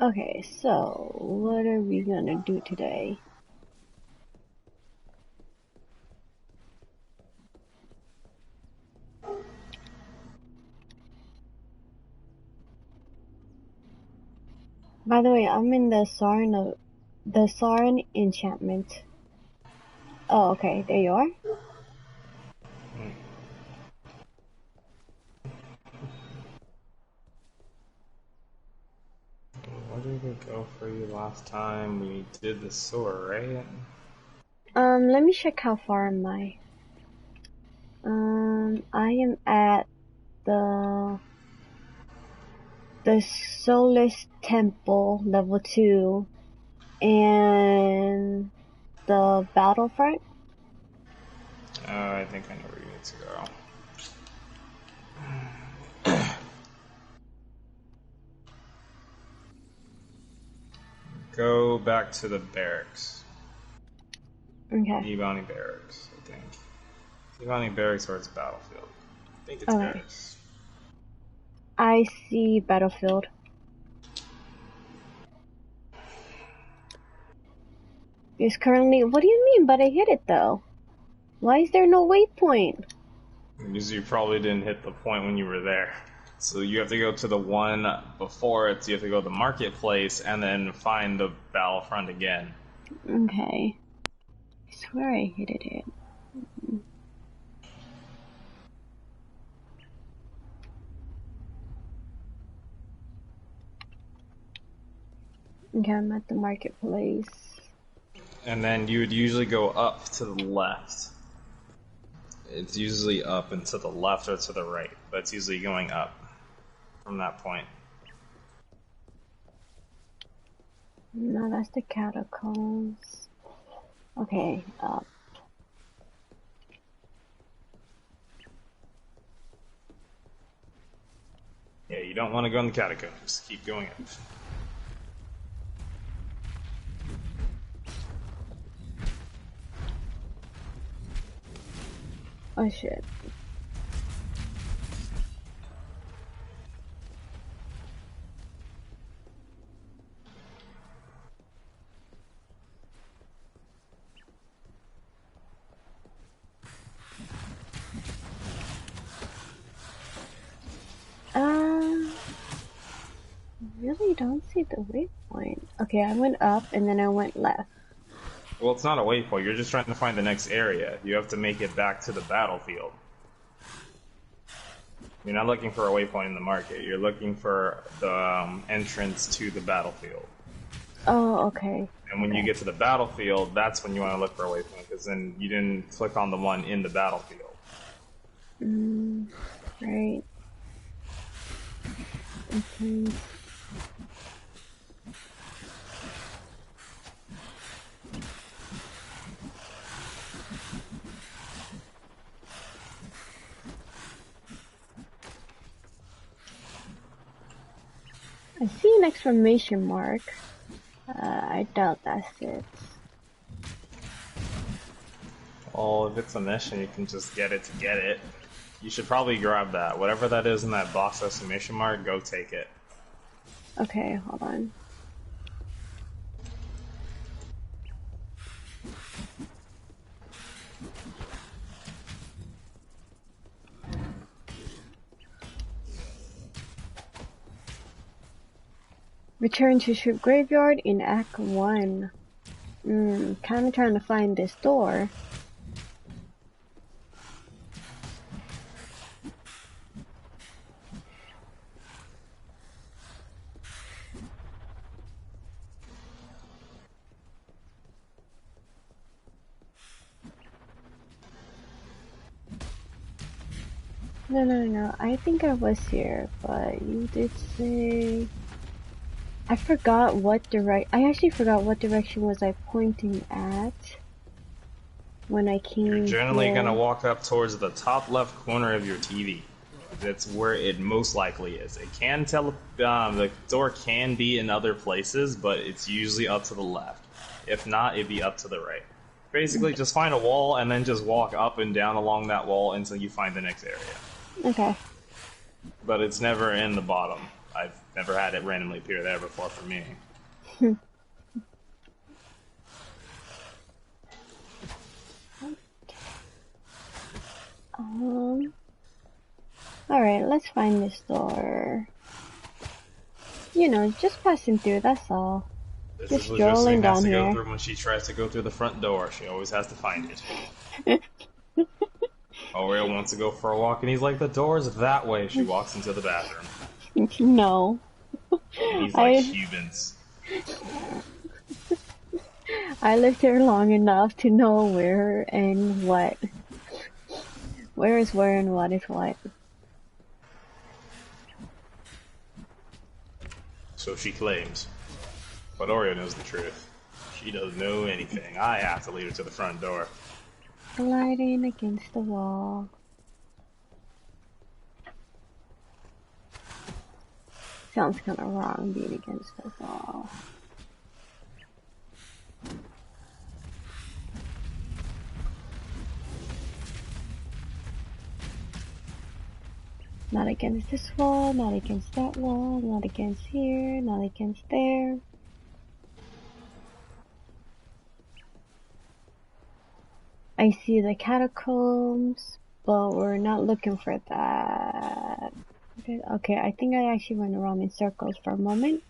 Okay, so what are we gonna do today? By the way, I'm in the Sarn enchantment. Oh, okay, there you are. What did it go for you last time? We did the sword, right? Let me check how far am I. I am at the Soulless Temple level 2 and the Battlefront. I think I know where you need to go. Go back to the barracks. Okay. Ebony Barracks, I think. Ebony Barracks or it's Battlefield. I think it's Okay. Barracks. I see Battlefield. Is currently. What do you mean? But I hit it though. Why is there no waypoint? Because you probably didn't hit the point when you were there. So you have to go to the one before it, so you have to go to the marketplace and then find the Battlefront again. Okay. I swear I hit it. Okay, I'm at the marketplace. And then you would usually go up to the left. It's usually up and to the left or to the right, but it's usually going up from that point. No, that's the catacombs. Okay, up. Yeah, you don't want to go in the catacombs. Keep going up. Oh shit. Really don't see the waypoint. Okay, I went up and then I went left. Well, it's not a waypoint. You're just trying to find the next area. You have to make it back to the battlefield. You're not looking for a waypoint in the market. You're looking for the entrance to the battlefield. Oh, okay. And when you get to the battlefield, that's when you want to look for a waypoint, because then you didn't click on the one in the battlefield. Right. Okay. I see an exclamation mark. I doubt that's it. Well, if it's a mission, you can just get it to get it. You should probably grab that. Whatever that is in that box exclamation mark, go take it. Okay, hold on. Return to Ship Graveyard in Act 1. Kinda trying to find this door. No. I think I was here, but you did say... I actually forgot what direction was I pointing at when I came You're generally here. going to walk up towards the top left corner of your TV. That's where it most likely is. It can tell the door can be in other places, but it's usually up to the left. If not, it'd be up to the right. Basically, just find a wall and then just walk up and down along that wall until you find the next area. Okay. But it's never in the bottom. I've never had it randomly appear there before for me. Um. All right, let's find this door. You know, just passing through. That's all. This is Just what Josephine strolling has down to go here. through when she tries to go through the front door. She always has to find it. Oreo wants to go for a walk, and he's like, the door's that way. She walks into the bathroom. No. And he's like, I humans. I lived here long enough to know where and what. Where is where and what is what. So she claims. But Oreo knows the truth. She doesn't know anything. I have to lead her to the front door. Gliding against the wall. Sounds kind of wrong being against the wall. Not against this wall, not against that wall, not against here, not against there. I see the catacombs, but we're not looking for that. Okay, I think I actually went around in circles for a moment.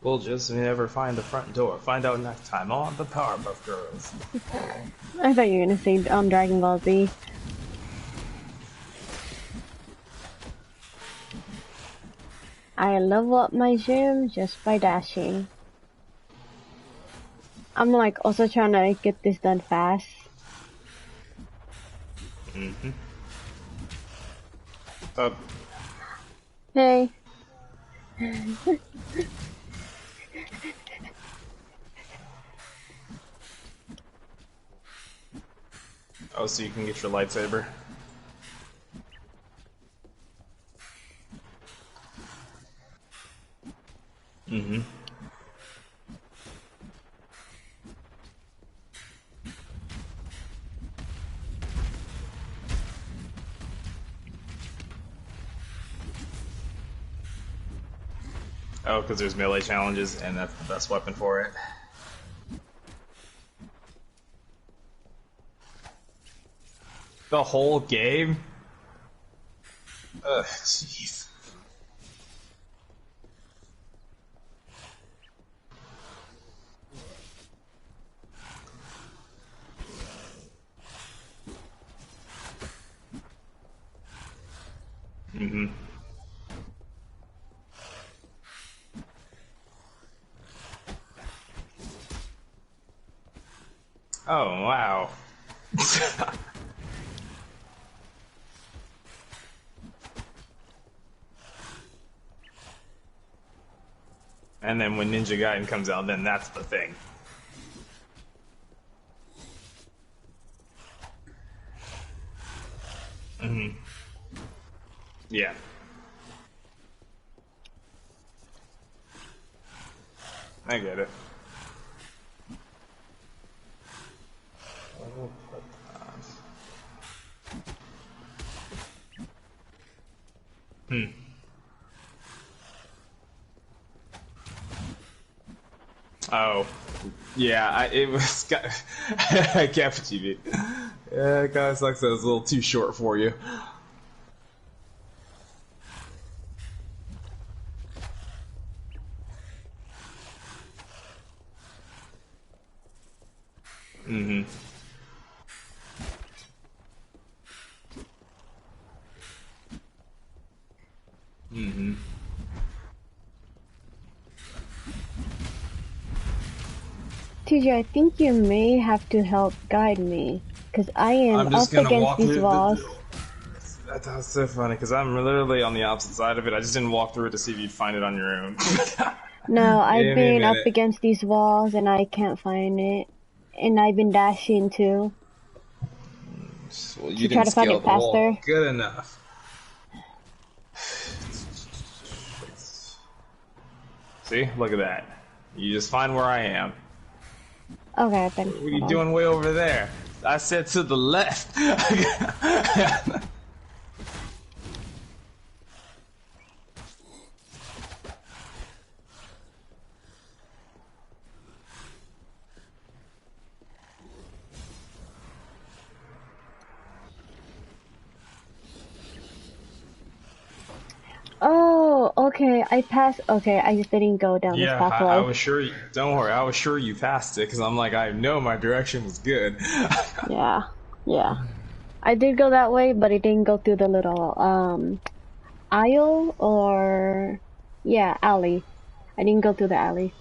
We'll just never find the front door. Find out next time on the Powerpuff Girls. I thought you were gonna say Dragon Ball Z. I level up my gym just by dashing. I'm like also trying to get this done fast. Mm-hmm. Hey. Oh, so you can get your lightsaber? Mm-hmm. Oh, because there's melee challenges, and that's the best weapon for it. The whole game? Ugh, jeez. Mm-hmm. Oh, wow. And then when Ninja Gaiden comes out, then that's the thing. Mm-hmm. Yeah. I get it. Hmm. Oh. Yeah, it was. I get what you mean. Yeah, it kind of sucks that it's a little too short for you. Mm-hmm. TJ, I think you may have to help guide me, because I am I'm just up gonna against walk these through walls. That's so funny because I'm literally on the opposite side of it. I just didn't walk through it to see if you'd find it on your own. No, I've Give me a been up minute. against these walls and I can't find it. And I've been dashing too, Well, to you try didn't to find scale it the wall faster. good enough. See, look at that. You just find where I am. Okay, then, What are hold you on. doing way over there? I said to the left. Oh, okay, I passed. Okay, I just didn't go down this Yeah, I pathway. was sure. Don't worry, I was sure you passed it because I'm like, I know my direction was good. Yeah, yeah. I did go that way, but it didn't go through the little, aisle or, yeah, alley. I didn't go through the alley.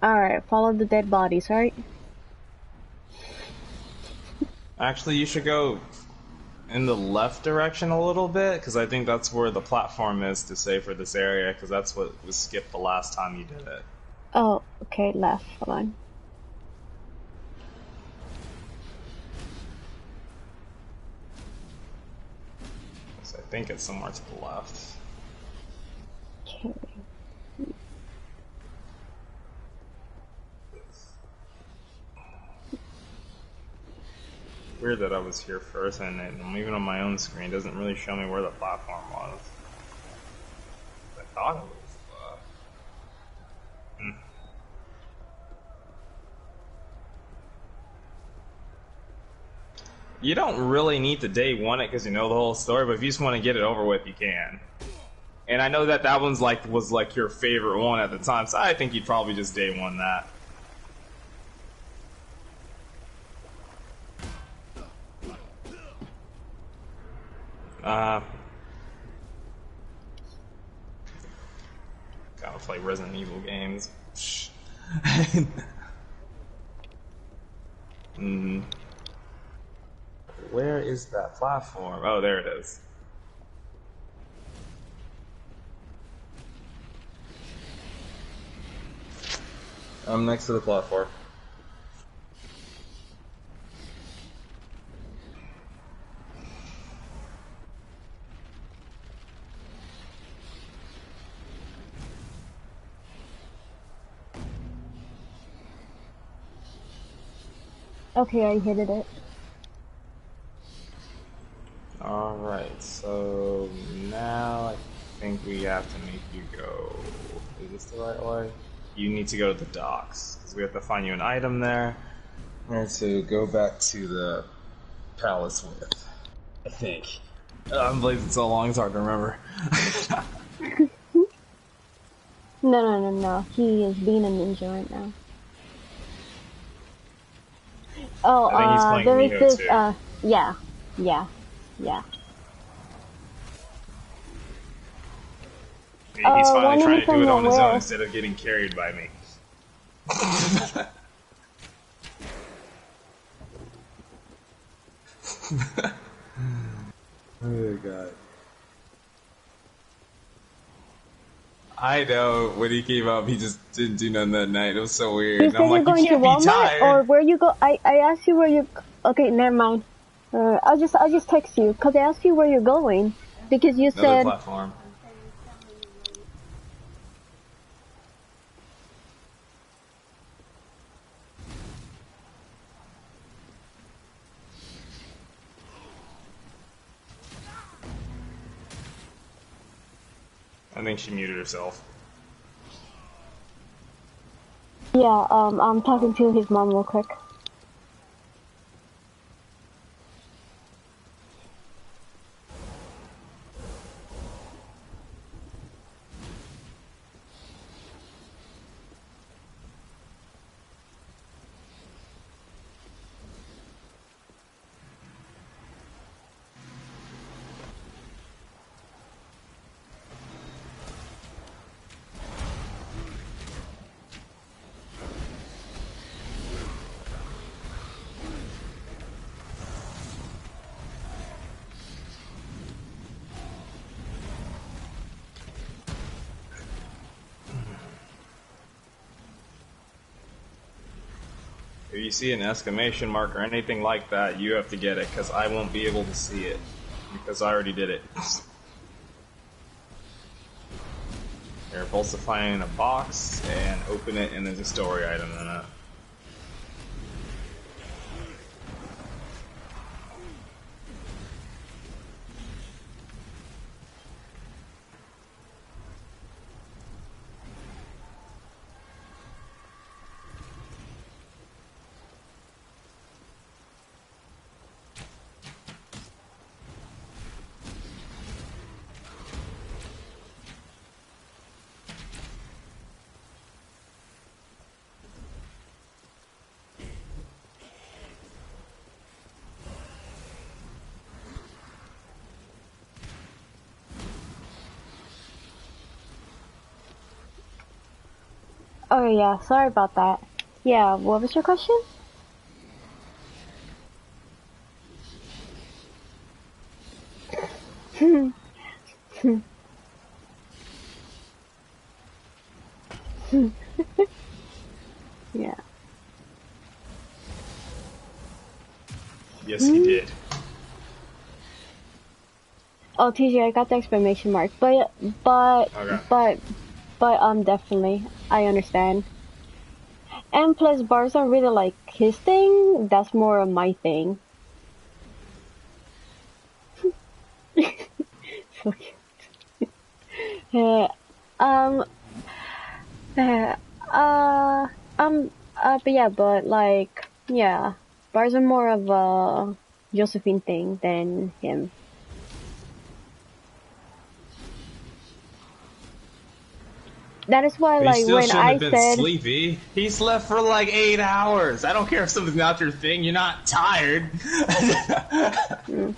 Alright, follow the dead bodies, right? Actually, you should go in the left direction a little bit because I think that's where the platform is to say for this area because that's what was skipped the last time you did it. Oh, okay, left. Hold on. So I think it's somewhere to the left. Okay. Weird that I was here first and even on my own screen it doesn't really show me where the platform was. I thought it was. Hmm. You don't really need to day one it because you know the whole story, but if you just want to get it over with, you can. And I know that that one's like was like your favorite one at the time, so I think you'd probably just day one that. Uh, Gotta play Resident Evil games. mm. Where is that platform? Oh, there it is. I'm next to the platform. Okay, I hit it. Alright, so now I think we have to make you go. Is this the right way? You need to go to the docks, because we have to find you an item there. Or to go back to the palace with. I think. I've played it so long, it's hard to remember. No, no, no, no. He is being a ninja right now. Oh, I think he's playing there is Miho this, too. yeah, yeah, yeah. He's finally One trying minute to do from it on his own where? instead of getting carried by me. Oh god. I know, when he came up, he just didn't do nothing that night. It was so weird. You And I'm said you're like, you going to can't be Walmart, tired. or where you go? I asked you where you. Okay, never mind. I'll just text you because I asked you where you're going because you Another said. platform. I think she muted herself. Yeah, I'm talking to his mom real quick. If you see an exclamation mark or anything like that, you have to get it, because I won't be able to see it. Because I already did it. You're supposed to find a box and open it, and there's a story item in it. Oh yeah, sorry about that. Yeah, what was your question? Yeah. Yes, he did. Oh, TJ, I got the exclamation mark, but, Okay. but, definitely, I understand. And plus, bars aren't really like his thing. That's more of my thing. So cute. Um, uh, uh, but yeah, but like, yeah, bars are more of a Josephine thing than him. That is why, But he like, still when shouldn't I have been said, sleepy. He slept for like 8 hours. I don't care if something's not your thing. You're not tired. mm,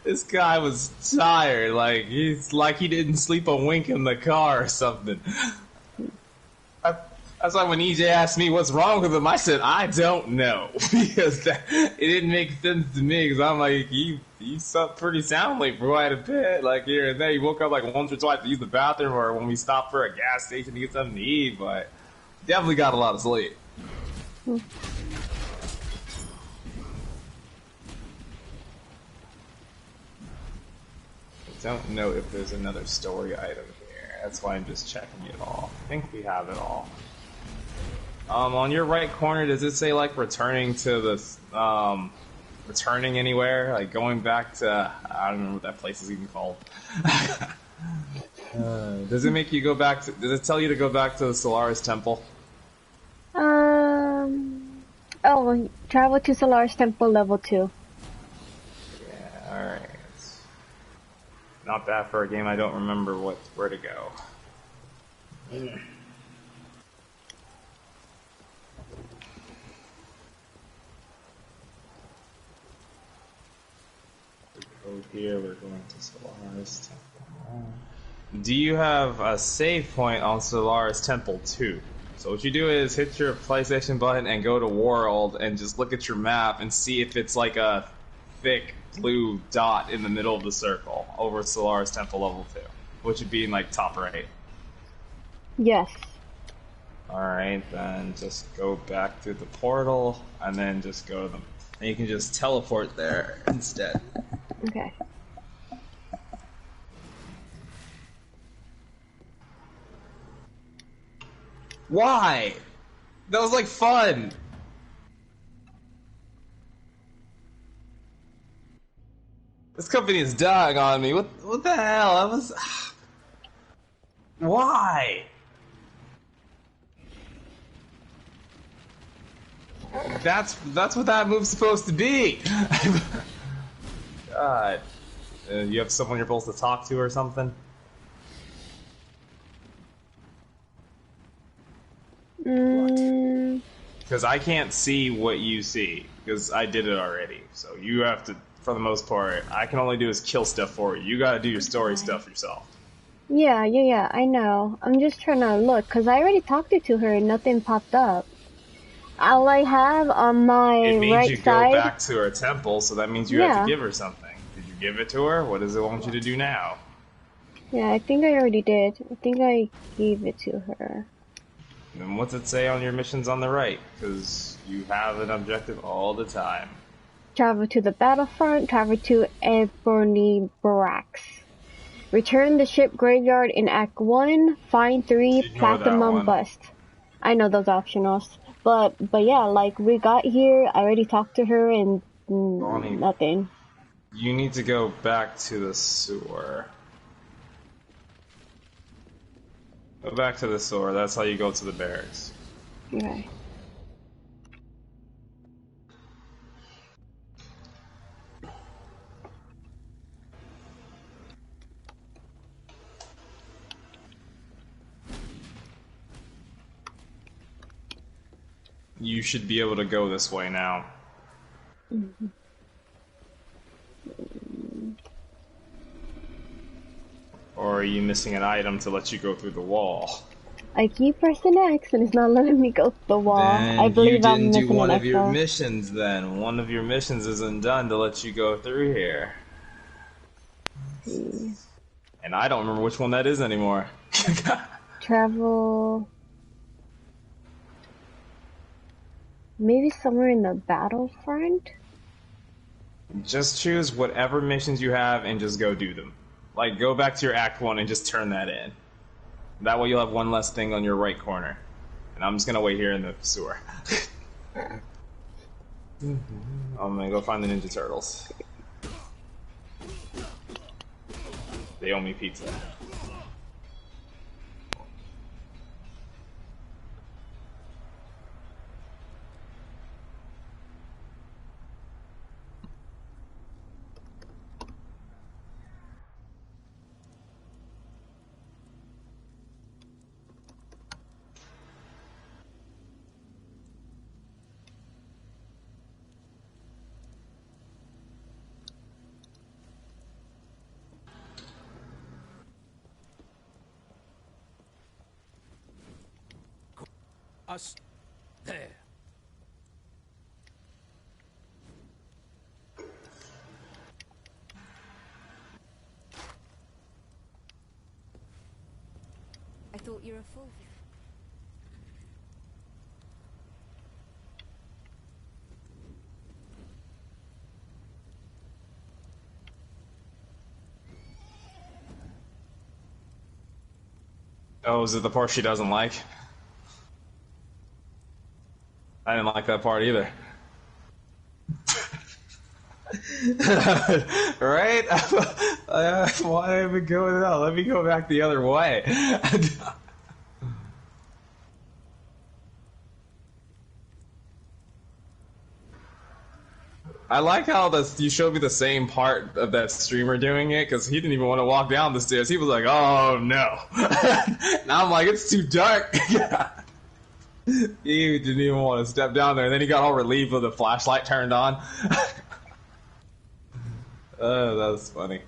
This guy was tired. Like he's like he didn't sleep a wink in the car or something. That's why when EJ asked me what's wrong with him, I said I don't know because it didn't make sense to me. Because I'm like he slept pretty soundly for quite a bit. Like here and there, he woke up like once or twice to use the bathroom or when we stopped for a gas station to get something to eat. But definitely got a lot of sleep. mm. I don't know if there's another story item here. That's why I'm just checking it all. I think we have it all. On your right corner, does it say like returning to the returning anywhere? Like going back to I don't know what that place is even called. Does it make you go back to? Does it tell you to go back to the Solaris Temple? Oh, travel to Solaris Temple level 2. Yeah. All right. Not bad for a game I don't remember where to go. Here we're going to Solaris Temple. Do you have a save point on Solaris Temple 2? So what you do is hit your PlayStation button and go to World and just look at your map and see if it's like a thick blue dot in the middle of the circle over Solaris Temple level 2, which would be in like top right. Yes. Alright, then just go back to the portal and then just go to them. And you can just teleport there instead. Okay. Why? That was like fun. This company is dying on me. What the hell? I was. Why? That's what that move's supposed to be. God. You have someone you're supposed to talk to or something? Because I can't see what you see, because I did it already. So you have to, for the most part, I can only do is kill stuff for you. You gotta do your story stuff yourself. Yeah, I know. I'm just trying to look, because I already talked to her and nothing popped up. All I have on my It made right you go side... back to her temple, so that means you have to give her something. Did you give it to her? What does it want you to do now? Yeah, I think I already did. I think I gave it to her. And what's it say on your missions on the right? Because you have an objective all the time. Travel to the battlefront, travel to Ebony Barracks. Return the ship graveyard in Act 1, find 3 Ignore that platinum one. bust. I know those optionals. But yeah, like, we got here, I already talked to her, and Bonnie, nothing. you need to go back to the sewer. Go back to the sewer, that's how you go to the barracks. Okay. You should be able to go this way now. Mm-hmm. Or are you missing an item to let you go through the wall? I keep pressing X and it's not letting me go to the wall. I Then you believe didn't I'm do missing one an of your Exile. missions then. One of your missions isn't done to let you go through here. See. And I don't remember which one that is anymore. Travel. Maybe somewhere in the battlefront? Just choose whatever missions you have and just go do them. Like, go back to your Act 1 and just turn that in. That way you'll have one less thing on your right corner. And I'm just gonna wait here in the sewer. I'm gonna go find the Ninja Turtles. They owe me pizza. Us there. I thought you were a fool. Oh, is it the part she doesn't like? I didn't like that part either. Right? Why am I going out? Let me go back the other way. I like how you showed me the same part of that streamer doing it, because he didn't even want to walk down the stairs. He was like, oh no. Now I'm like, it's too dark. He didn't even want to step down there, and then he got all relieved with the flashlight turned on. Oh, that was funny.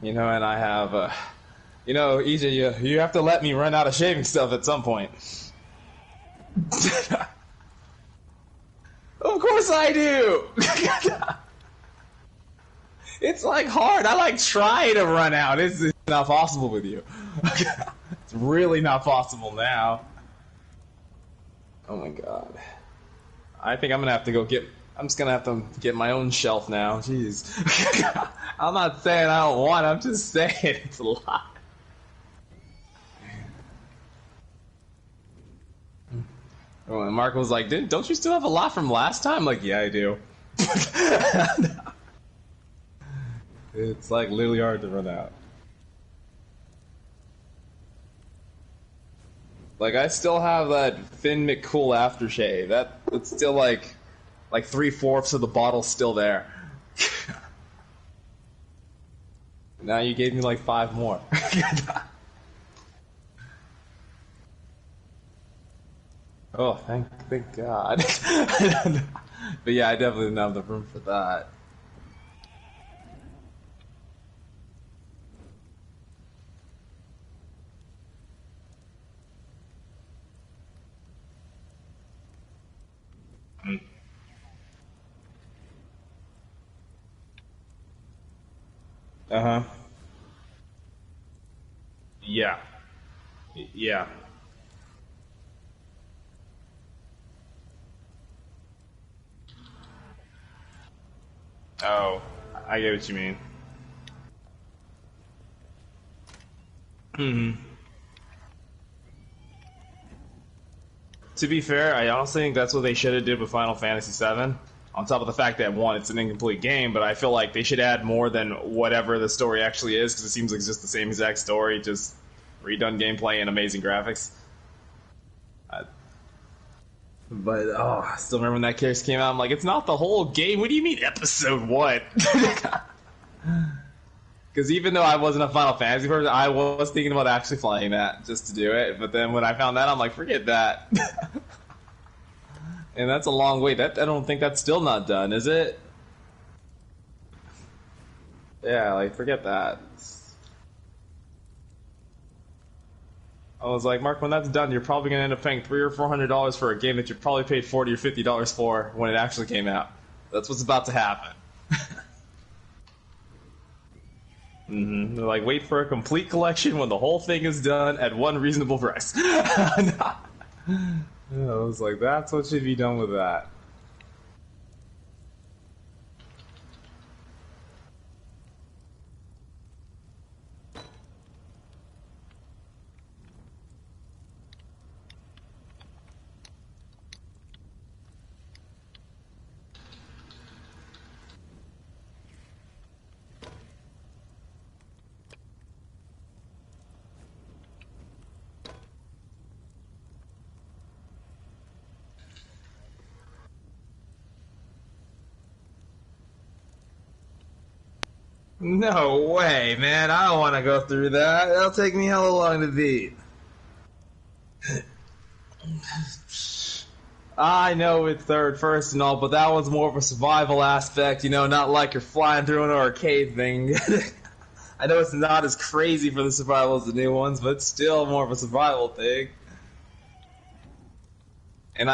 You know, and I have, you know, EJ, you have to let me run out of shaving stuff at some point. Of course I do! It's like hard. I like try to run out. It's not possible with you. It's really not possible now. Oh my god. I think I'm gonna have to go get. I'm just gonna have to get my own shelf now. Jeez. I'm not saying I don't want. I'm just saying it's a lot. Oh, and Mark was like, "Don't you still have a lot from last time?" I'm like, yeah, I do. It's like literally hard to run out. Like I still have that Finn McCool aftershave. That's still like 3/4 of the bottle still there. Now you gave me like 5 more. Oh, thank God. But yeah, I definitely didn't have the room for that. Uh huh. Yeah. Yeah. Oh, I get what you mean. Hmm. To be fair, I honestly think that's what they should have did with Final Fantasy VII. On top of the fact that one, it's an incomplete game, but I feel like they should add more than whatever the story actually is, because it seems like it's just the same exact story, just redone gameplay and amazing graphics. Uh, but oh, I still remember when that case came out. I'm like, it's not the whole game. What do you mean episode what? Because even though I wasn't a Final Fantasy person, I was thinking about actually playing that just to do it. But then when I found that, I'm like, forget that. And that's a long wait. That I don't think that's still not done, is it? Yeah, like forget that. I was like, Mark, when that's done, you're probably gonna end up paying $300 or $400 for a game that you probably paid $40 or $50 for when it actually came out. That's what's about to happen. They're like, wait for a complete collection when the whole thing is done at one reasonable price. I was like, that's what should be done with that. No way, man. I don't want to go through that. It'll take me hella long to beat. I know it's third first and all, but that was more of a survival aspect, not like you're flying through an arcade thing. I know it's not as crazy for the survival as the new ones, but it's still more of a survival thing. And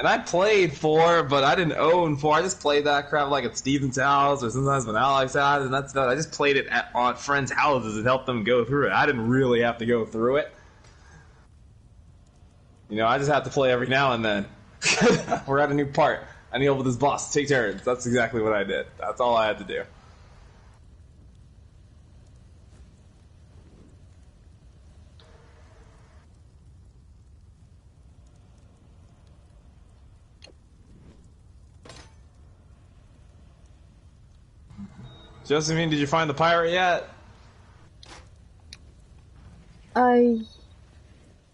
I played 4, but I didn't own 4. I just played that crap like at Steven's house or sometimes when Alex had, and that's about it. I just played it on friends' houses and helped them go through it. I didn't really have to go through it. I just have to play every now and then. We're at a new part. I need to help with this boss. Take turns. That's exactly what I did. That's all I had to do. Josephine, did you find the pirate yet? I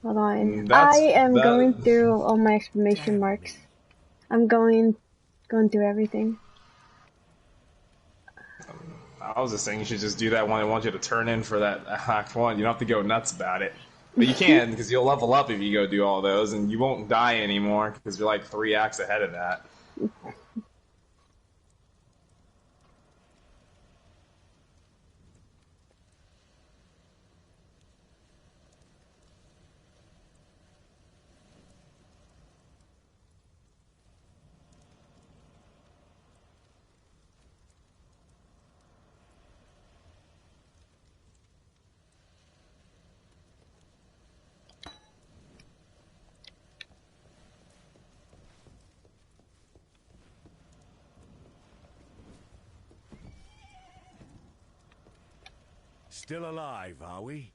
hold on. I That's am going that. through all my exclamation marks. I'm going through everything. I was just saying you should just do that when I want you to turn in for that Act 1. You don't have to go nuts about it. But you can, because you'll level up if you go do all those, and you won't die anymore, because you're like 3 acts ahead of that. Still alive, are we?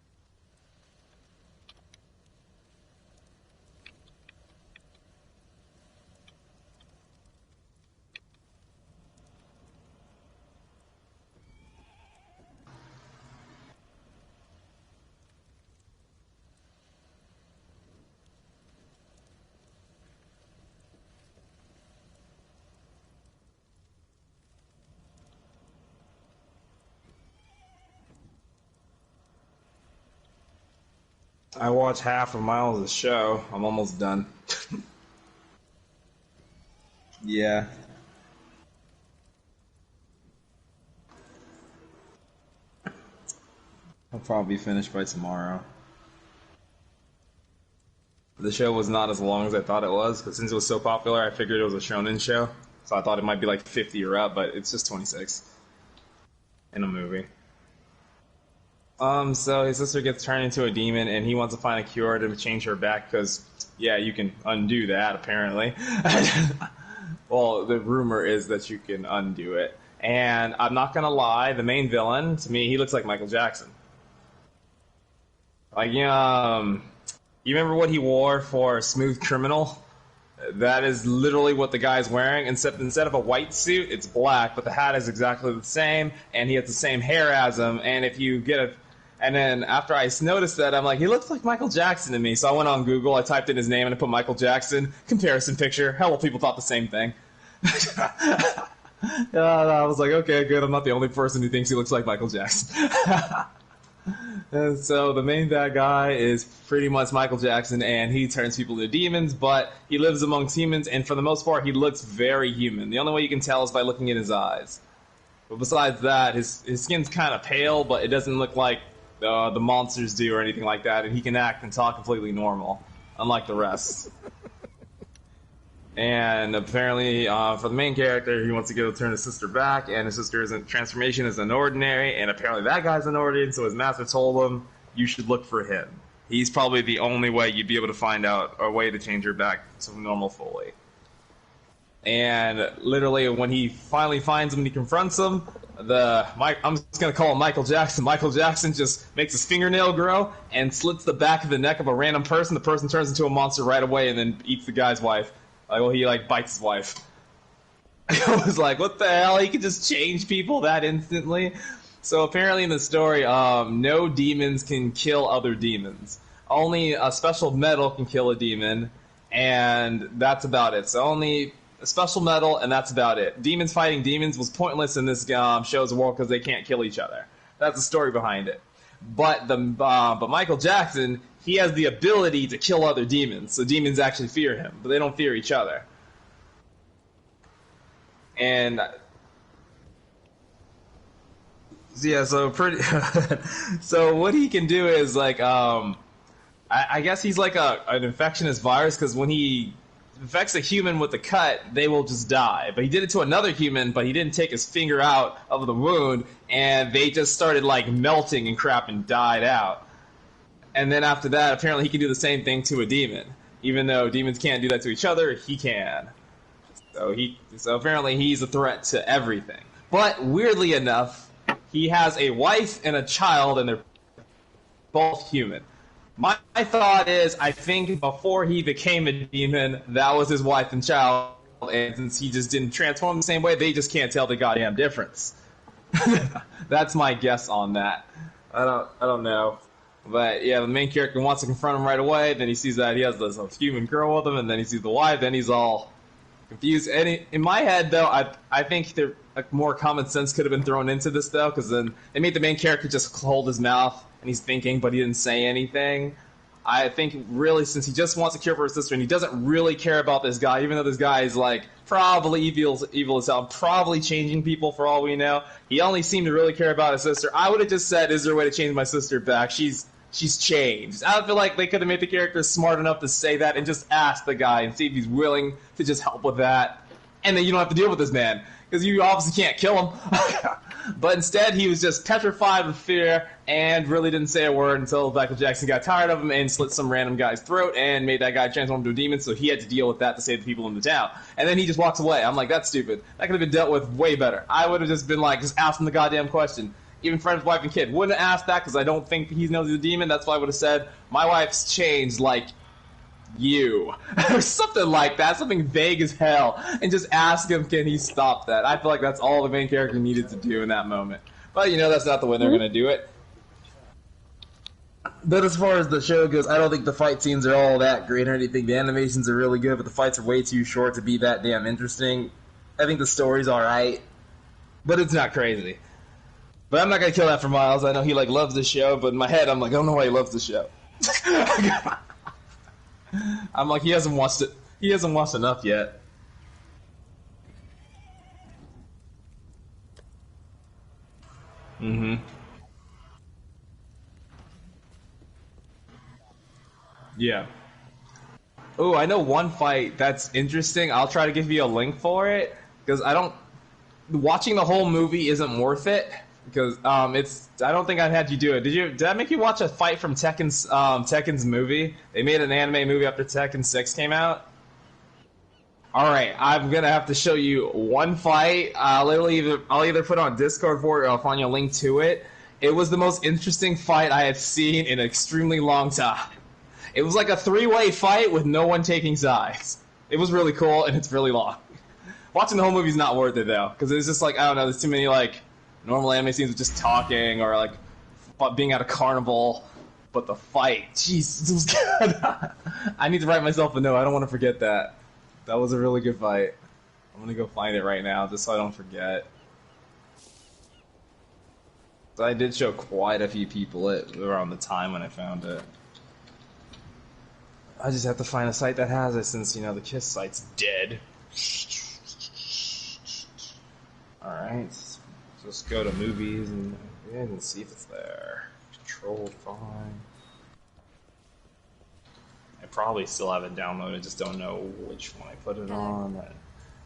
I watched half of Miles' show. I'm almost done. Yeah. I'll probably be finished by tomorrow. The show was not as long as I thought it was, but since it was so popular, I figured it was a shonen show. So I thought it might be like 50 or up, but it's just 26 in a movie. So his sister gets turned into a demon, and he wants to find a cure to change her back. Because, yeah, you can undo that apparently. Well, the rumor is that you can undo it. And I'm not gonna lie, the main villain to me, he looks like Michael Jackson. Like, you remember what he wore for Smooth Criminal? That is literally what the guy's wearing, except instead of a white suit, it's black, but the hat is exactly the same, and he has the same hair as him, and if you get a... And then after I noticed that, I'm like, he looks like Michael Jackson to me, so I went on Google, I typed in his name, and I put Michael Jackson, comparison picture, hell, people thought the same thing. I was like, okay, good, I'm not the only person who thinks he looks like Michael Jackson. And so the main bad guy is pretty much Michael Jackson, and he turns people into demons, but he lives amongst humans, and for the most part, he looks very human. The only way you can tell is by looking in his eyes. But besides that, his skin's kind of pale, but it doesn't look like the monsters do or anything like that, and he can act and talk completely normal, unlike the rest. And apparently, for the main character, he wants to go turn his sister back, and his sister's transformation is an ordinary, and apparently that guy's an ordinary, so his master told him, you should look for him. He's probably the only way you'd be able to find out a way to change her back to normal fully. And literally, when he finally finds him and he confronts him, I'm just going to call him Michael Jackson. Michael Jackson just makes his fingernail grow and slits the back of the neck of a random person. The person turns into a monster right away and then eats the guy's wife. He bites his wife. I was like, what the hell? He can just change people that instantly? So apparently in the story, no demons can kill other demons. Only a special metal can kill a demon, and that's about it. So only a special metal, and that's about it. Demons fighting demons was pointless in this show's world because they can't kill each other. That's the story behind it. But Michael Jackson, he has the ability to kill other demons, so demons actually fear him, but they don't fear each other. And yeah, so so what he can do is I guess he's like an infectious virus, because when he infects a human with a cut, they will just die. But he did it to another human, but he didn't take his finger out of the wound, and they just started melting and crap and died out. And then after that, apparently he can do the same thing to a demon. Even though demons can't do that to each other, he can. So apparently he's a threat to everything. But weirdly enough, he has a wife and a child, and they're both human. My thought is, I think before he became a demon, that was his wife and child, and since he just didn't transform the same way, they just can't tell the goddamn difference. That's my guess on that. I don't know. But yeah, the main character wants to confront him right away, then he sees that he has this human girl with him, and then he sees the wife, then he's all confused. And in my head, though, I think more common sense could have been thrown into this, though, because then they made the main character just hold his mouth, and he's thinking, but he didn't say anything. I think, really, since he just wants a cure for his sister, and he doesn't really care about this guy, even though this guy is, probably evil as hell, probably changing people for all we know, he only seemed to really care about his sister. I would have just said, is there a way to change my sister back? She's changed. I feel like they could have made the character smart enough to say that and just ask the guy and see if he's willing to just help with that. And then you don't have to deal with this man, because you obviously can't kill him. But instead, he was just petrified with fear and really didn't say a word until Michael Jackson got tired of him and slit some random guy's throat and made that guy transform into a demon, so he had to deal with that to save the people in the town. And then he just walks away. I'm like, that's stupid. That could have been dealt with way better. I would have just been just ask him the goddamn question. Even friends, wife, and kid wouldn't have asked that because I don't think he knows he's a demon. That's why I would have said, my wife's changed like you. Or something like that. Something vague as hell. And just ask him, can he stop that? I feel like that's all the main character needed to do in that moment. But, that's not the way they're going to do it. But as far as the show goes, I don't think the fight scenes are all that great or anything. The animations are really good, but the fights are way too short to be that damn interesting. I think the story's alright, but it's not crazy. But I'm not going to kill that for Miles. I know he loves the show, but in my head I'm like, I don't know why he loves the show. I'm like, he hasn't watched it. He hasn't watched enough yet. Mm-hmm. Yeah. Oh, I know one fight that's interesting. I'll try to give you a link for it, because watching the whole movie isn't worth it. because it's. I don't think I had you do it. Did that make you watch a fight from Tekken's movie? They made an anime movie after Tekken 6 came out. All right, I'm gonna have to show you one fight. I'll either put it on Discord for it, or I'll find you a link to it. It was the most interesting fight I had seen in an extremely long time. It was like a three-way fight with no one taking sides. It was really cool, and it's really long. Watching the whole movie's not worth it though, because it's just like I don't know. There's too many like normal anime scenes with just talking or like being at a carnival. But the fight, jeez, it was good. I need to write myself a note. I don't want to forget that. That was a really good fight. I'm gonna go find it right now, just so I don't forget. So I did show quite a few people it around the time when I found it. I just have to find a site that has it, since, you know, the Kiss site's dead. Alright, just go to movies and see if it's there. Control, fine. I probably still have it downloaded, just don't know which one I put it on.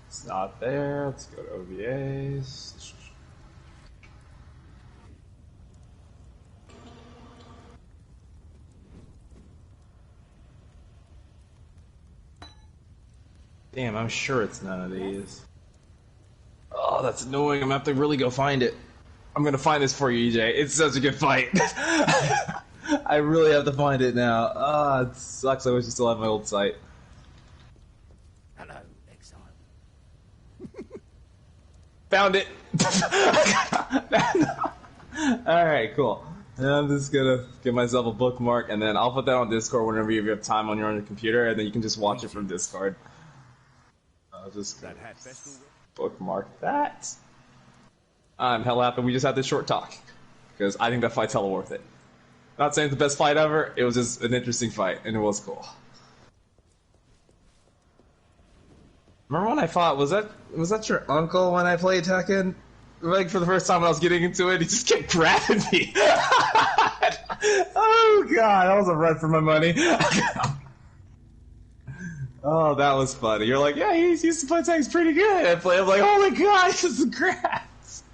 It's not there. Let's go to OVAs. Damn, I'm sure it's none of these. Oh, that's annoying. I'm gonna have to really go find it. I'm gonna find this for you, EJ. It's such a good fight. I really have to find it now. Ah, it sucks. I wish I still had my old site. Hello, Exile. Found it. Alright, cool. And I'm just gonna give myself a bookmark, and then I'll put that on Discord whenever you have time on your computer, and then you can just watch it from Discord. I'll just bookmark that. I'm hella happy we just had this short talk, because I think that fight's hella worth it. Not saying it's the best fight ever, it was just an interesting fight, and it was cool. Remember when I fought, was that your uncle when I played Tekken? Like, for the first time when I was getting into it, he just kept grabbing me. Oh god, that was a run for my money. Oh, that was funny. You're like, yeah, he used to play Tekken's pretty good. I'm like, oh my god, this is grass.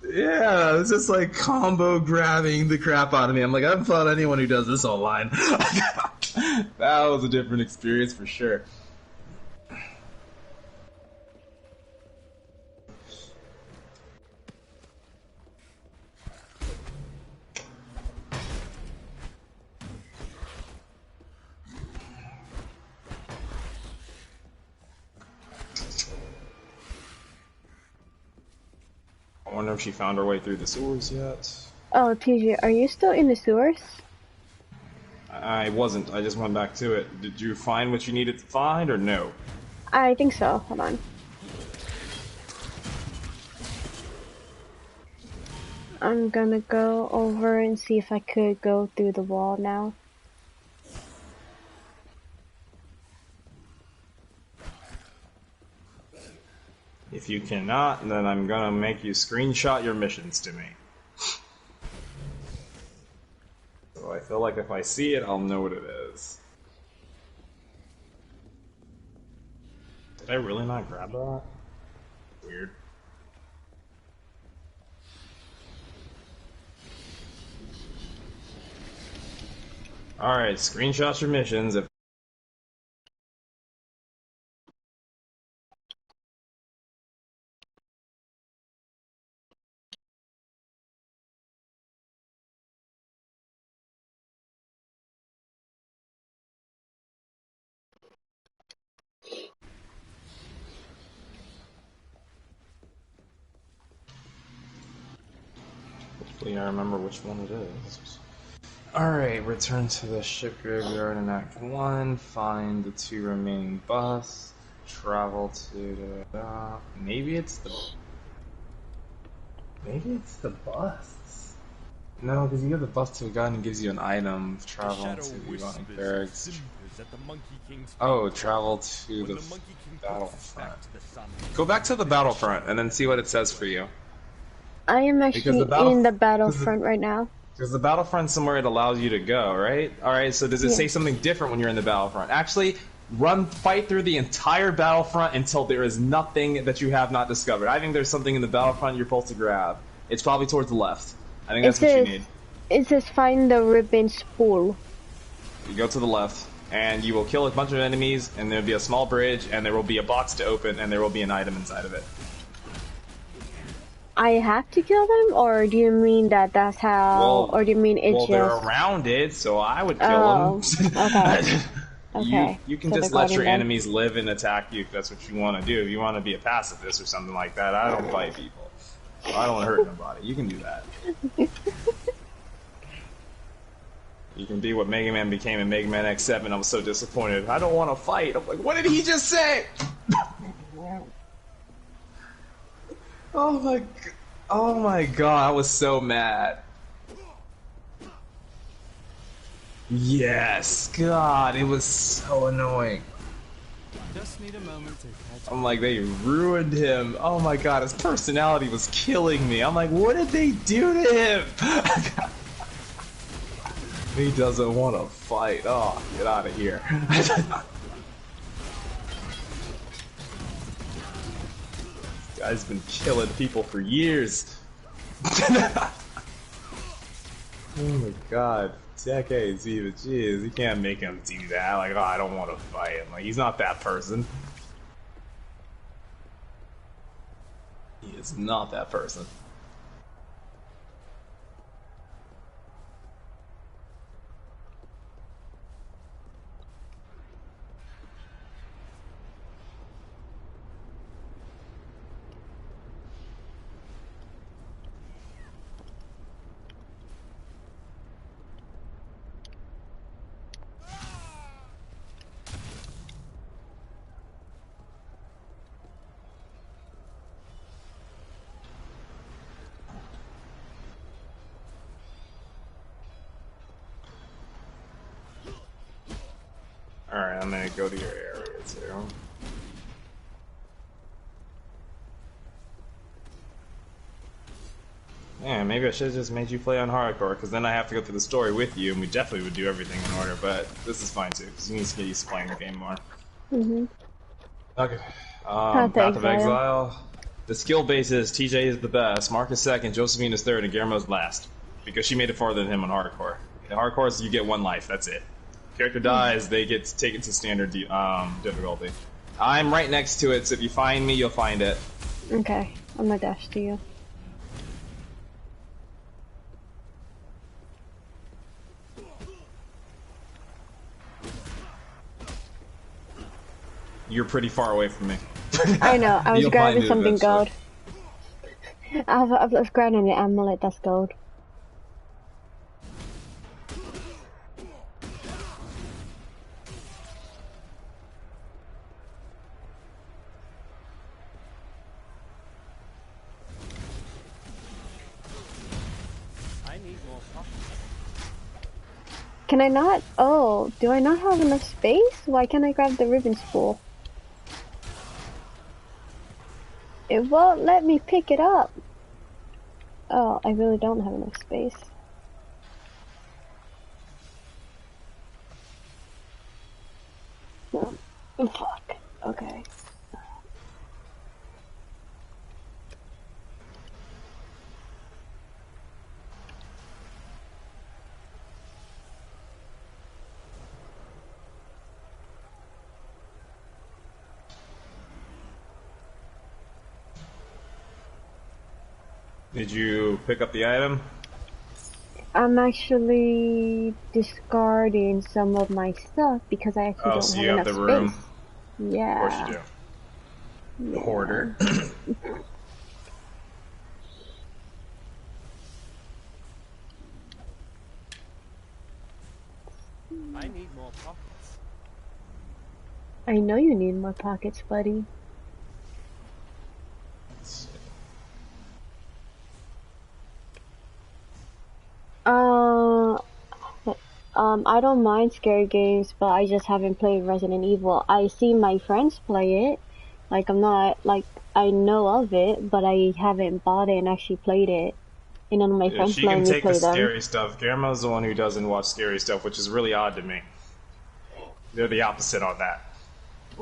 Yeah, it's just like combo grabbing the crap out of me. I'm like, I haven't fought anyone who does this online. That was a different experience for sure. I wonder if she found her way through the sewers yet. Oh, TJ, are you still in the sewers? I wasn't. I just went back to it. Did you find what you needed to find, or no? I think so. Hold on. I'm gonna go over and see if I could go through the wall now. If you cannot, then I'm gonna make you screenshot your missions to me. So I feel like if I see it, I'll know what it is. Did I really not grab that? Weird. Alright, screenshot your missions. If hopefully I remember which one it is. Alright, return to the ship graveyard in Act 1, find the 2 remaining busts, travel to the... Maybe it's the busts? No, because you give the bust to a guy and he gives you an item, travel to the Ionic Barracks. Oh, travel to the battlefront. Go back to the battlefront and then see what it says for you. I am actually in the battlefront right now. Because the battlefront's somewhere it allows you to go, right? Alright, so does it say something different when you're in the battlefront? Actually, fight through the entire battlefront until there is nothing that you have not discovered. I think there's something in the battlefront you're supposed to grab. It's probably towards the left. I think that's what you need. It says find the ribbon spool. You go to the left, and you will kill a bunch of enemies, and there'll be a small bridge, and there will be a box to open, and there will be an item inside of it. I have to kill them, or do you mean that's how, or do you mean it's just... Well, they're around it, so I would kill them. Okay. Okay. You can just let your enemies live and attack you if that's what you want to do. If you want to be a pacifist or something like that, I don't fight people. I don't hurt nobody. You can do that. You can be what Mega Man became in Mega Man X7. I was so disappointed. I don't want to fight. I'm like, what did he just say? Oh my god, I was so mad. Yes, God, it was so annoying. Just need a moment to catch I'm like, they ruined him. Oh my god, his personality was killing me. I'm like, what did they do to him? He doesn't want to fight. Oh, get out of here. This guy's been killing people for years. Oh my god. Decades even. Jeez, you can't make him do that. Like, oh, I don't want to fight him. Like, he's not that person. He is not that person. Alright, I'm gonna go to your area too. Man, maybe I should have just made you play on hardcore, because then I have to go through the story with you, and we definitely would do everything in order, but this is fine too, because you need to get used to playing the game more. Okay. Path of Exile. The skill base is TJ is the best, Mark is second, Josephine is third, and Guillermo's last. Because she made it farther than him on hardcore. In hardcore, you get one life, that's it. Character dies, they get taken to standard difficulty. I'm right next to it, so if you find me, you'll find it. Okay, I'm gonna dash to you. You're pretty far away from me. I know, I was grabbing something gold. I was grabbing the amulet, that's gold. Can I not? Oh, do I not have enough space? Why can't I grab the ribbon spool? It won't let me pick it up. Oh, I really don't have enough space. No. Fuck. Okay. Did you pick up the item? I'm actually discarding some of my stuff because I actually don't have enough space. Oh, so you have the room? Yeah. Of course you do. Yeah. Hoarder. I need more pockets. I know you need more pockets, buddy. I don't mind scary games, but I just haven't played Resident Evil. I see my friends play it. Like, I'm not, like, I know of it, but I haven't bought it and actually played it. And none of my friends play me play them. She can take the scary stuff. Guillermo's the one who doesn't watch scary stuff, which is really odd to me. They're the opposite on that. I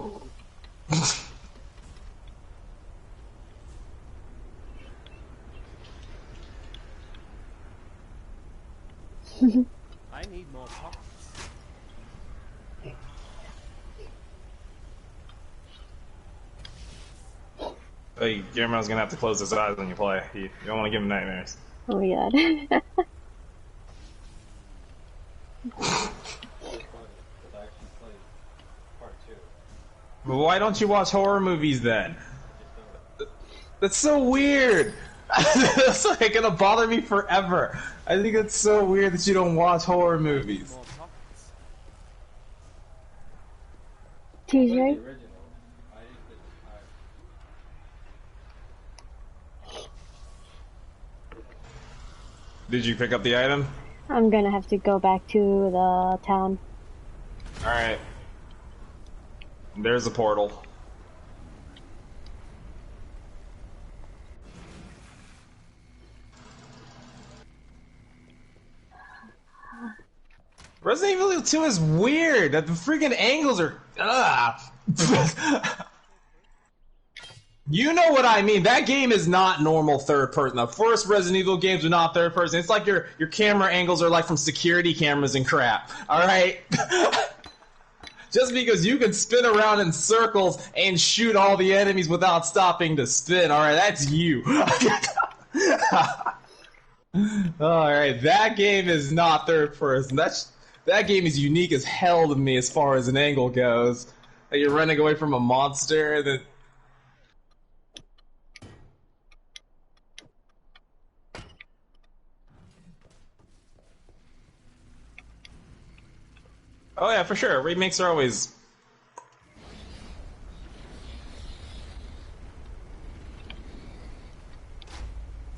need more pockets. Hey, Guillermo's gonna have to close his eyes when you play. You don't want to give him nightmares. Oh my god. But why don't you watch horror movies then? That's so weird. That's like gonna bother me forever. I think it's so weird that you don't watch horror movies. More pockets. TJ? Did you pick up the item? I'm gonna have to go back to the town. Alright. There's a portal. Resident Evil 2 is weird. The freaking angles are. You know what I mean. That game is not normal third person. The first Resident Evil games are not third person. It's like your camera angles are like from security cameras and crap. Alright? Just because you can spin around in circles and shoot all the enemies without stopping to spin. Alright, that's you. Alright, that game is not third person. That game is unique as hell to me as far as an angle goes. Like you're running away from a monster and then. Oh yeah, for sure. Remakes are always.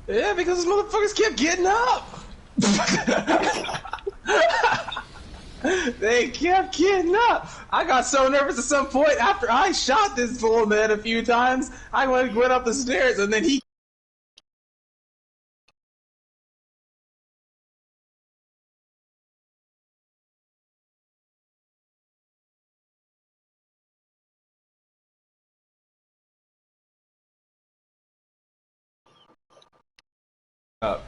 Yeah, because those motherfuckers kept getting up. They kept getting up. I got so nervous at some point after I shot this fool man a few times. I went up the stairs and then he. Up.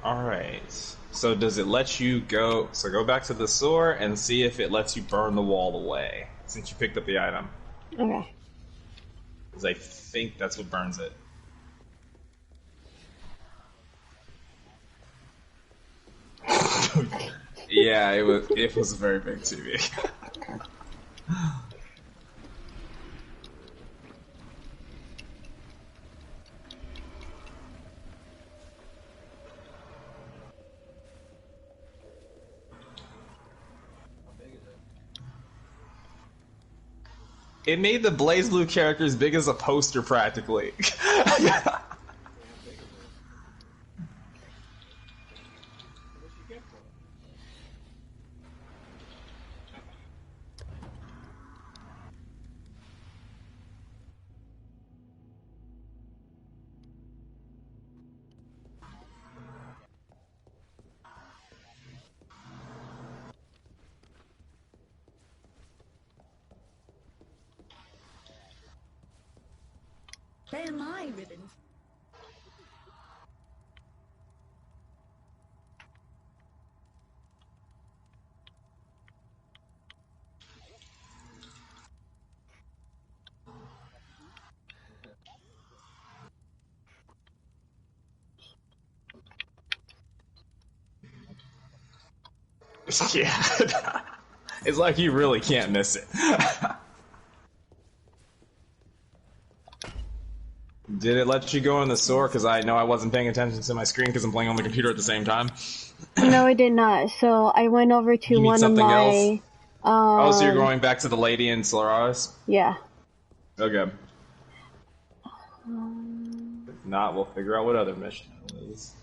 Alright. So does it let you go? So go back to the sewer and see if it lets you burn the wall away since you picked up the item. Okay. Because I think that's what burns it. Yeah, it was a very big TV. It made the Blaze Blue character as big as a poster, practically. They're my ribbons. Yeah. It's like you really can't miss it. Did it let you go in the store? Because I know I wasn't paying attention to my screen because I'm playing on the computer at the same time. No, it did not. So I went over to You need one of something my. Oh, so you're going back to the lady in Solaris? Yeah. Okay. If not, we'll figure out what other mission it is.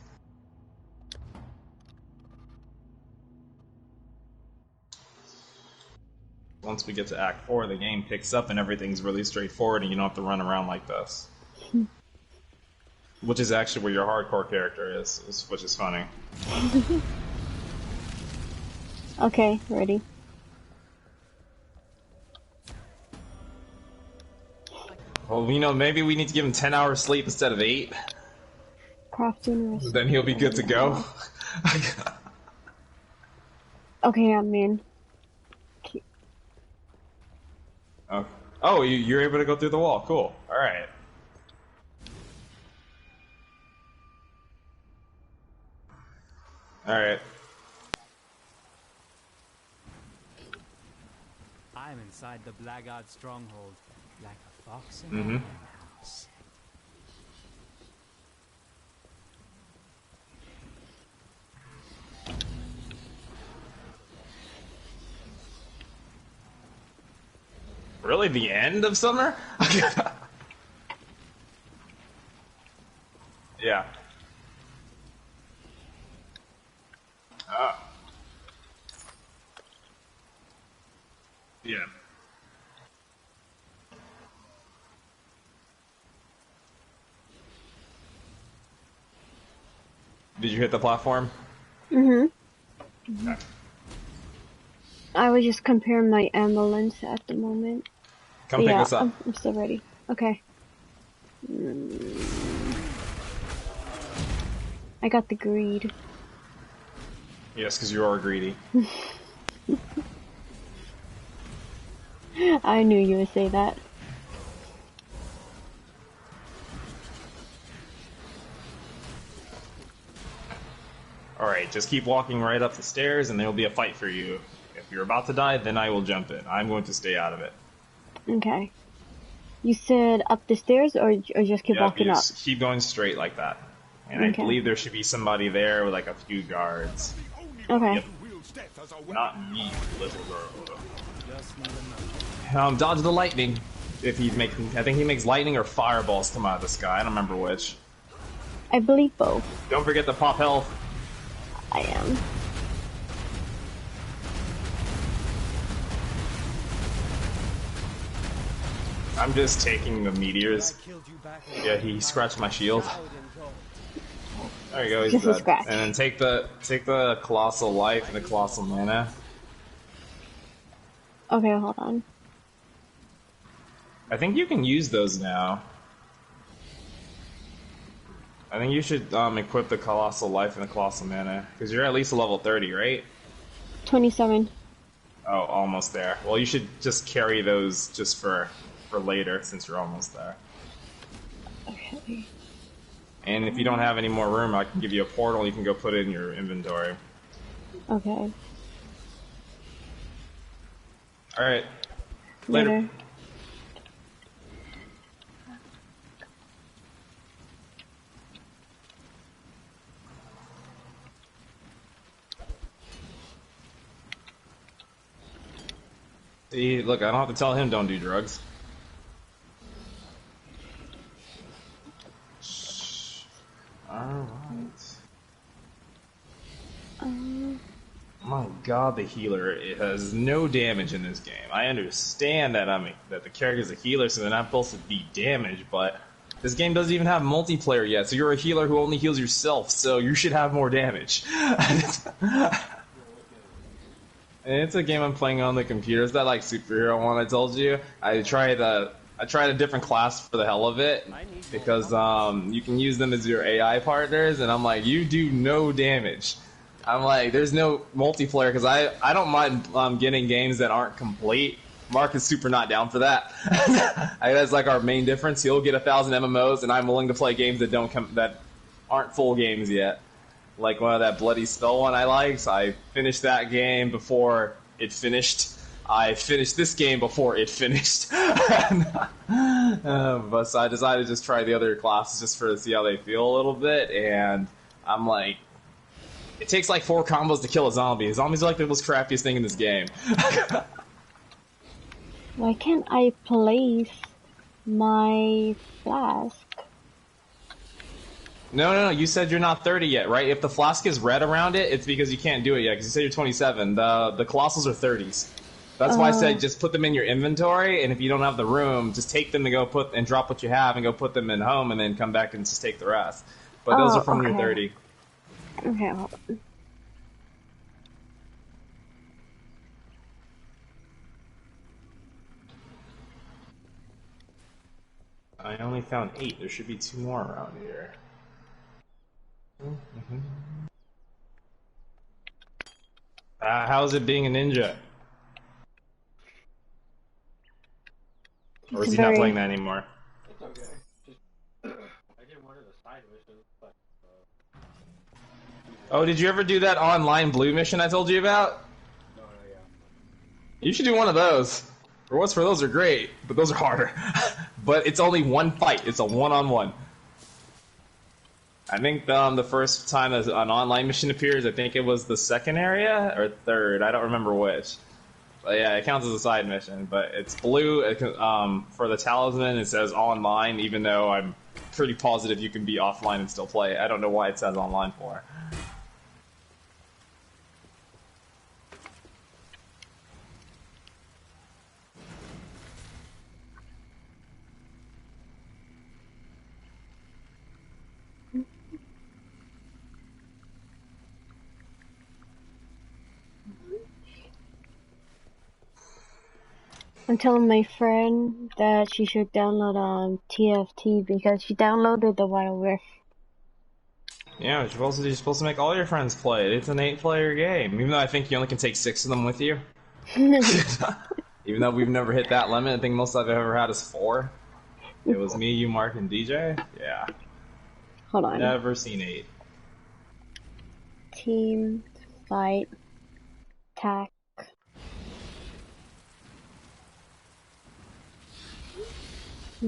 Once we get to Act 4, the game picks up and everything's really straightforward and you don't have to run around like this. Which is actually where your hardcore character is which is funny. Okay, ready. Well, you know, maybe we need to give him 10 hours sleep instead of 8. Crafting recipe. Then he'll be good to go. Okay, I'm in. Oh, you're able to go through the wall. Cool. Alright. Alright. I'm inside the Blackguard stronghold, like a fox in a house. Really? The end of summer? Yeah. Ah. Yeah. Did you hit the platform? Mm-hmm. I was just comparing my ambulance at the moment. Come pick us up. I'm still ready. Okay. I got the greed. Yes, because you are greedy. I knew you would say that. Alright, just keep walking right up the stairs and there will be a fight for you. If you're about to die, then I will jump in. I'm going to stay out of it. Okay. You said up the stairs or just keep walking you up? just keep going straight like that. And Okay. I believe there should be somebody there with like a few guards. Okay. Yep. Not me, little girl. Dodge the lightning. If he's making, I think he makes lightning or fireballs come out of the sky. I don't remember which. I believe both. Don't forget to pop health. I am. I'm just taking the meteors. Yeah, he scratched my shield. There you go, he's Just a dead. scratch. And then take the colossal life and the colossal mana. Okay, hold on. I think you can use those now. I think you should equip the colossal life and the colossal mana because you're at least a level 30, right? 27. Oh, almost there. Well, you should just carry those just for later since you're almost there. Okay. And if you don't have any more room, I can give you a portal. You can go put it in your inventory. Okay. All right. Later. See, look, I don't have to tell him don't do drugs. Alright. My god, the healer, it has no damage in this game. I understand that that the character's a healer, so they're not supposed to be damaged, but this game doesn't even have multiplayer yet, so you're a healer who only heals yourself, so you should have more damage. It's a game I'm playing on the computer. It's that like superhero one I told you. I tried a different class for the hell of it because you can use them as your AI partners, and I'm like, you do no damage. I'm like, there's no multiplayer because I don't mind getting games that aren't complete. Mark is super not down for that. That's like our main difference. He'll get 1,000 MMOs, and I'm willing to play games that aren't full games yet. Like one of that Bloody Spell one I liked. So I finished that game before it finished. I finished this game before it finished. But so I decided to just try the other classes just to see how they feel a little bit. And I'm like, it takes like 4 combos to kill a zombie. Zombies are like the most crappiest thing in this game. Why can't I place my flask? No, you said you're not 30 yet, right? If the flask is red around it, it's because you can't do it yet, because you said you're 27. The Colossals are 30s. That's why I said just put them in your inventory, and if you don't have the room, just take them and go put and drop what you have and go put them in home, and then come back and just take the rest. But those are from when you're 30. Okay, hold on. I only found 8. There should be 2 more around here. How's it being a ninja? Or is he not playing that anymore? It's okay. Just, I did one of the side missions, but... Oh, did you ever do that online blue mission I told you about? No, yeah. You should do one of those. Rewards for those are great, but those are harder. But it's only one fight. It's a one-on-one. I think the first time an online mission appears, I think it was the second area or third. I don't remember which. But yeah, it counts as a side mission. But it's blue. For the talisman, it says online, even though I'm pretty positive you can be offline and still play. I don't know why it says online for. I'm telling my friend that she should download TFT because she downloaded the Wild Rift. Yeah, you're supposed to make all your friends play it. It's an 8-player game, even though I think you only can take 6 of them with you. Even though we've never hit that limit, I think most I've ever had is 4. It was me, you, Mark, and DJ. Yeah. Hold on. Never seen 8. Team, fight, attack.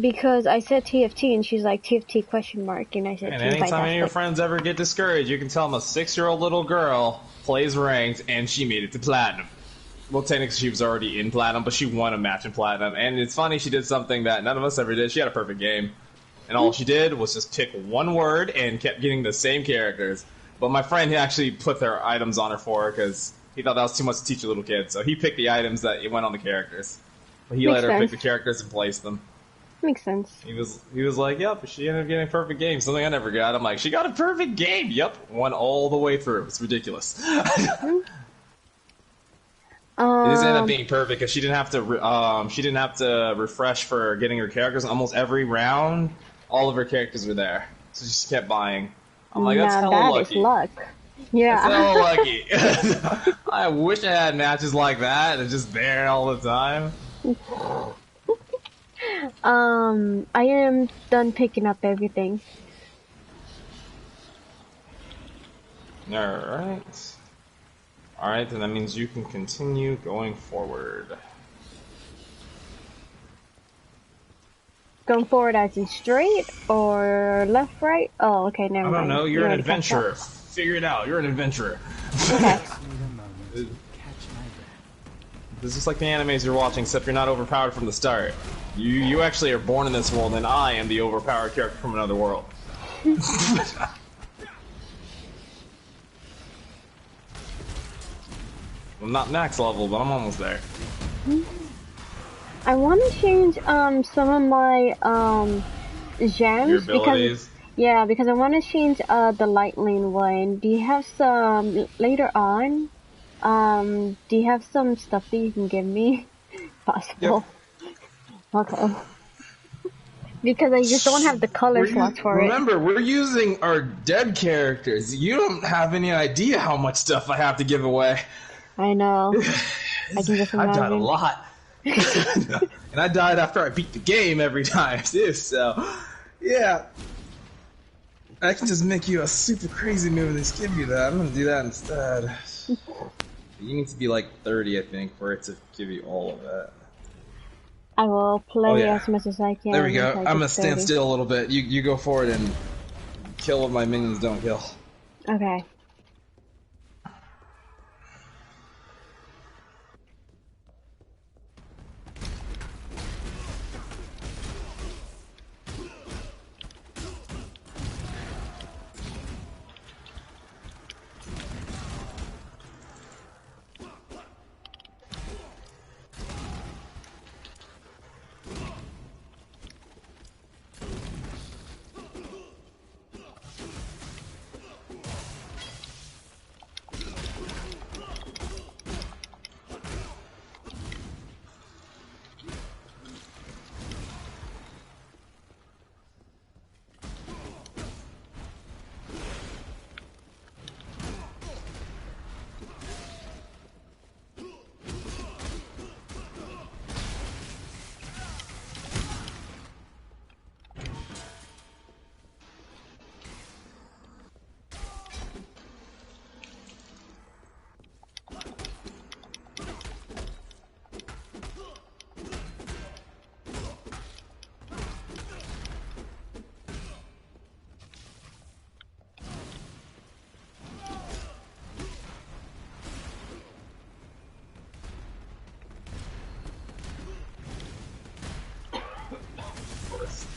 Because I said TFT and she's like TFT question mark and I said And team fight. anytime any of your friends ever get discouraged, you can tell them a 6-year-old little girl plays ranked and she made it to platinum. Well, technically she was already in platinum, but she won a match in platinum. And it's funny, she did something that none of us ever did. She had a perfect game. And all she did was just pick one word and kept getting the same characters. But my friend, he actually put their items on her for her because he thought that was too much to teach a little kid. So he picked the items that went on the characters. But he let her pick the characters and place them. Makes sense. He was like, yep, she ended up getting a perfect game, something I never got. I'm like, she got a perfect game. Yep, won all the way through. It's ridiculous. It just ended up being perfect because she didn't have to refresh for getting her characters. Almost every round, all of her characters were there, so she just kept buying. I'm like, that's hella lucky. That is luck. Yeah. That's hella lucky. I wish I had matches like that and just there all the time. I am done picking up everything. Alright. Alright, then that means you can continue going forward. Going forward as in straight or left, right? Oh, okay, never mind. I don't know, you're an adventurer. Figure it out, you're an adventurer. Okay. This is like the animes you're watching, except you're not overpowered from the start. You actually are born in this world, and I am the overpowered character from another world. I'm not max level, but I'm almost there. I want to change some of my gems. Your abilities? Because I want to change the light lane one. Do you have some later on? Do you have some stuff that you can give me? Possible. Yep. Okay. Because I just don't have the color slots for it. Remember, we're using our dead characters. You don't have any idea how much stuff I have to give away. I know. I can just imagine. I've died a lot. And I died after I beat the game every time, too, so... Yeah. I can just make you a super crazy move and just give you that. I'm gonna do that instead. You need to be like 30, I think, for it to give you all of that. I will play as much as I can. There we go. I'm gonna stand still a little bit. You go forward and kill what my minions don't kill. Okay.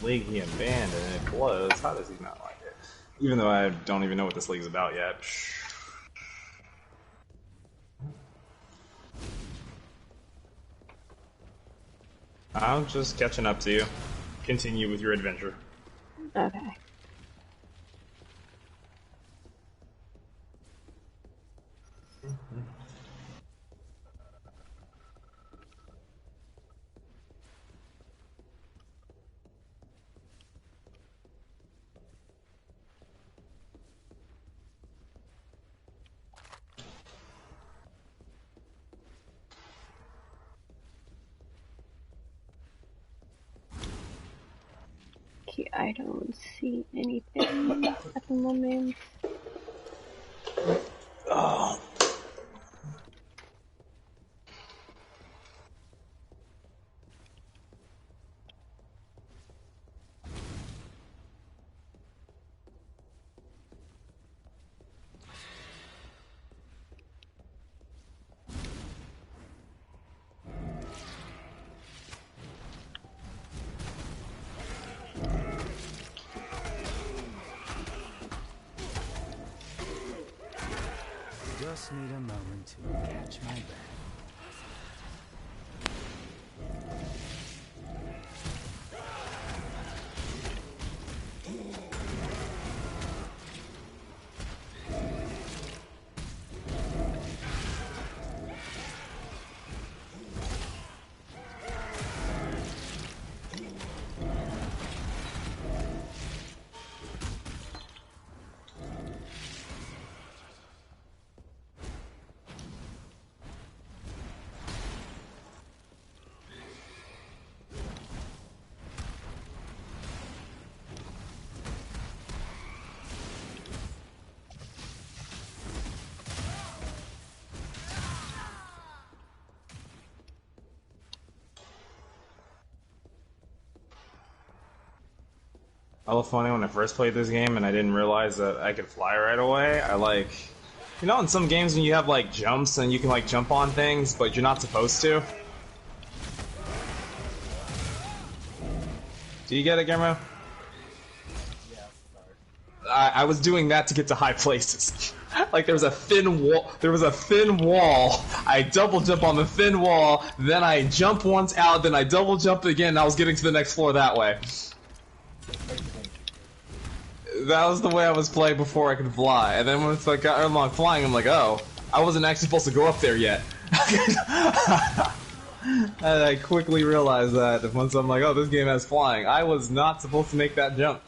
League he abandoned and it blows. How does he not like it? Even though I don't even know what this league's about yet. I'm just catching up to you. Continue with your adventure. Okay. Okay, I don't see anything at the moment. Oh. Just need a moment to catch my breath. I was funny when I first played this game and I didn't realize that I could fly right away. You know, in some games when you have like jumps and you can like jump on things, but you're not supposed to. Do you get it, Guillermo? Yeah, sorry. I was doing that to get to high places. Like there was a thin wall. There was a thin wall. I double jump on the thin wall, then I jump once out, then I double jump again. And I was getting to the next floor that way. That was the way I was playing before I could fly. And then once I got along flying, I'm like, oh, I wasn't actually supposed to go up there yet. And I quickly realized that once I'm like, oh, this game has flying. I was not supposed to make that jump.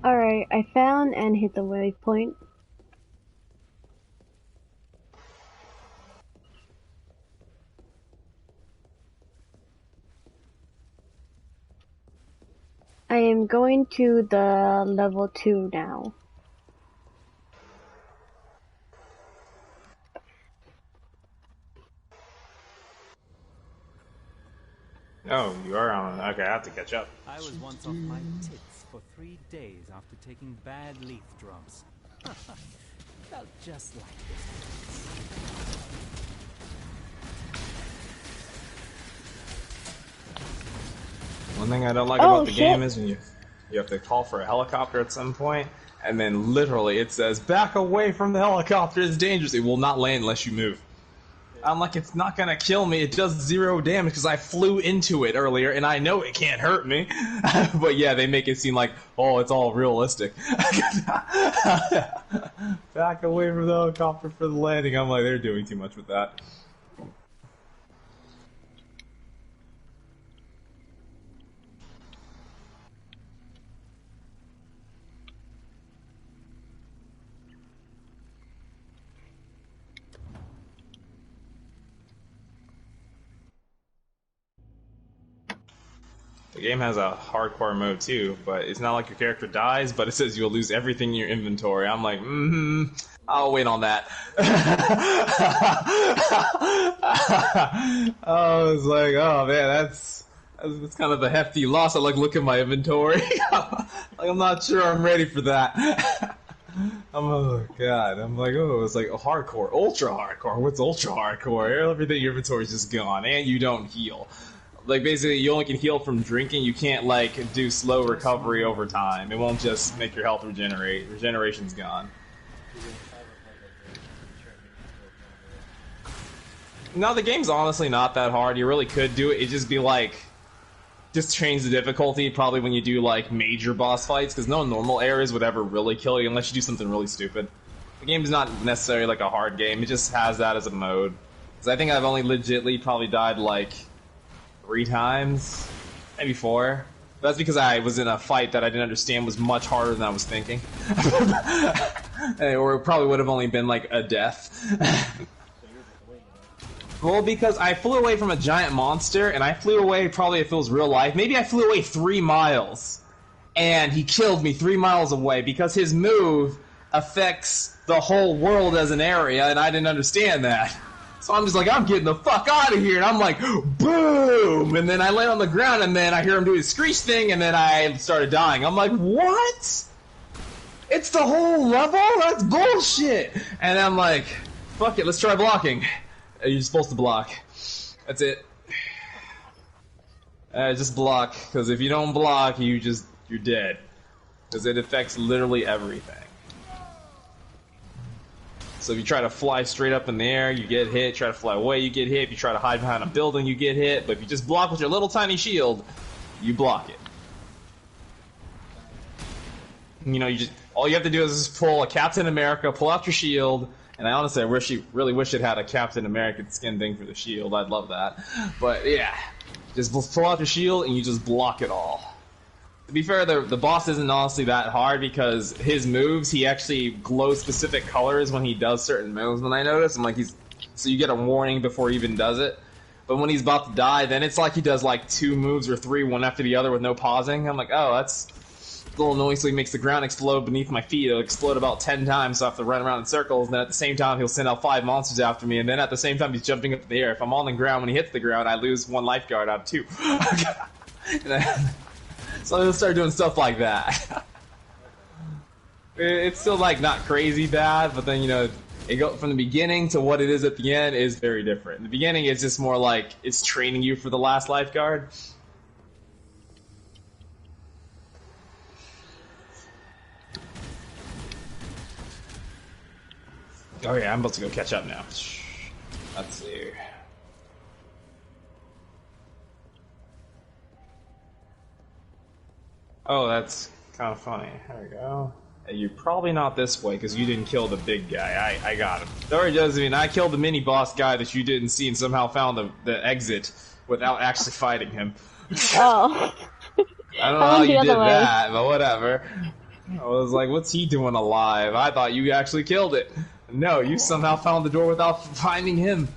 Alright, I found and hit the waypoint. I am going to the level 2 now. Oh, you are on. Okay, I have to catch up. I was once off my tits for 3 days after taking bad leaf drops. Felt just like this. One thing I don't like Oh, about the shit. game is when you have to call for a helicopter at some point, and then literally it says, back away from the helicopter, it's dangerous. It will not land unless you move. I'm like, it's not gonna kill me, it does 0 damage because I flew into it earlier, and I know it can't hurt me. But yeah, they make it seem like, oh, it's all realistic. Back away from the helicopter for the landing. I'm like, they're doing too much with that. The game has a hardcore mode too, but it's not like your character dies, but it says you'll lose everything in your inventory. I'm like, I'll wait on that. I was like, oh man, that's kind of a hefty loss. I like look at my inventory. Like I'm not sure I'm ready for that. Oh god, I'm like, oh, it's like hardcore, ultra hardcore. What's ultra hardcore? Everything in your inventory is just gone, and you don't heal. Like basically, you only can heal from drinking. You can't like do slow recovery over time. It won't just make your health regenerate. Regeneration's gone. No, the game's honestly not that hard. You really could do it. It'd just be like, just change the difficulty probably when you do like major boss fights, because no normal areas would ever really kill you unless you do something really stupid. The game's not necessarily like a hard game. It just has that as a mode. Because I think I've only legitly probably died like 3 times, maybe 4. But that's because I was in a fight that I didn't understand was much harder than I was thinking. Or it probably would have only been like a death. Well, because I flew away from a giant monster, and I flew away probably if it was real life. Maybe I flew away 3 miles, and he killed me 3 miles away because his move affects the whole world as an area, and I didn't understand that. So I'm just like, I'm getting the fuck out of here, and I'm like, boom! And then I land on the ground, and then I hear him do his screech thing, and then I started dying. I'm like, what? It's the whole level? That's bullshit! And I'm like, fuck it, let's try blocking. You're supposed to block. That's it. Just block, because if you don't block, you're dead. Because it affects literally everything. So if you try to fly straight up in the air, you get hit. Try to fly away, you get hit. If you try to hide behind a building, you get hit. But if you just block with your little tiny shield, you block it. You know, all you have to do is just pull a Captain America, pull out your shield. And I honestly, really wish it had a Captain American skin thing for the shield. I'd love that. But yeah, just pull out your shield and you just block it all. To be fair, the boss isn't honestly that hard because his moves, he actually glows specific colors when he does certain moves. When I notice, I'm like, so you get a warning before he even does it. But when he's about to die, then it's like he does like 2 moves or 3, one after the other with no pausing. I'm like, oh, that's a little annoying, so he makes the ground explode beneath my feet. It'll explode about 10 times, so I have to run around in circles, and then at the same time, he'll send out 5 monsters after me, and then at the same time, he's jumping up in the air. If I'm on the ground, when he hits the ground, I lose 1 lifeguard out of 2. So he'll start doing stuff like that. It's still, like, not crazy bad, but then, you know, it go from the beginning to what it is at the end is very different. In the beginning, it's just more like, it's training you for the last lifeguard. Oh yeah, I'm about to go catch up now. Let's see. Oh, that's kind of funny. There we go. Hey, you're probably not this way because you didn't kill the big guy. I got him. Sorry, Josephine, I killed the mini boss guy that you didn't see and somehow found the exit without actually fighting him. Oh. I don't know how you did that, but whatever. I was like, what's he doing alive? I thought you actually killed it. No, you somehow found the door without finding him.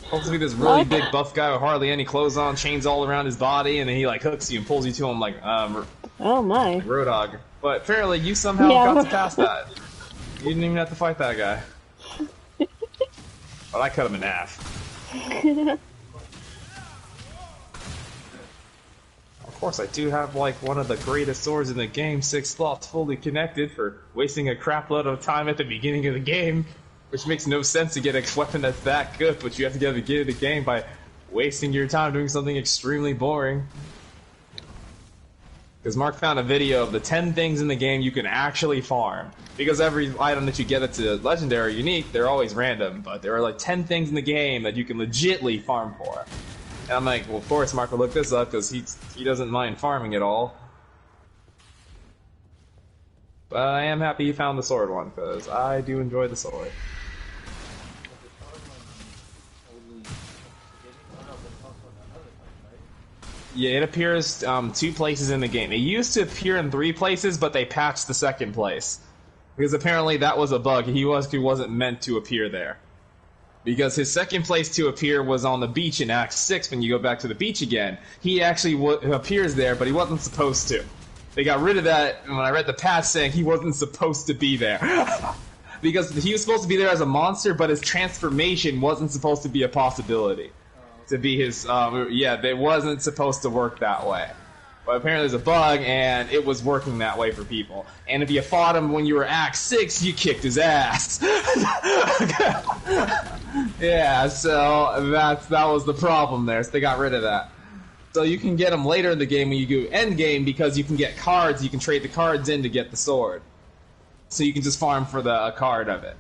Supposed to be this really big buff guy with hardly any clothes on, chains all around his body, and then he like hooks you and pulls you to him like oh my, like Roadhog. But apparently you somehow got to pass that. You didn't even have to fight that guy. But I cut him in half. Of course, I do have like one of the greatest swords in the game, 6 slots fully connected for wasting a crap load of time at the beginning of the game, which makes no sense to get a weapon that's that good, but you have to get at the beginning of the game by wasting your time doing something extremely boring. Because Mark found a video of the 10 things in the game you can actually farm. Because every item that you get that's a legendary unique, they're always random, but there are like 10 things in the game that you can legitly farm for. And I'm like, well, of course Mark will look this up because he doesn't mind farming at all. But I am happy he found the sword one because I do enjoy the sword. Yeah, it appears 2 places in the game. It used to appear in 3 places, but they patched the 2nd place. Because apparently that was a bug. He wasn't meant to appear there. Because his second place to appear was on the beach in Act 6 when you go back to the beach again. He actually appears there, but he wasn't supposed to. They got rid of that when I read the patch saying he wasn't supposed to be there. Because he was supposed to be there as a monster, but his transformation wasn't supposed to be a possibility. To be his, it wasn't supposed to work that way. But apparently there's a bug, and it was working that way for people. And if you fought him when you were Act 6, you kicked his ass. Yeah, so that was the problem there, so they got rid of that. So you can get him later in the game when you do end game, because you can get cards, you can trade the cards in to get the sword. So you can just farm for a card of it.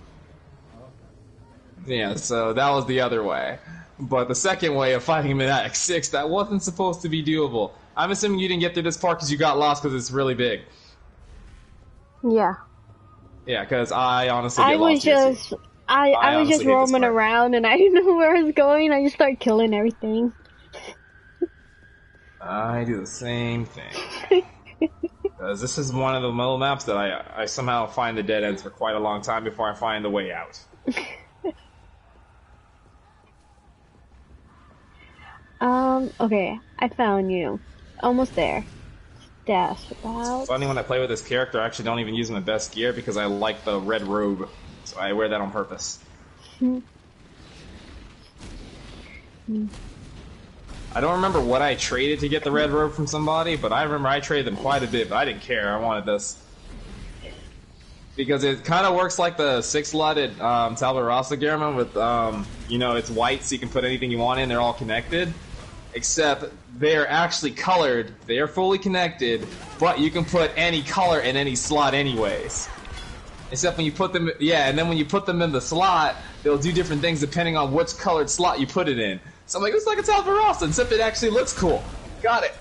Yeah, so that was the other way. But the second way of fighting him in Act 6, that wasn't supposed to be doable. I'm assuming you didn't get through this part because you got lost because it's really big. Yeah. Yeah, because I honestly I was just roaming around and I didn't know where I was going. I just started killing everything. I do the same thing. Because this is one of the middle maps that I somehow find the dead ends for quite a long time before I find the way out. Okay, I found you. Almost there. Dash about. It's funny when I play with this character, I actually don't even use my best gear because I like the red robe. So I wear that on purpose. I don't remember what I traded to get the red robe from somebody, but I remember I traded them quite a bit, but I didn't care. I wanted this. Because it kind of works like the six-slotted Talbot Rasa Gearman with, it's white so you can put anything you want in, they're all connected. Except they're actually colored, they're fully connected, but you can put any color in any slot anyways. Except when you put them, and then when you put them in the slot, they'll do different things depending on which colored slot you put it in. So I'm like, it's like a Talbot Rasa, except it actually looks cool. Got it.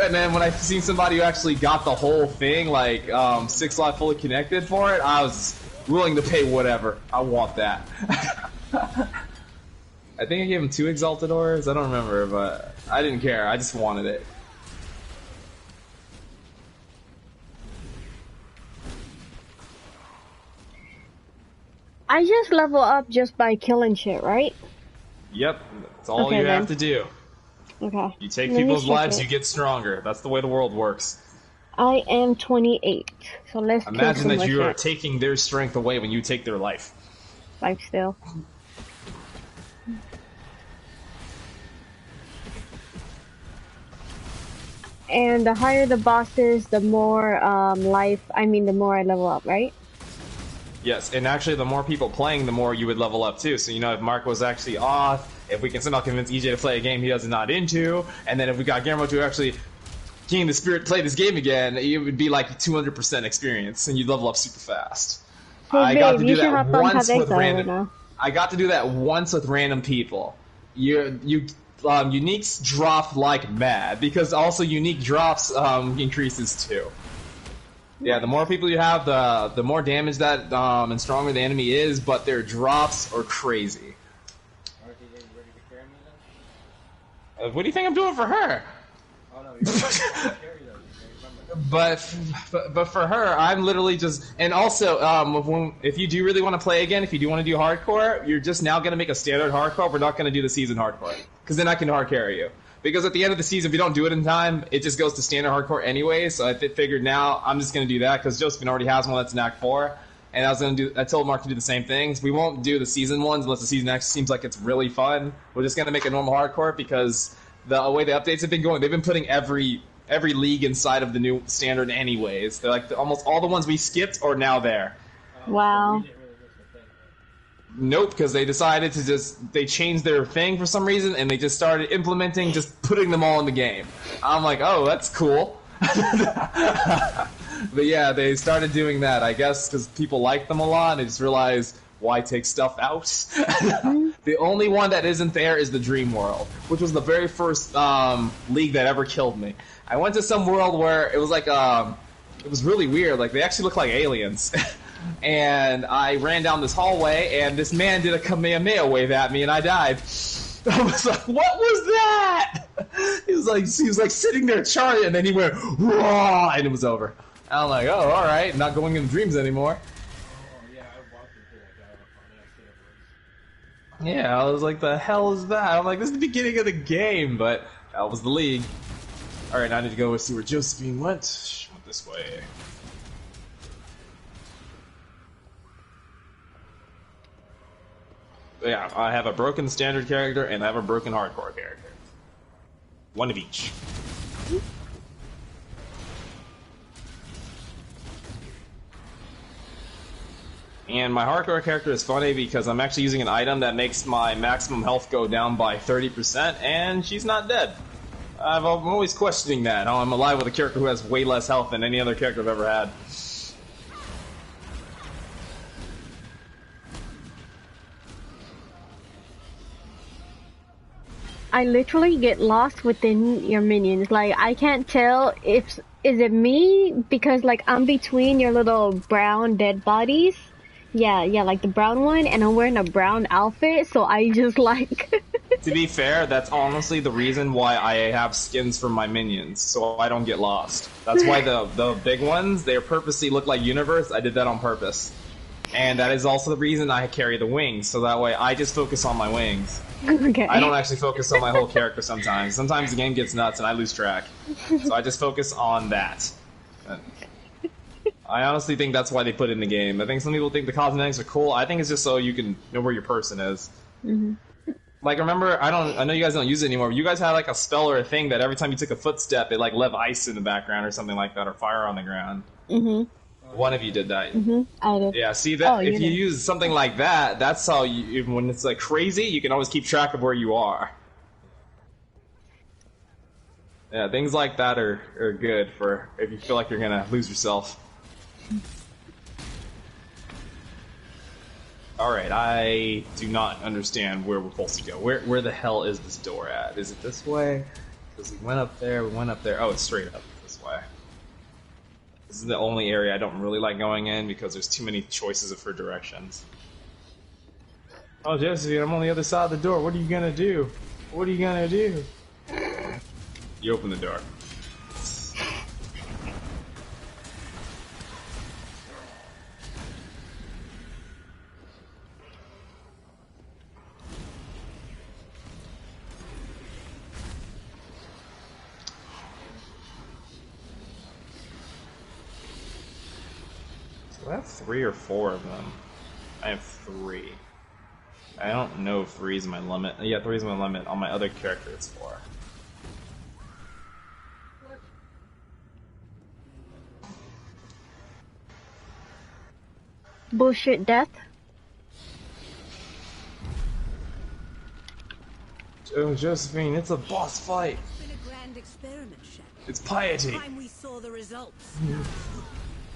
And then when I've seen somebody who actually got the whole thing, like 6-slot fully connected for it, I was willing to pay whatever. I want that. I think I gave him 2 Exalted Ores. I don't remember, but I didn't care. I just wanted it. I just level up just by killing shit, right? Yep, that's all you have to do. Okay. You take people's lives, you get stronger. That's the way the world works. I am 28, so let's imagine that you are taking their strength away when you take their life. Life still. And the higher the boss is, the more the more I level up, right? Yes, and actually the more people playing, the more you would level up too. So, if Mark was actually off, if we can somehow convince EJ to play a game he does not into, and then if we got Guillermo to actually gain the spirit to play this game again, it would be like 200% experience, and you'd level up super fast. Hey, I got to do that once with random. I got to do that once with random people. Uniques drop like mad, because also unique drops increases too. Yeah, the more people you have, the more damage that and stronger the enemy is, but their drops are crazy. What do you think I'm doing for her? Oh no, you're But for her, I'm literally just, and also if you do really want to play again, if you do want to do hardcore, you're just now going to make a standard hardcore. We're not going to do the season hardcore because then I can hard carry you. Because at the end of the season, if you don't do it in time, it just goes to standard hardcore anyway. So I figured now I'm just going to do that because Josephine already has one that's in Act 4. And I told Mark to do the same things. We won't do the season ones unless the season actually seems like it's really fun. We're just going to make a normal hardcore because the way the updates have been going, they've been putting every league inside of the new standard anyways. They're like almost all the ones we skipped are now there. Wow. Nope, because they decided to they changed their thing for some reason, and they just started implementing, just putting them all in the game. I'm like, oh, that's cool. But yeah, they started doing that, I guess, because people like them a lot, and they just realized, why take stuff out? The only one that isn't there is the Dream World, which was the very first league that ever killed me. I went to some world where it was like, it was really weird, like, they actually looked like aliens. And I ran down this hallway, and this man did a Kamehameha wave at me, and I died. I was like, what was that? He was like sitting there charging, and then he went, raw, and it was over. I'm like, oh, alright, not going into dreams anymore. Yeah, I was like, the hell is that? I'm like, this is the beginning of the game, but that was the league. Alright, now I need to go see where Josephine went. She went this way. But yeah, I have a broken standard character and I have a broken hardcore character. One of each. And my hardcore character is funny because I'm actually using an item that makes my maximum health go down by 30%, and she's not dead. I'm always questioning that. How I'm alive with a character who has way less health than any other character I've ever had. I literally get lost within your minions. Like, I can't tell if is it me because like I'm between your little brown dead bodies. Yeah, like the brown one, and I'm wearing a brown outfit, so I just like. To be fair, that's honestly the reason why I have skins for my minions, so I don't get lost. That's why the big ones, they purposely look like Universe. I did that on purpose. And that is also the reason I carry the wings, so that way I just focus on my wings. Okay. I don't actually focus on my whole character sometimes. Sometimes the game gets nuts and I lose track. So I just focus on that. I honestly think that's why they put it in the game. I think some people think the cosmetics are cool. I think it's just so you can know where your person is. Mm-hmm. Like, remember, I know you guys don't use it anymore, but you guys had like a spell or a thing that every time you took a footstep, it like left ice in the background or something like that, or fire on the ground. Mm-hmm. One of you did that. Mm-hmm. I did. Yeah, see that if you did. use something like that, that's how you, when it's like crazy, you can always keep track of where you are. Yeah, things like that are good for if you feel like you're gonna lose yourself. Alright, I do not understand where we're supposed to go. Where the hell is this door at? Is it this way? Because we went up there, Oh, it's straight up this way. This is the only area I don't really like going in because there's too many choices for directions. Oh, Josephine, I'm on the other side of the door. What are you gonna do? What are you gonna do? You open the door. So I have 3 or 4 of them. I have 3. I don't know if 3 is my limit. Yeah, 3 is my limit. On my other character, it's 4. Bullshit death. Oh, Josephine, it's a boss fight. It's been a grand experiment, Shep. It's piety. Time we saw the results.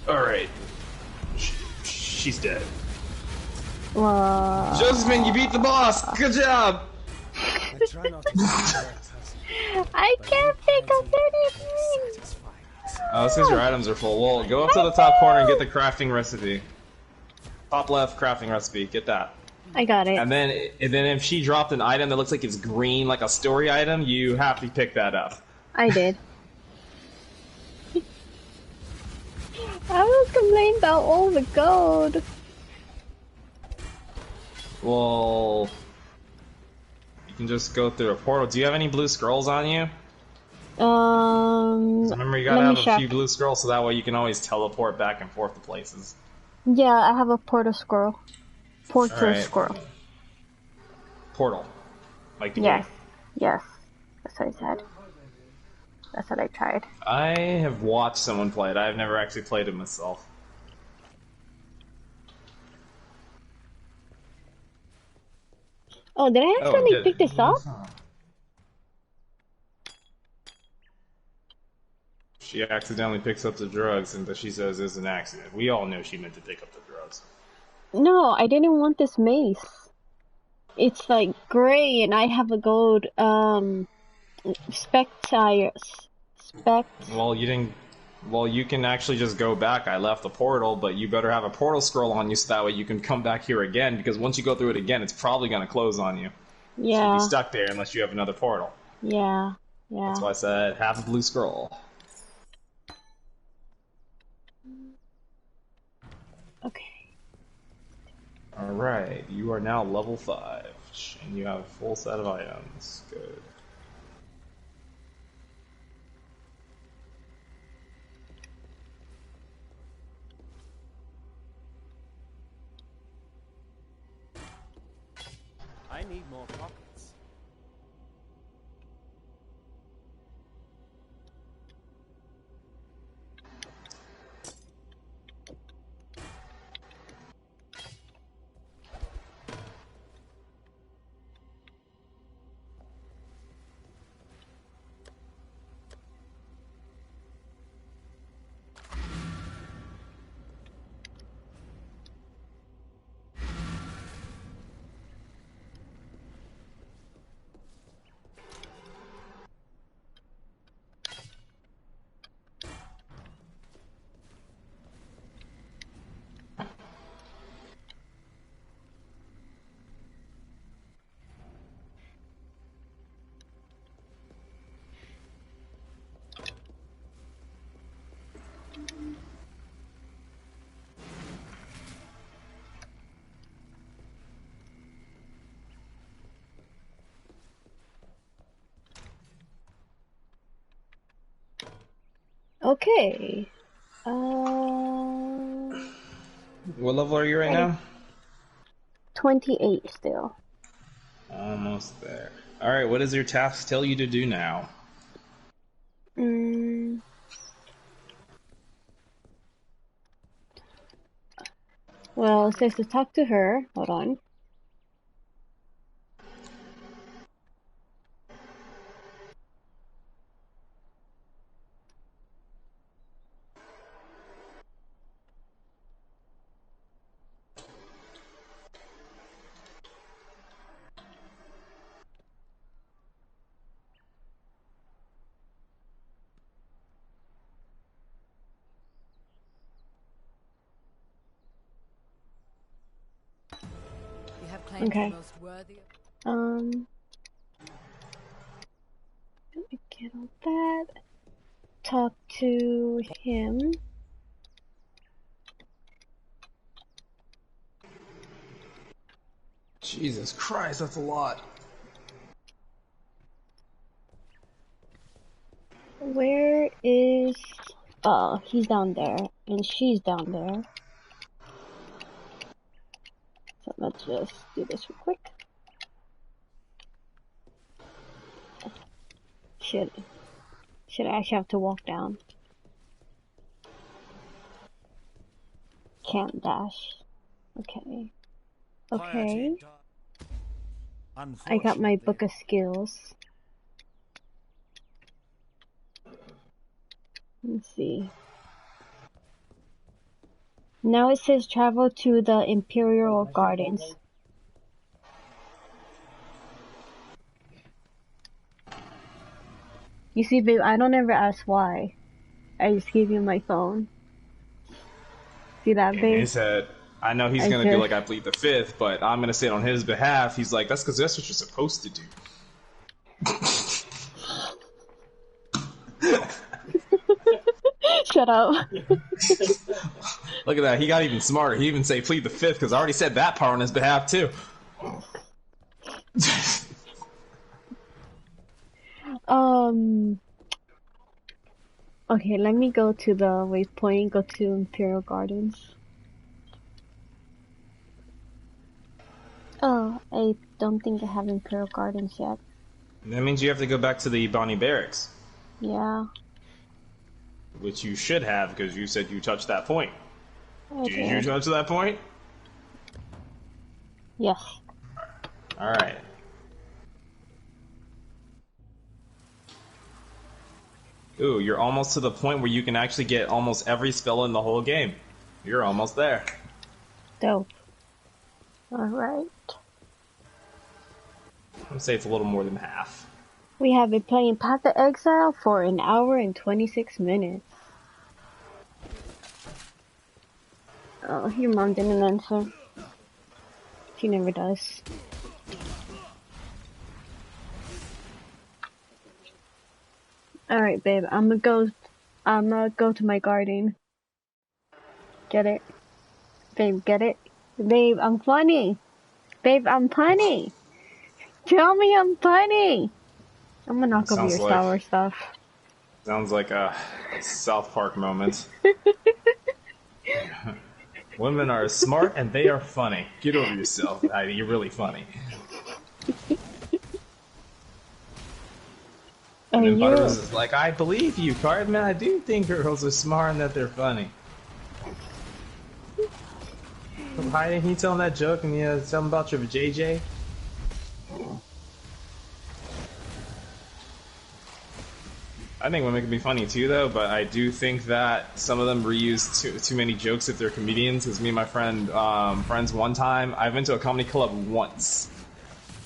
Alright. She's dead. Wow. Josephine, you beat the boss! Good job! I try not to I can't think of anything. Oh, it's because your items are full. Well, go up to the top corner and get the crafting recipe. Top left, crafting recipe. Get that. I got it. And then if she dropped an item that looks like it's green, like a story item, you have to pick that up. I did. I was complaining about all the gold. Well, you can just go through a portal. Do you have any blue scrolls on you? 'Cause remember, you gotta have a few blue scrolls so that way you can always teleport back and forth to places. Yeah, I have a portal scroll. Alright. Scroll. Portal. Like the Yes. game. Yes. That's what I said. That's what I tried. I have watched someone play it. I've never actually played it myself. Oh, did I accidentally pick this up? She accidentally picks up the drugs, and she says it's an accident. We all know she meant to pick up the drugs. No, I didn't want this mace. It's like gray, and I have a gold, Well, you didn't. Well, you can actually just go back. I left the portal, but you better have a portal scroll on you so that way you can come back here again, because once you go through it again, it's probably going to close on you. Yeah. So you'll be stuck there unless you have another portal. Yeah. That's why I said have a blue scroll. Okay. Alright, you are now level 5. And you have a full set of items. Good. I need more pockets. Okay. What level are you right Okay. now? 28 still. Almost there. Alright, what does your task tell you to do now? Well, it says to talk to her. Hold on. You have claimed Okay. the most worthy. Let me get on that. Talk to him. Jesus Christ, that's a lot. Where is... Oh, he's down there. And she's down there. So let's just do this real quick. Should I actually have to walk down? Can't dash. Okay. Okay. I got my book of skills. Let's see. Now it says travel to the Imperial Gardens. You see, babe, I don't ever ask why. I just give you my phone. See that, In babe? his head, I know he's gonna be like, I plead the fifth, but I'm gonna say it on his behalf. He's like, that's because that's what you're supposed to do. Shut up. Look at that. He got even smarter. He even say plead the fifth because I already said that part on his behalf too. Okay, let me go to the waypoint, go to Imperial Gardens. Oh, I don't think I have Imperial Gardens yet. That means you have to go back to the Bonnie Barracks. Yeah. Which you should have because you said you touched that point. Did you touch that point? Yes. Alright. Ooh, you're almost to the point where you can actually get almost every spell in the whole game. You're almost there. Dope. Alright. I'd say it's a little more than half. We have been playing Path of Exile for an hour and 26 minutes. Oh, your mom didn't answer. She never does. Alright, babe, I'm gonna go to my garden. Get it? Babe, get it? Babe, I'm funny! Babe, I'm funny! Tell me I'm funny. I'm gonna knock over Sounds your like sour stuff. sounds like a South Park moment. Women are smart and they are funny. Get over yourself, Heidi. You're really funny. And then Butters is like, I believe you, Cardman. I do think girls are smart and that they're funny. Heidi, can you tell him that joke and tell him about your JJ? I think women can be funny too, though, but I do think that some of them reuse too many jokes if they're comedians. Because me and my friends one time, I went to a comedy club once,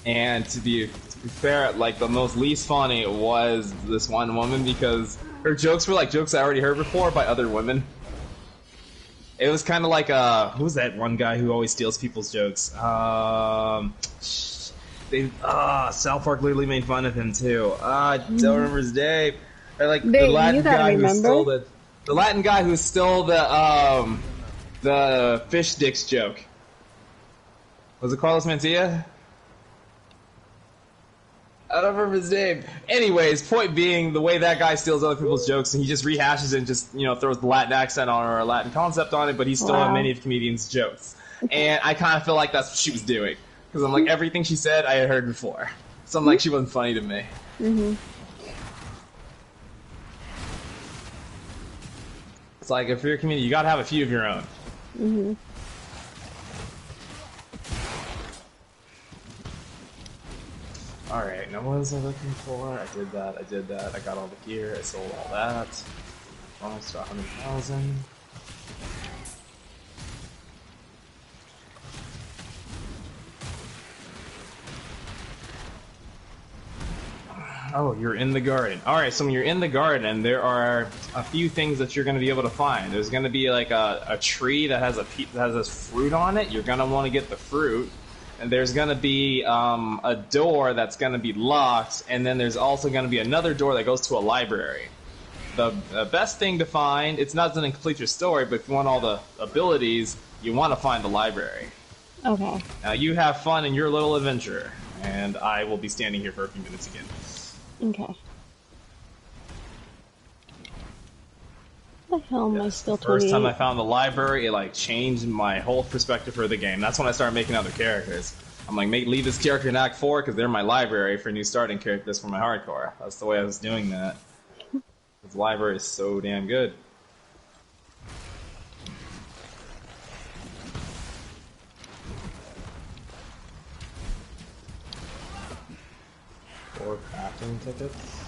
and to be fair, like the most least funny was this one woman because her jokes were like jokes I already heard before by other women. It was kind of like who's that one guy who always steals people's jokes? South Park literally made fun of him too. I don't remember his name. Or like the Latin guy who stole the Latin guy who stole the fish sticks joke. Was it Carlos Mencia? I don't remember his name. Anyways, point being, the way that guy steals other people's jokes and he just rehashes it and just, throws the Latin accent on it or a Latin concept on it, but he's stolen many of comedians' jokes. And I kind of feel like that's what she was doing. Because I'm like, everything she said I had heard before. So I'm like, she wasn't funny to me. Mm-hmm. It's like, if you're a comedian, you gotta have a few of your own. Mm-hmm. Alright, now what was I looking for? I did that, I got all the gear, I sold all that. Almost to 100,000. Oh, you're in the garden. Alright, so when you're in the garden, there are a few things that you're going to be able to find. There's going to be like a tree that has this fruit on it. You're going to want to get the fruit. And there's going to be a door that's going to be locked. And then there's also going to be another door that goes to a library. The best thing to find, it's not going to complete your story, but if you want all the abilities, you want to find the library. Okay. Now you have fun in your little adventure. And I will be standing here for a few minutes again. Okay. What the hell am I still 28? First time I found the library, it changed my whole perspective for the game. That's when I started making other characters. I'm like, leave this character in Act 4 because they're my library for new starting characters for my hardcore. That's the way I was doing that. This library is so damn good. Or crafting tickets.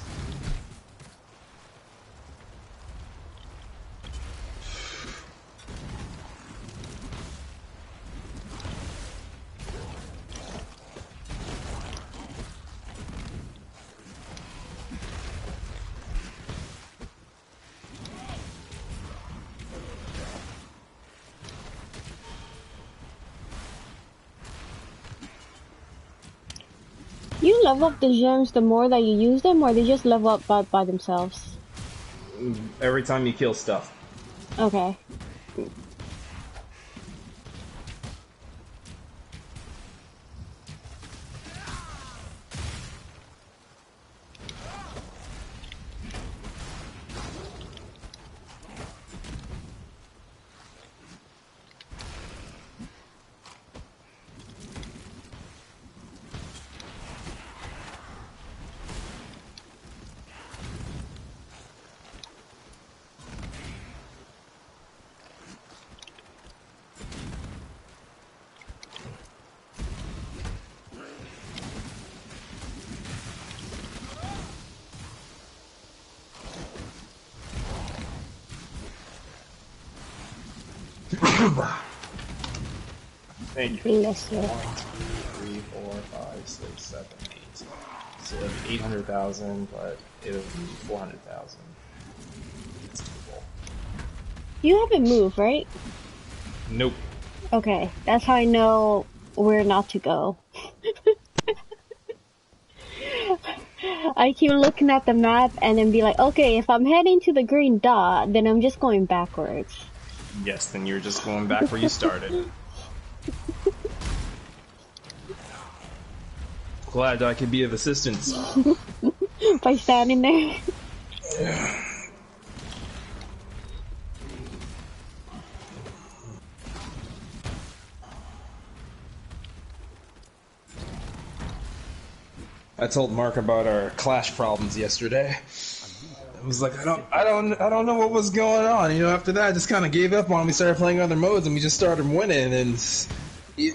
You level up the gems the more that you use them, or they just level up by themselves? Every time you kill stuff. Okay. Thank you. Bless you. 1, 2, 3, 4, 5, 6, 7, 8. So it'll be 800,000, but it'll be 400,000. It's doable. You haven't moved, right? Nope. Okay, that's how I know where not to go. I keep looking at the map and then be like, okay, if I'm heading to the green dot, then I'm just going backwards. Yes, then you're just going back where you started. Glad I could be of assistance. By standing there. I told Mark about our clash problems yesterday. I was like, I don't know what was going on. You know, after that, I just kind of gave up on him. We started playing other modes, and we just started winning. And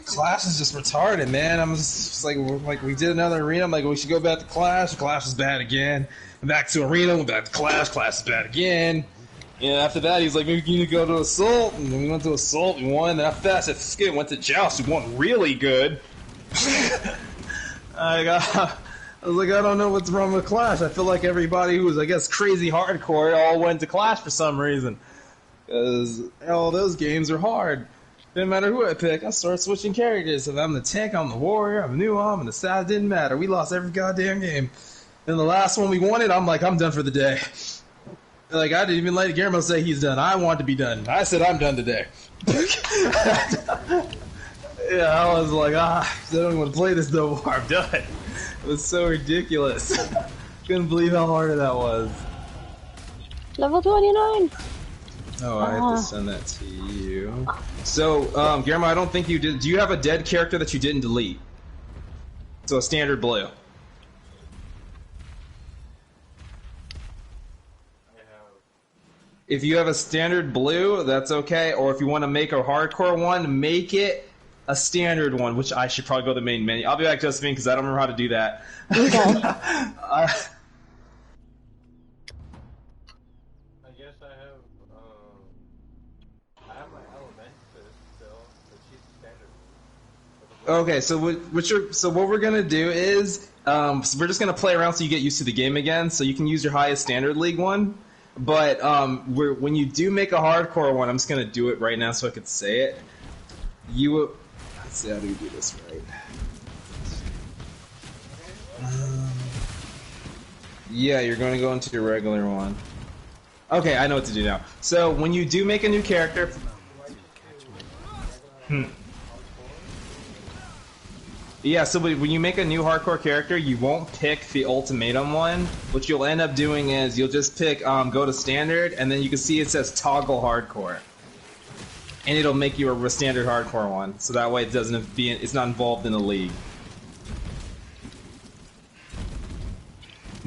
Clash is just retarded, man. I'm just like we did another arena. I'm like, we should go back to Clash. Clash is bad again. And back to arena. Went back to Clash. Clash is bad again. And after that, he's like, maybe you need to go to Assault. And then we went to Assault. We won. And after that, I said, skip. Went to Joust. We won really good. I was like, I don't know what's wrong with Clash. I feel like everybody who was, I guess, crazy hardcore all went to Clash for some reason. Because all those games are hard. Didn't matter who I pick. I started switching characters. If I'm the tank, I'm the warrior, I'm the new I'm the side. Didn't matter. We lost every goddamn game. And the last one we won it, I'm like, I'm done for the day. Like, I didn't even let Guillermo say he's done. I want to be done. I said, I'm done today. Yeah, I was like, I don't want to play this no more. I'm done. It was so ridiculous. Couldn't believe how hard that was. Level 29! Oh, I have to send that to you. So, Guillermo, I don't think you did. Do you have a dead character that you didn't delete? So a standard blue. If you have a standard blue, that's okay. Or if you want to make a hardcore one, make it a standard one, which I should probably go to the main menu. I'll be back, Josephine, because I don't remember how to do that. Okay. I guess I have my Elementus still, but she's standard. Okay, so what we're gonna do is so we're just gonna play around so you get used to the game again. So you can use your highest standard league one, but when you do make a hardcore one, I'm just gonna do it right now so I could say it. Let's see how do we do this right. Yeah, you're going to go into your regular one. Okay, I know what to do now. So when you do make a new character, yeah. So when you make a new hardcore character, you won't pick the ultimatum one. What you'll end up doing is you'll just pick go to standard, and then you can see it says toggle hardcore. And it'll make you a standard hardcore one, so that way it's not involved in the league.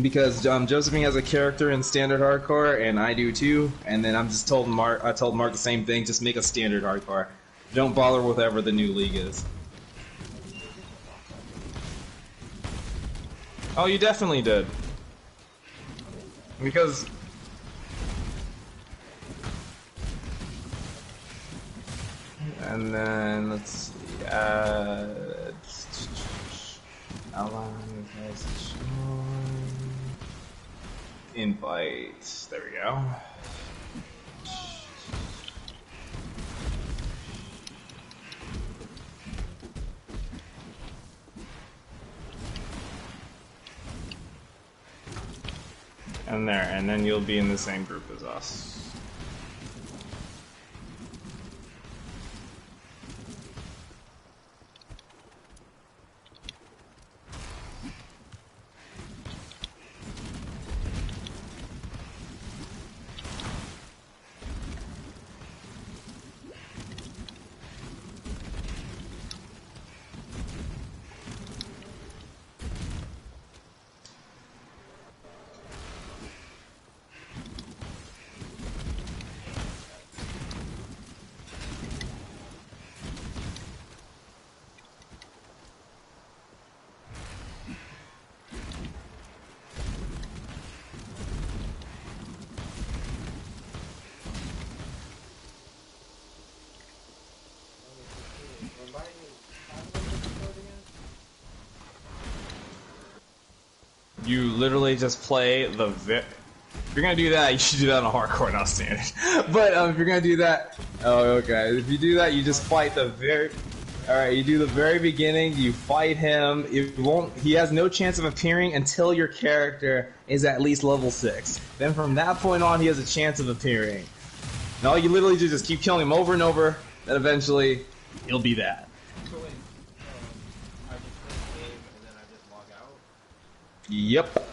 Because Josephine has a character in standard hardcore, and I do too. And then I told Mark the same thing: just make a standard hardcore. Don't bother with whatever the new league is. Oh, you definitely did. Because. And then let's see, outline, invite, there we go. And there, and then you'll be in the same group as us. You literally just play the if you're gonna do that, you should do that on a hardcore, not standard. But if you're gonna do that, oh okay. If you do that, you just fight the Alright, you do the very beginning, you fight him, he has no chance of appearing until your character is at least level 6. Then from that point on, he has a chance of appearing. And all you literally do is just keep killing him over and over, then eventually, he'll be that. So wait, I just played the game and then I just logged Yep.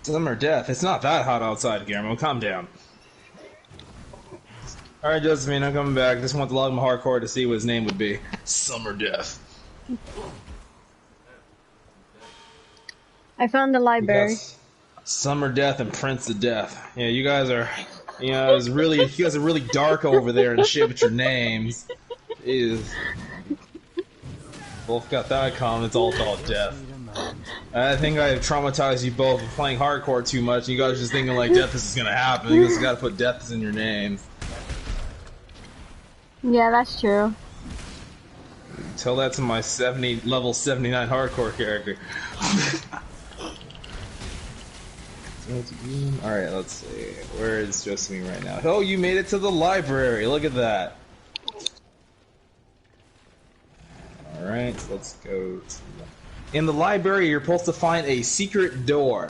Summer death. It's not that hot outside, Guillermo. Calm down. Alright, Josephine, I'm coming back. Just want to log my hardcore to see what his name would be. Summer death. I found the library. Summer death and Prince of Death. Yeah, you guys are, you know, you guys are really dark over there and shit with your names. Is both got that common. It's all about death. I think I have traumatized you both with playing hardcore too much. And you guys are just thinking like death is gonna happen. You just gotta put deaths in your names. Yeah, that's true. Tell that to my level 79 hardcore character. Alright, let's see. Where is Josephine right now? Oh, you made it to the library. Look at that. Alright, let's go to... In the library, you're supposed to find a secret door.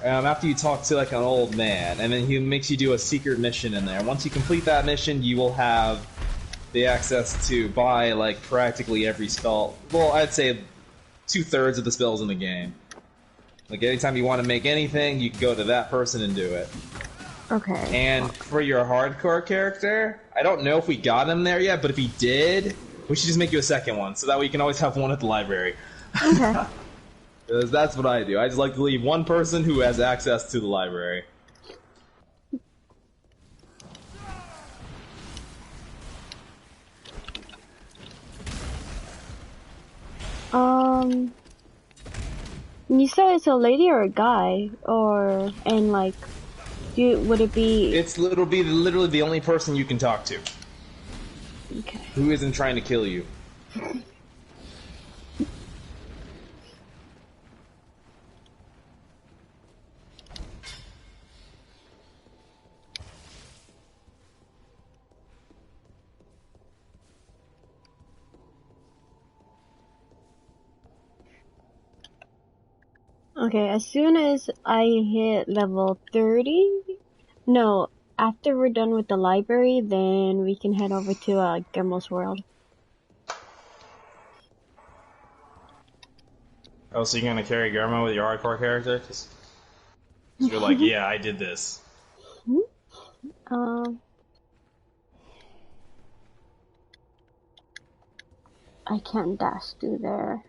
After you talk to like an old man, and then he makes you do a secret mission in there. Once you complete that mission, you will have the access to buy like practically every spell. Well, I'd say 2/3 of the spells in the game. Like anytime you want to make anything, you can go to that person and do it. Okay. And for your hardcore character, I don't know if we got him there yet, but if he did, we should just make you a second one, so that way you can always have one at the library. Okay. Because that's what I do. I just like to leave one person who has access to the library. You said it's a lady or a guy, and like, would it be? It'll be literally the only person you can talk to. Okay. Who isn't trying to kill you. Okay, as soon as I hit level 30, no, after we're done with the library, then we can head over to Guillermo's world. Oh, so you're gonna carry Guillermo with your hardcore character? 'Cause you're like, yeah, I did this. I can't dash through there.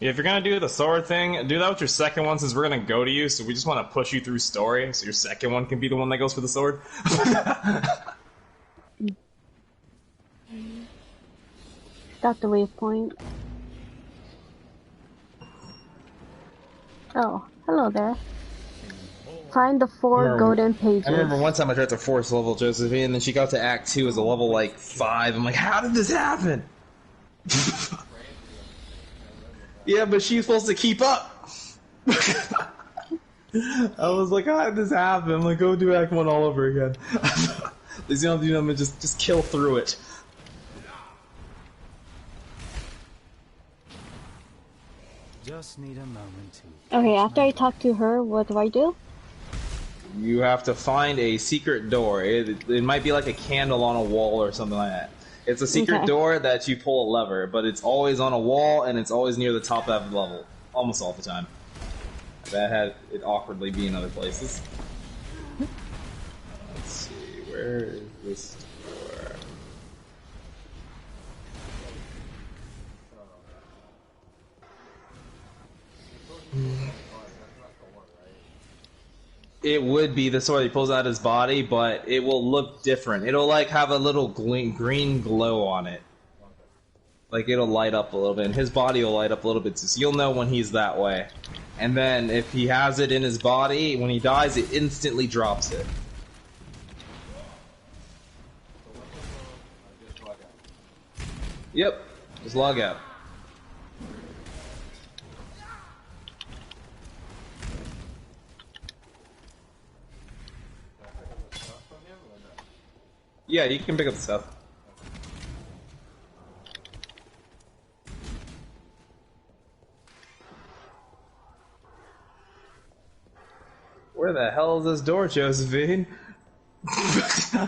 Yeah, if you're gonna do the sword thing, do that with your second one since we're gonna go to you, so we just wanna push you through story, so your second one can be the one that goes for the sword. Got the waypoint. Oh, hello there. Find the 4 golden pages. I remember one time I tried to force level Josephine, and then she got to Act 2 as a level, like, 5. I'm like, how did this happen? Yeah, but she's supposed to keep up! I was like, how did this happen? I'm like, go do Act 1 all over again. There's no do nothing, just kill through it. Just need a moment to... Okay, after I talk to her, what do I do? You have to find a secret door. It might be like a candle on a wall or something like that. It's a secret door that you pull a lever, but it's always on a wall and it's always near the top of the level. Almost all the time. That had it awkwardly be in other places. Let's see, where is this door? It would be the sword he pulls out his body, but it will look different. It'll like have a little green glow on it. Like it'll light up a little bit, and his body will light up a little bit, so you'll know when he's that way. And then if he has it in his body, when he dies, it instantly drops it. Yep, just log out. Yeah, you can pick up the stuff. Where the hell is this door, Josephine? Why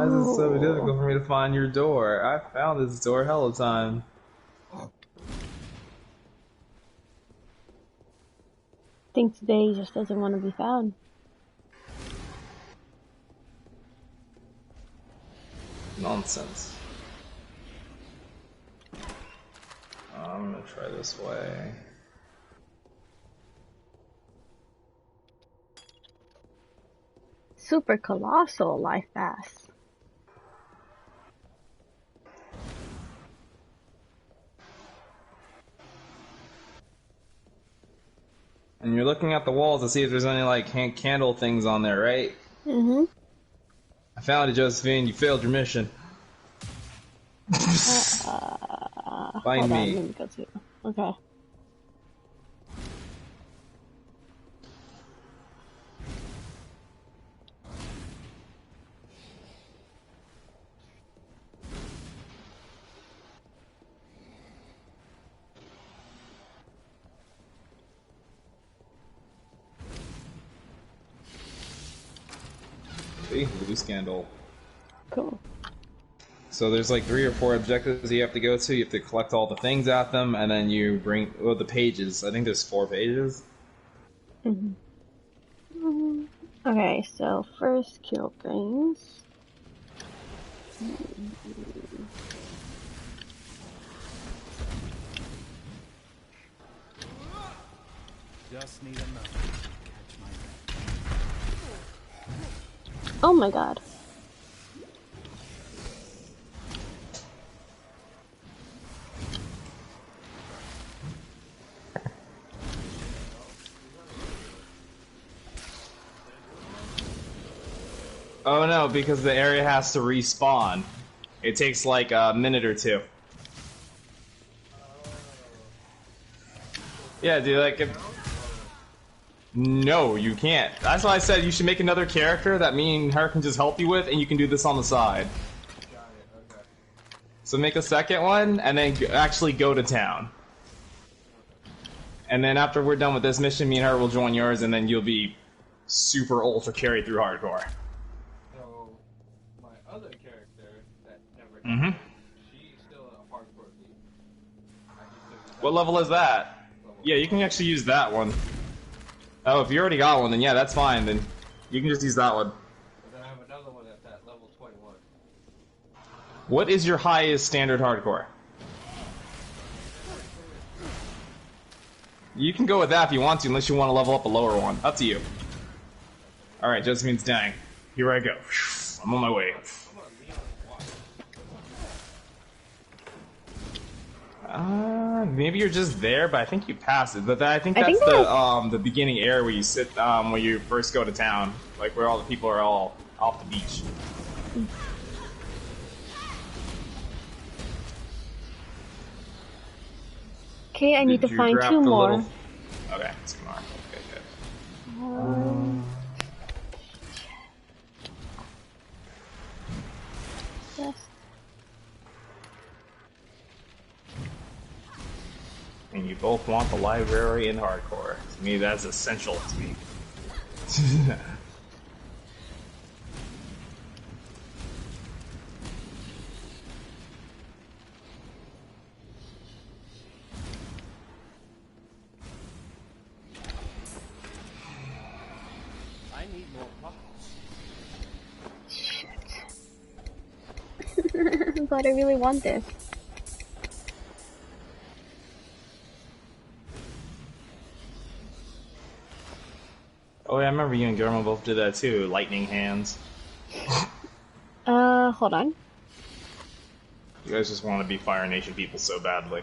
is it so difficult for me to find your door? I found this door hell of time. I think today he just doesn't want to be found. Nonsense. I'm gonna try this way. Super colossal life fast. And you're looking at the walls to see if there's any like candle things on there, right? Mm-hmm. I found it, Josephine. You failed your mission. Find hold me. on, let me go to. Okay. See, blue scandal. Cool. So there's like 3 or 4 objectives you have to go to. You have to collect all the things at them, and then you bring the pages. I think there's 4 pages. Mm-hmm. Okay, so first kill things. Just need a moment to catch my breath. Oh my god. Oh no, because the area has to respawn. It takes like a minute or 2. Yeah, dude, like no, you can't. That's why I said you should make another character that me and her can just help you with, and you can do this on the side. Got it, okay. So make a second one, and then actually go to town. And then after we're done with this mission, me and her will join yours, and then you'll be super ultra carried through hardcore. So, my other character that never Mm-hmm. she's still a hardcore lead. I can still use that What level is that? Yeah, you can actually use that one. Oh, if you already got one, then yeah, that's fine. Then you can just use that one. But then I have another one that's at level 21. What is your highest standard hardcore? You can go with that if you want to, unless you want to level up a lower one. Up to you. Alright, just means dang. Here I go. I'm on my way. Maybe you're just there, but I think you passed it. But I think that's the beginning area where you sit when you first go to town, like where all the people are all off the beach. Okay, I need to Did you find grab 2 the more. little- Okay, 2 more. Okay, good. Yes. And you both want the library and hardcore. To me, that's essential to me. I need more pockets. Shit. But I really want this. Oh yeah, I remember you and Guillermo both did that too. Lightning hands. Hold on. You guys just want to be Fire Nation people so badly.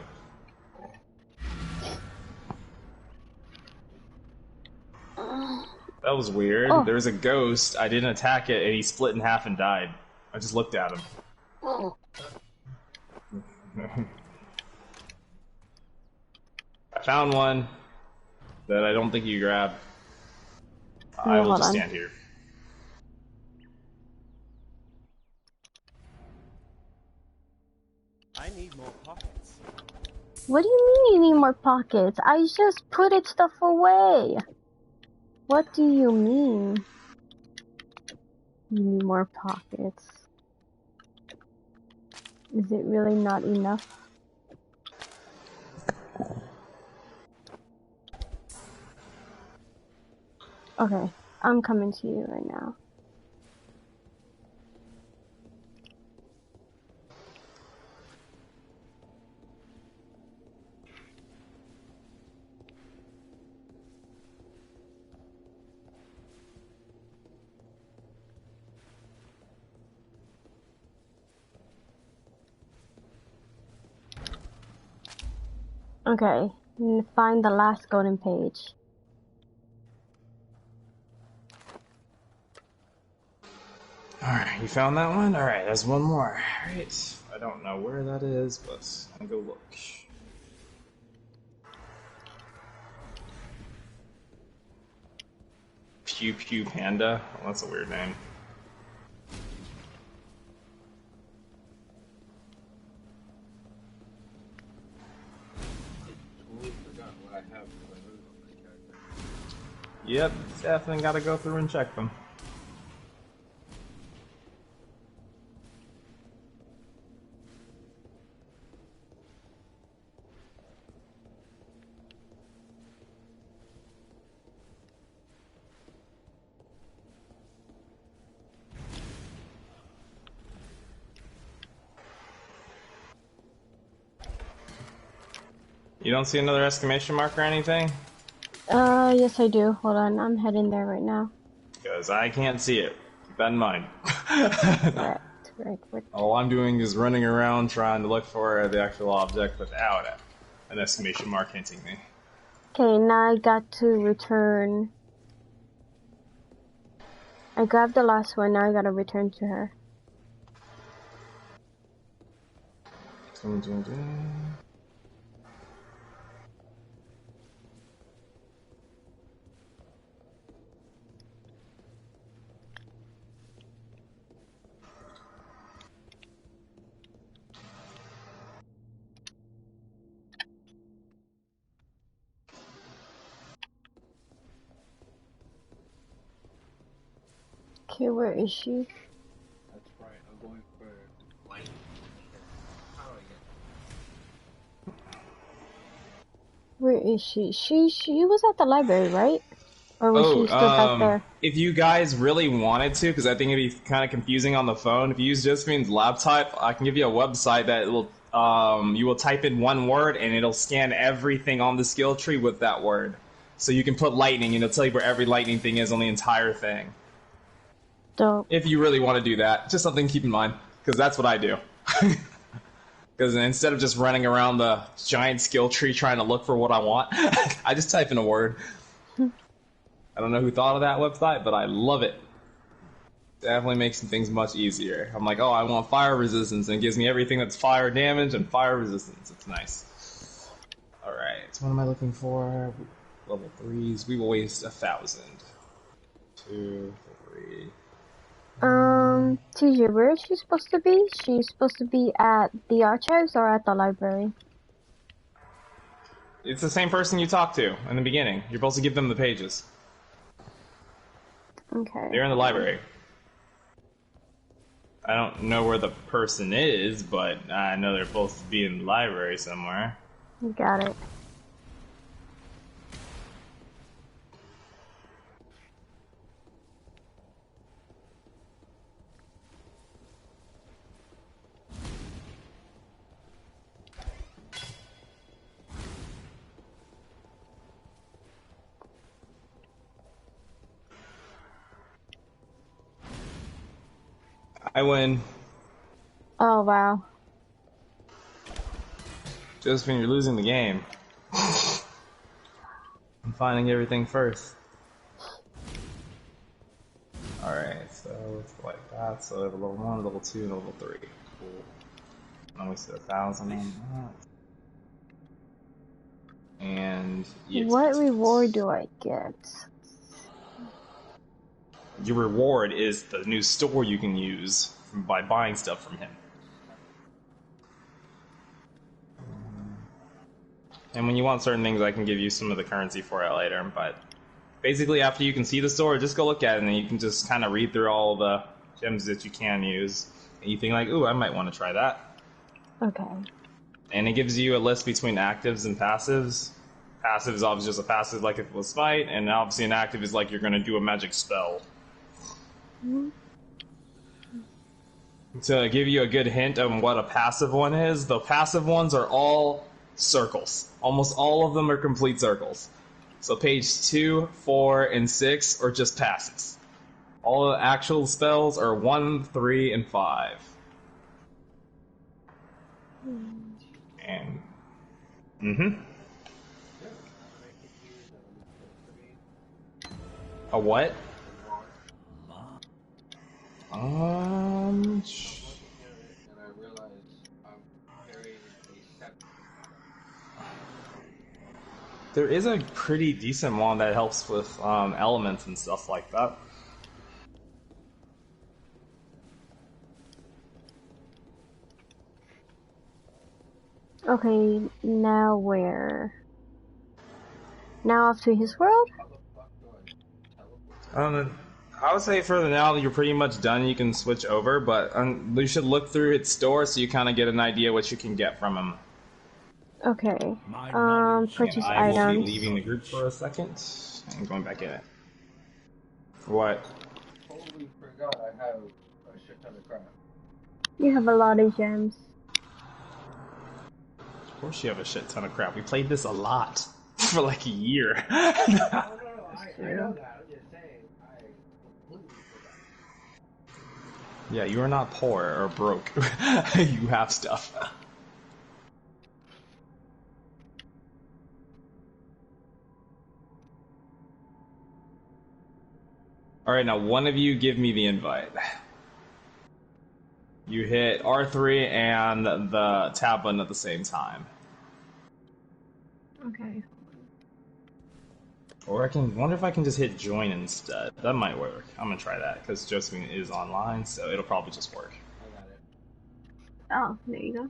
That was weird. Oh. There was a ghost. I didn't attack it, and he split in half and died. I just looked at him. Oh. I found one that I don't think you grabbed. I will hold just on. stand here. I need more pockets. What do you mean you need more pockets? I just put it stuff away. What do you mean? You need more pockets. Is it really not enough? Okay, I'm coming to you right now. Okay, find the last golden page. Alright, you found that one? Alright, there's one more. Alright, I don't know where that is, but I'll go look. Pew Pew Panda? Oh, that's a weird name. Totally forgot what I have for my move on my character. Yep, definitely gotta go through and check them. You don't see another exclamation mark or anything? Yes I do. Hold on, I'm heading there right now. Because I can't see it. Keep that in mind. Right. All I'm doing is running around trying to look for the actual object without an exclamation mark hinting me. Okay, now I got to return. I grabbed the last one, now I gotta return to her. Dun, dun, dun. Okay, where is she? That's right, I'm going for light. How do I get? Where is she? She was at the library, right? Or was she still back there? If you guys really wanted to, because I think it'd be kind of confusing on the phone, if you use Josephine's laptop, I can give you a website that will, you will type in one word and it'll scan everything on the skill tree with that word. So you can put lightning and it'll tell you where every lightning thing is on the entire thing. Dope. If you really want to do that, just something to keep in mind, because that's what I do. Because instead of just running around the giant skill tree trying to look for what I want, I just type in a word. I don't know who thought of that website, but I love it. Definitely makes things much easier. I'm like, oh, I want fire resistance, and it gives me everything that's fire damage and fire resistance. It's nice. Alright, so what am I looking for? Level 3s. We will waste 1,000. 2, 3. TJ, where is she supposed to be? She's supposed to be at the archives or at the library? It's the same person you talked to in the beginning. You're supposed to give them the pages. Okay. They're in the library. I don't know where the person is, but I know they're supposed to be in the library somewhere. Got it. I win. Oh, wow. Josephine, you're losing the game. I'm finding everything first. Alright, so it's like that. So level 1, level 2, and level 3. Cool. Now we set 1,000 on that. And What reward do I get? your reward is the new store you can use by buying stuff from him. And when you want certain things, I can give you some of the currency for it later, but Basically, after you can see the store, just go look at it, and then you can just kind of read through all the gems that you can use. And you think like, ooh, I might want to try that. Okay. And it gives you a list between actives and passives. Passive is obviously just a passive like if it was fight, and obviously an active is like you're going to do a magic spell. Mm-hmm. To give you a good hint on what a passive one is, the passive ones are all circles. Almost all of them are complete circles. So page 2, 4, and 6 are just passives. All the actual spells are 1, 3, and 5. And a what? Um, And I realized I'm carrying a scepter. there is a pretty decent one that helps with elements and stuff like that. Okay, now where? Now off to his world? How the fuck do I teleport? I don't know. I would say for now that you're pretty much done, you can switch over, but you should look through its store so you kind of get an idea what you can get from him. Okay. And Purchase I will be items. leaving the group for a second and going back in it. What? Totally forgot I have a shit ton of crap. You have a lot of gems. Of course you have a shit ton of crap. We played this a lot for like a year. No, I know that. I'm just saying, I completely forgot. Yeah, you are not poor or broke. You have stuff. Alright, now one of you give me the invite. You hit R3 and the tab button at the same time. Okay. Or I can wonder if I can just hit join instead. That might work. I'm gonna try that because Josephine is online, so it'll probably just work. I got it. Oh, there you go.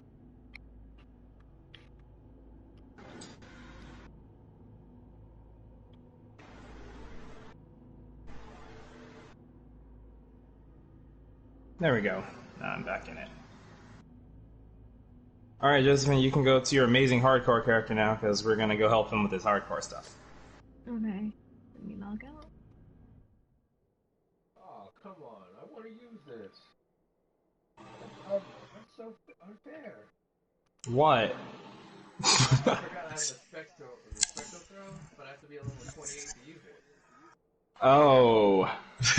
There we go. Now I'm back in it. Alright, Josephine, you can go to your amazing hardcore character now because we're gonna go help him with his hardcore stuff. Okay. Let me log out. Oh, come on. I want to use this. That's so unfair. What? I forgot I have the spectral throw, but I have to be at level 28 to use it. Oh. And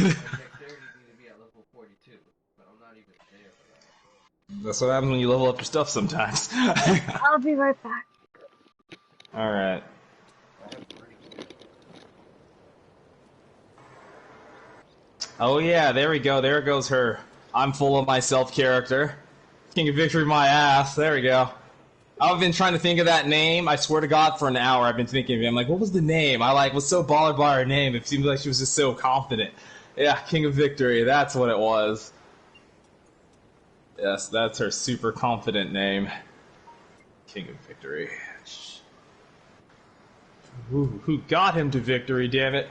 dexterity need to be at level 42, but I'm not even there for that. That's what happens when you level up your stuff sometimes. I'll be right back. Alright. Oh yeah, there we go. There goes her I'm full of myself character. King of Victory my ass. There we go. I've been trying to think of that name. I swear to God, for an hour I've been thinking of it. I'm like, what was the name? I was so bothered by her name. It seemed like she was just so confident. Yeah, King of Victory. That's what it was. Yes, that's her super confident name. King of Victory. Who got him to victory, damn it?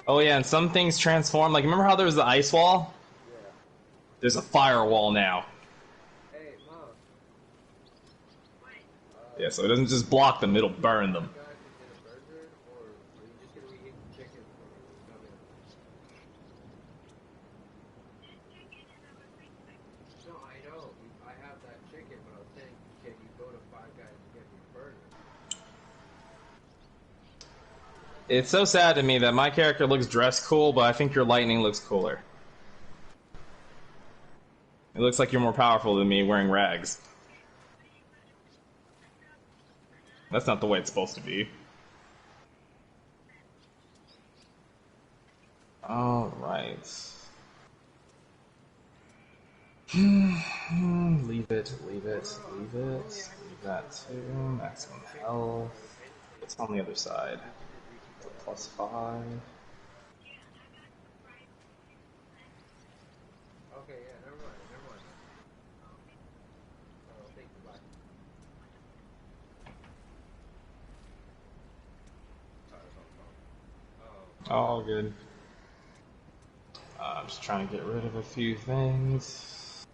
Oh yeah, and some things transform. Like, remember how there was the ice wall? Yeah. There's a firewall now. Hey, Mom. Yeah, so it doesn't just block them, it'll burn them. Guys, can get a burger, or are you just gonna be eating chicken for me when you come in? No, I know. I have that chicken, but I was saying, can you go to Five Guys and get me a burger? It's so sad to me that my character looks dressed cool, but I think your lightning looks cooler. It looks like you're more powerful than me wearing rags. That's not the way it's supposed to be. Alright. Leave it, leave it, leave it. Leave that too. Maximum health. What's on the other side? +5. Okay, yeah, never mind. All good. I'm just trying to get rid of a few things.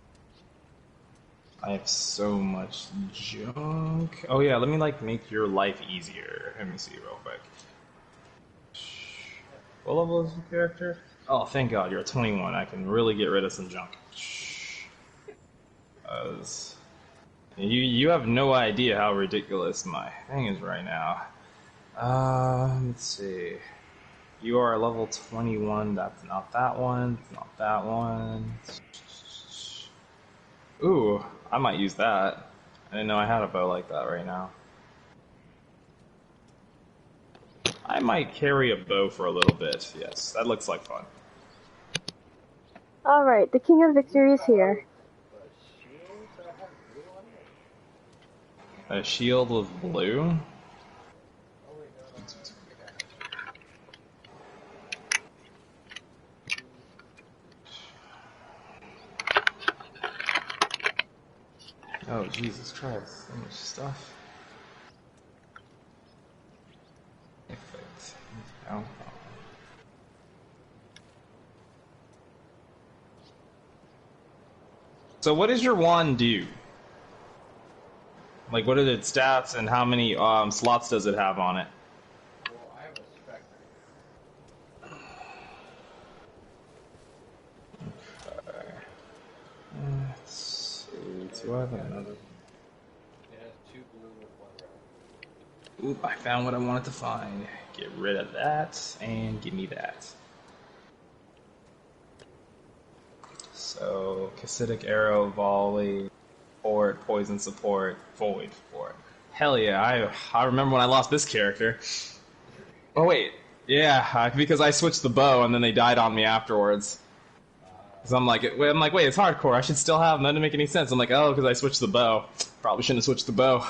I have so much junk. Oh yeah, let me like make your life easier. Let me see real quick. What level is the character? Oh, thank God, you're a 21. I can really get rid of some junk. You have no idea how ridiculous my thing is right now. Let's see. You are level 21. That's not that one. It's not that one. Ooh, I might use that. I didn't know I had a bow like that right now. I might carry a bow for a little bit. Yes, that looks like fun. Alright, the King of Victory is here. A shield with blue? Oh, Jesus Christ. So much stuff. Perfect. Oh. So what does your wand do? Like, what are its stats and how many slots does it have on it? Well, I have a spectre. Okay. Let's see. Do I have another? It has 2 blue with 1 red. Oop, I found what I wanted to find. Get rid of that and give me that. So, Cassidic Arrow, Volley, Support, Poison Support, Void Support. Hell yeah, I remember when I lost this character. Oh wait, yeah, because I switched the bow and then they died on me afterwards. So I'm like, wait, it's hardcore. I should still have them. That didn't make any sense. I'm like, oh, because I switched the bow. Probably shouldn't have switched the bow.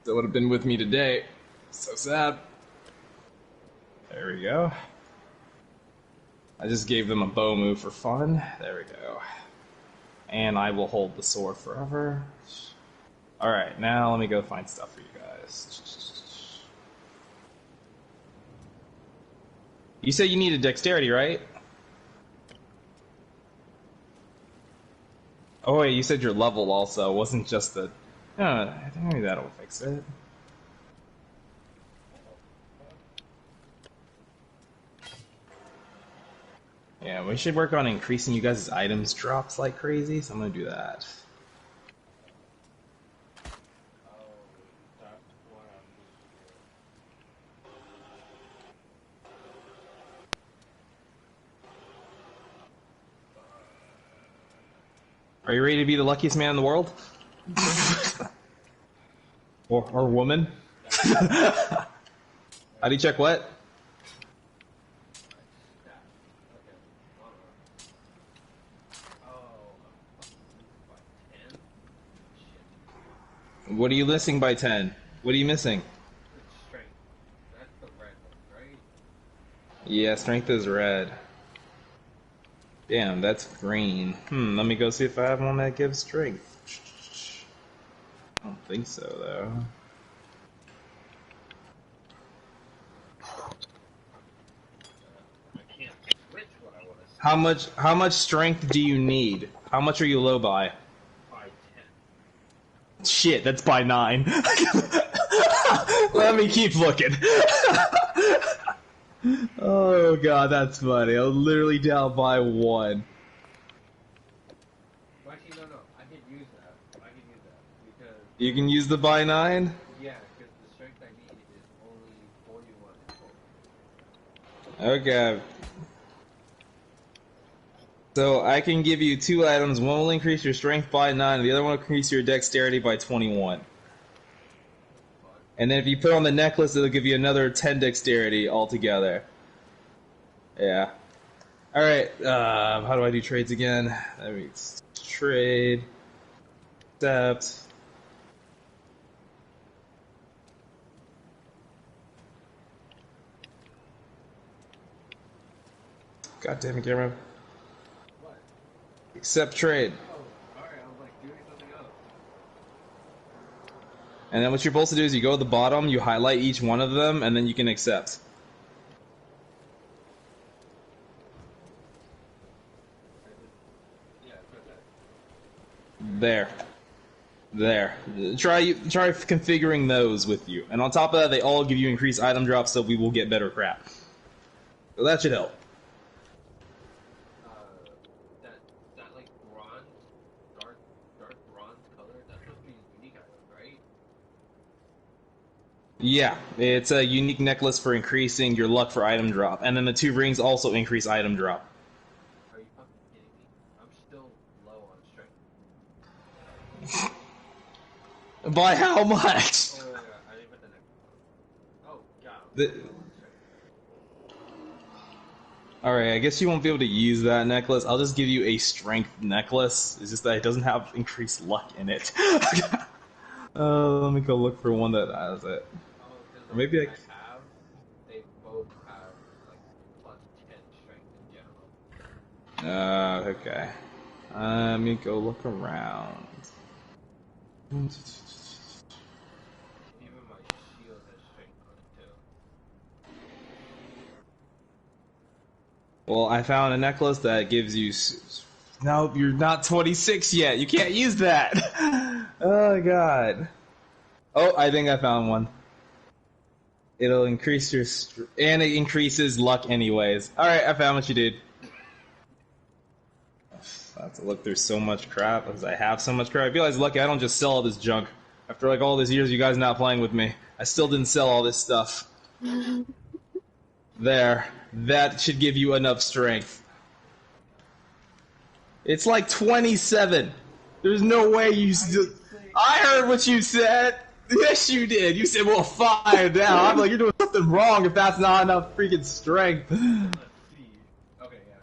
That would have been with me today. So sad. There we go. I just gave them a bow move for fun. There we go. And I will hold the sword forever. Alright, now let me go find stuff for you guys. You said you needed dexterity, right? Oh wait, you said your level also. It wasn't just the... I think maybe that'll fix it. Yeah, we should work on increasing you guys' items drops like crazy, so I'm gonna do that. Oh, that's what Are you ready to be the luckiest man in the world? or woman? How do you check what? What are you missing by 10? What are you missing? strength. That's the red one, right? Yeah, strength is red. Damn, that's green. Let me go see if I have one that gives strength. I don't think so, though. I can't switch what I want to say. How much strength do you need? How much are you low by? By 10. Shit, that's by 9. Let me keep looking. Oh god, that's funny. I'm literally down by 1. Actually, no. I can use that. Because... You can use the by 9? Yeah, because the strength I need is only 41 in total. Okay. So I can give you 2 items. One will increase your strength by 9, and the other one will increase your dexterity by 21. And then if you put on the necklace, it'll give you another 10 dexterity altogether. Yeah. Alright, how do I do trades again? Let me trade. Accept. God damn it, camera. What? Accept trade. Oh, alright, I was like doing something else. And then what you're supposed to do is you go to the bottom, you highlight each one of them, and then you can accept. There. There. Try configuring those with you. And on top of that, they all give you increased item drops, so we will get better crap. So that should help. That like bronze, dark bronze color, that's supposed to be a unique item, right? Yeah, it's a unique necklace for increasing your luck for item drop. And then the 2 rings also increase item drop. Are you fucking kidding me? I'm still low on strength. By how much? Oh, yeah, I didn't put the next one. Oh, God. Alright, I guess you won't be able to use that necklace. I'll just give you a strength necklace. It's just that it doesn't have increased luck in it. Let me go look for one that has it. Oh, because Or maybe I have, they both have like plus 10 strength in general. okay. Let me go look around. Even my shield has strength on it too. Well, I found a necklace that gives you... No, you're not 26 yet. You can't use that. Oh, God. Oh, I think I found one. It'll increase your... And it increases luck anyways. Alright, I found what you did. I have to look through so much crap because I have so much crap. I realize, lucky I don't just sell all this junk. After like all these years you guys not playing with me, I still didn't sell all this stuff. There. That should give you enough strength. It's like 27. There's no way you still... I heard what you said. Yes, you did. You said, well, 5 now. I'm like, you're doing something wrong if that's not enough freaking strength. Let's see. Okay, yeah.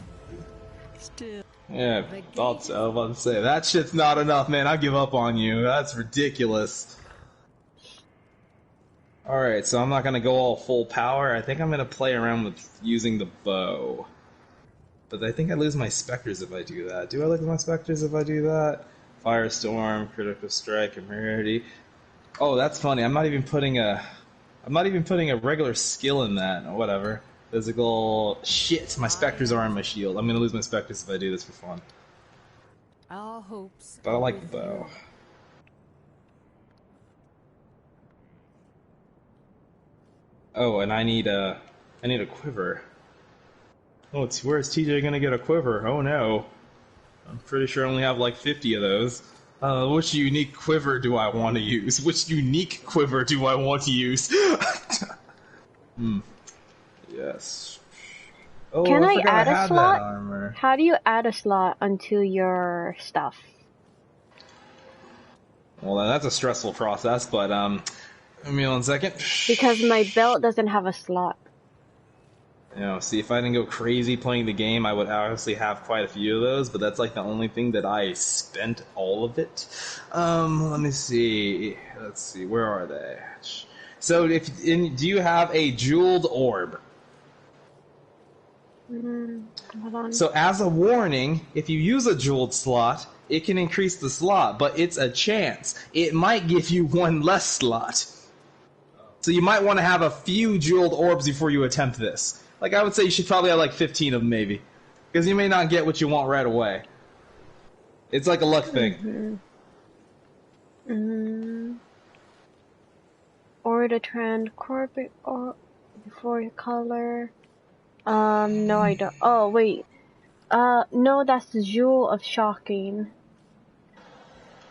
Still. Yeah, thought so. I was about to say, that shit's not enough, man. I give up on you. That's ridiculous. Alright, so I'm not going to go all full power. I think I'm going to play around with using the bow. But I think I lose my specters if I do that. Do I lose my specters if I do that? Firestorm, critical strike, immunity. Oh, that's funny. I'm not even putting a regular skill in that. Or whatever. Physical... Shit, my specters are on my shield. I'm going to lose my specters if I do this for fun. Our hopes. But I like the bow. Oh, and I need a quiver. Oh, where's TJ gonna get a quiver? Oh no. I'm pretty sure I only have like 50 of those. Which unique quiver do I want to use? Which unique quiver do I want to use? Yes. Oh, Can I forgot add a had slot? that armor. How do you add a slot onto your stuff? Well, that's a stressful process, but give me 1 second. Because my belt doesn't have a slot. You know, see, if I didn't go crazy playing the game, I would obviously have quite a few of those, but that's like the only thing that I spent all of it. Let me see. Let's see, where are they? So, do you have a jeweled orb? Hold on. So, as a warning, if you use a jeweled slot, it can increase the slot, but it's a chance. It might give you 1 less slot. So you might want to have a few jeweled orbs before you attempt this. Like, I would say you should probably have like 15 of them, maybe. Because you may not get what you want right away. It's like a luck thing. Or the trend corporate or before color. No, I don't. Oh, wait. No, that's the jewel of shocking.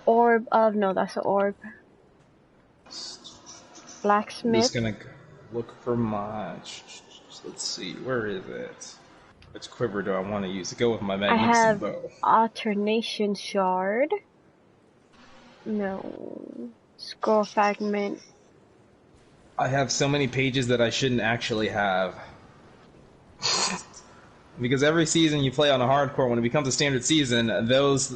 Orb of, no, that's the orb. I'm Blacksmith. just gonna look for my... Let's see, where is it? Which quiver do I want to use to go with my I magnificent have bow? alternation shard. No. Scroll fragment. I have so many pages that I shouldn't actually have. Because every season you play on a hardcore, when it becomes a standard season, those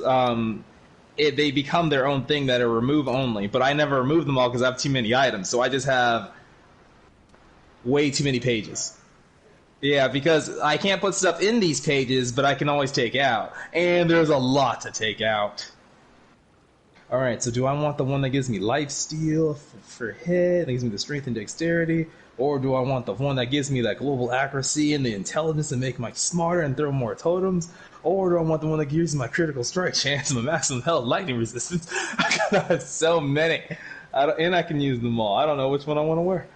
they become their own thing that are remove only. But I never remove them all because I have too many items, so I just have way too many pages. Yeah, because I can't put stuff in these pages, but I can always take out. And there's a lot to take out. All right, so do I want the one that gives me life steal for hit, that gives me the strength and dexterity, or do I want the one that gives me that global accuracy and the intelligence to make my smarter and throw more totems, or do I want the one that gives me my critical strike chance and my maximum health, lightning resistance? I got so many, and I can use them all. I don't know which one I want to wear.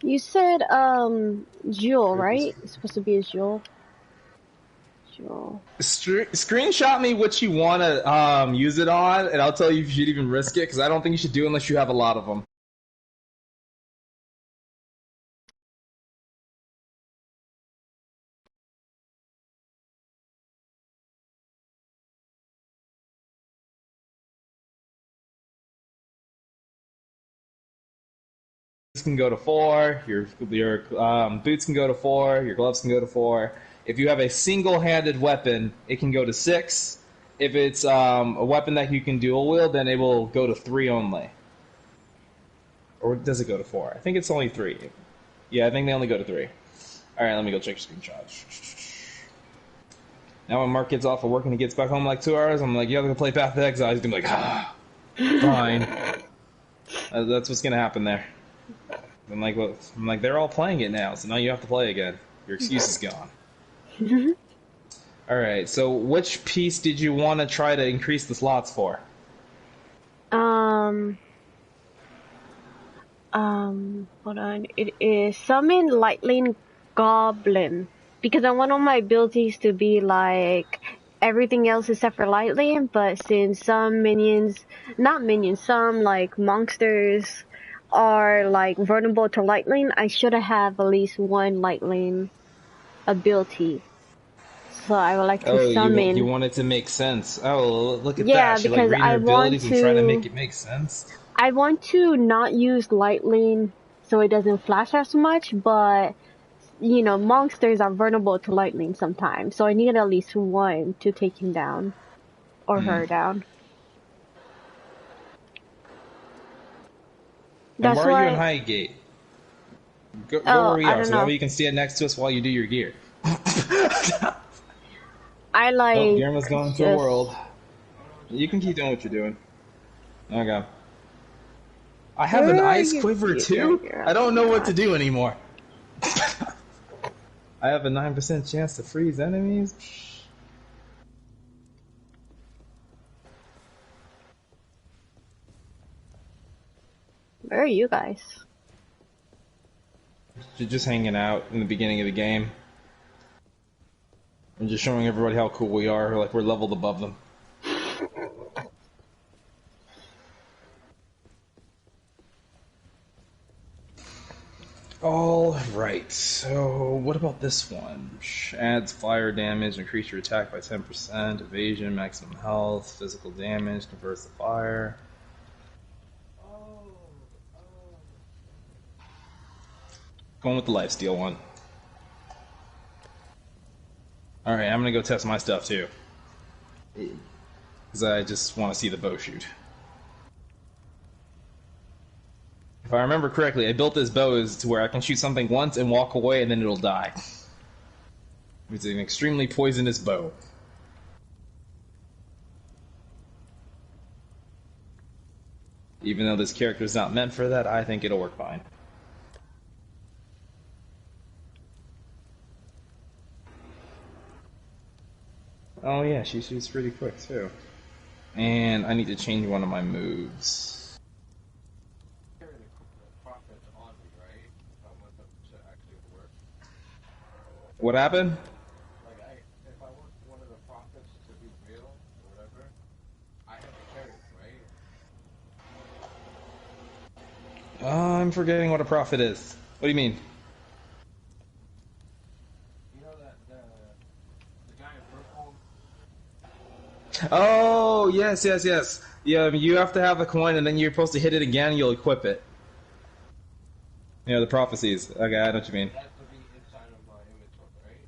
You said Jewel, Critical right? strike. It's supposed to be a Jewel. Jewel. Screenshot me what you want to use it on, and I'll tell you if you should even risk it, because I don't think you should do it unless you have a lot of them. Can go to 4, your boots can go to 4, your gloves can go to 4. If you have a single-handed weapon, it can go to 6. If it's a weapon that you can dual wield, then it will go to 3 only. Or does it go to 4? I think it's only 3. Yeah, I think they only go to 3. Alright, let me go check your screenshots. Now when Mark gets off of work and he gets back home in like 2 hours, I'm like, you have to play Path of Exile. He's gonna be like, fine. That's what's gonna happen there. I'm like, they're all playing it now, so now you have to play again. Your excuse is gone. Alright, so which piece did you want to try to increase the slots for? Hold on. It is Summon Lightning Goblin. Because I want all my abilities to be like everything else except for Lightning, but since some minions, not minions, some like monsters are like vulnerable to Lightning, I should have at least one Lightning ability. So I would like to Oh, you summon. want it to make sense. Oh, look at Yeah, that. She like because reading her abilities and trying to make it make sense. I want to not use Lightning so it doesn't flash as much, but you know, monsters are vulnerable to lightning sometimes, so I need at least one to take him down. Or her down. And why That's are you in why, Highgate? Go where oh, we I are, don't so that way know. you can stand next to us while you do your gear. I Oh, like, Guillermo's going to a just, world. You can keep doing what you're doing. Okay. I have an where are ice you? quiver Yeah, too? you're I don't know what to not. do anymore. I have a 9% chance to freeze enemies? Where are you guys? Just hanging out in the beginning of the game. And just showing everybody how cool we are, like we're leveled above them. Alright, so what about this one? Adds fire damage, increase your attack by 10%, evasion, maximum health, physical damage, converts the fire. Going with the lifesteal one. Alright, I'm gonna go test my stuff too. Because I just want to see the bow shoot. If I remember correctly, I built this bow as to where I can shoot something once and walk away and then it'll die. It's an extremely poisonous bow. Even though this character is not meant for that, I think it'll work fine. Oh yeah, she shoots pretty quick too. And I need to change one of my moves. Carry the profits on me, right? If I want them to actually work. What happened? Like, if I want one of the profits to be real or whatever, I have to carry it, right? I'm forgetting what a profit is. What do you mean? You know that the guy in Brooklyn. Oh, yes. Yeah, you have to have a coin and then you're supposed to hit it again and you'll equip it. You know, the prophecies. Okay, I know what you mean. It has to be inside of my inventory,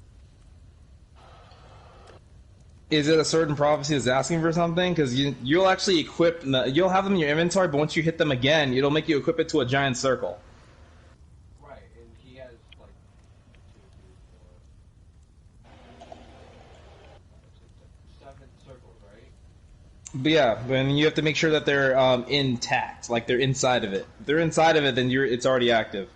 right? Is it a certain prophecy that's asking for something? Because you'll actually equip, you'll have them in your inventory, but once you hit them again, it'll make you equip it to a giant circle. Right, and he has like 7 circles, right? But yeah, when you have to make sure that they're intact, like they're inside of it. If they're inside of it, then it's already active.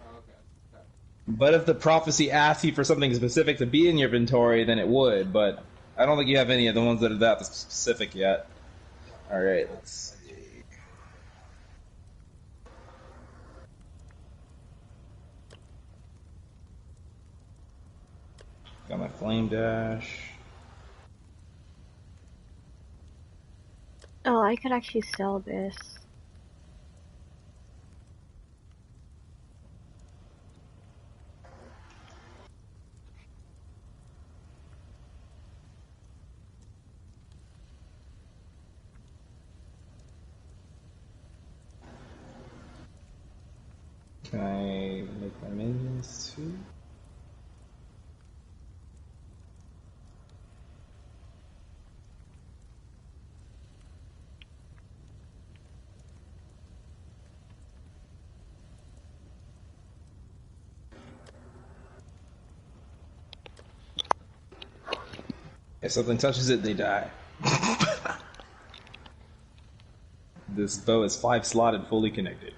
Oh, okay. Okay. But if the prophecy asks you for something specific to be in your inventory, then it would. But I don't think you have any of the ones that are that specific yet. No, All I right, have let's I see. do. Got my flame dash. Oh, I could actually sell this. Can I make my minions too? If something touches it, they die. This bow is 5 slotted, fully connected,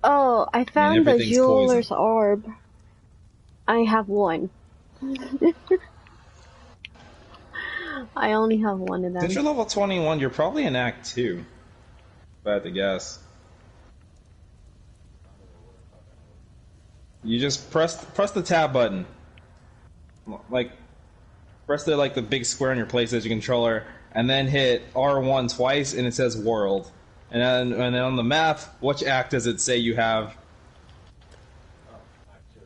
Oh, I and found the everything's poison. jeweler's orb. I have one. I only have one of Since them. you're level 21, you're probably in Act 2, if I had to guess. You just press the tab button. Like, press the big square on your PlayStation controller, and then hit R1 twice, and it says World. And then on the map, which act does it say you have? Oh, Act 2.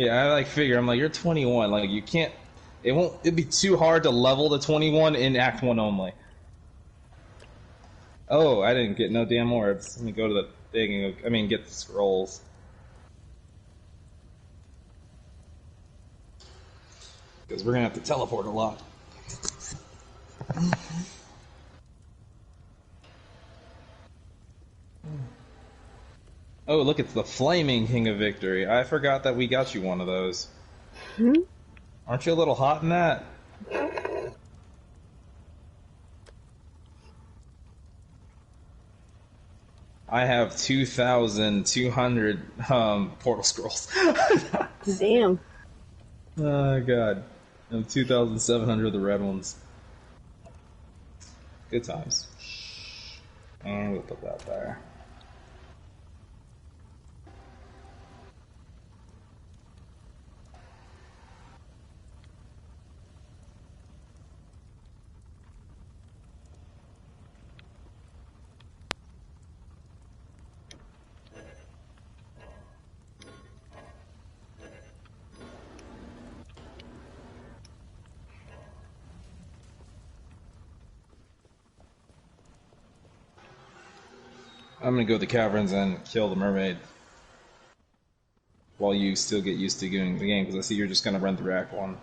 Yeah, I figure. I'm like, you're 21. Like, you can't. It'd be too hard to level to 21 in Act 1 only. Oh, I didn't get no damn orbs. Let me go to the thing and get the scrolls. Because we're gonna have to teleport a lot. Oh, look, it's the Flaming King of Victory. I forgot that we got you one of those. Hmm? Aren't you a little hot in that? I have 2,200 portal scrolls. Damn. Oh, God. And 2,700 of the red ones. Good times. And we'll put that there. I'm gonna go to the caverns and kill the mermaid. While you still get used to doing the game, because I see you're just gonna run through Act 1.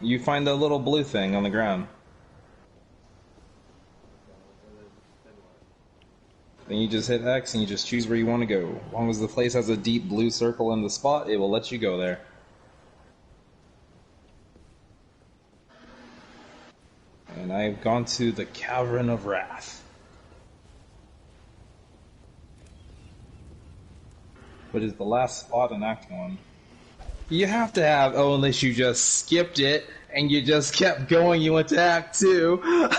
You find the little blue thing on the ground. Then you just hit X and you just choose where you want to go. As long as the place has a deep blue circle in the spot, it will let you go there. And I've gone to the Cavern of Wrath. Which is the last spot in Act 1. You have to have, oh, unless you just skipped it and you just kept going, you went to Act 2.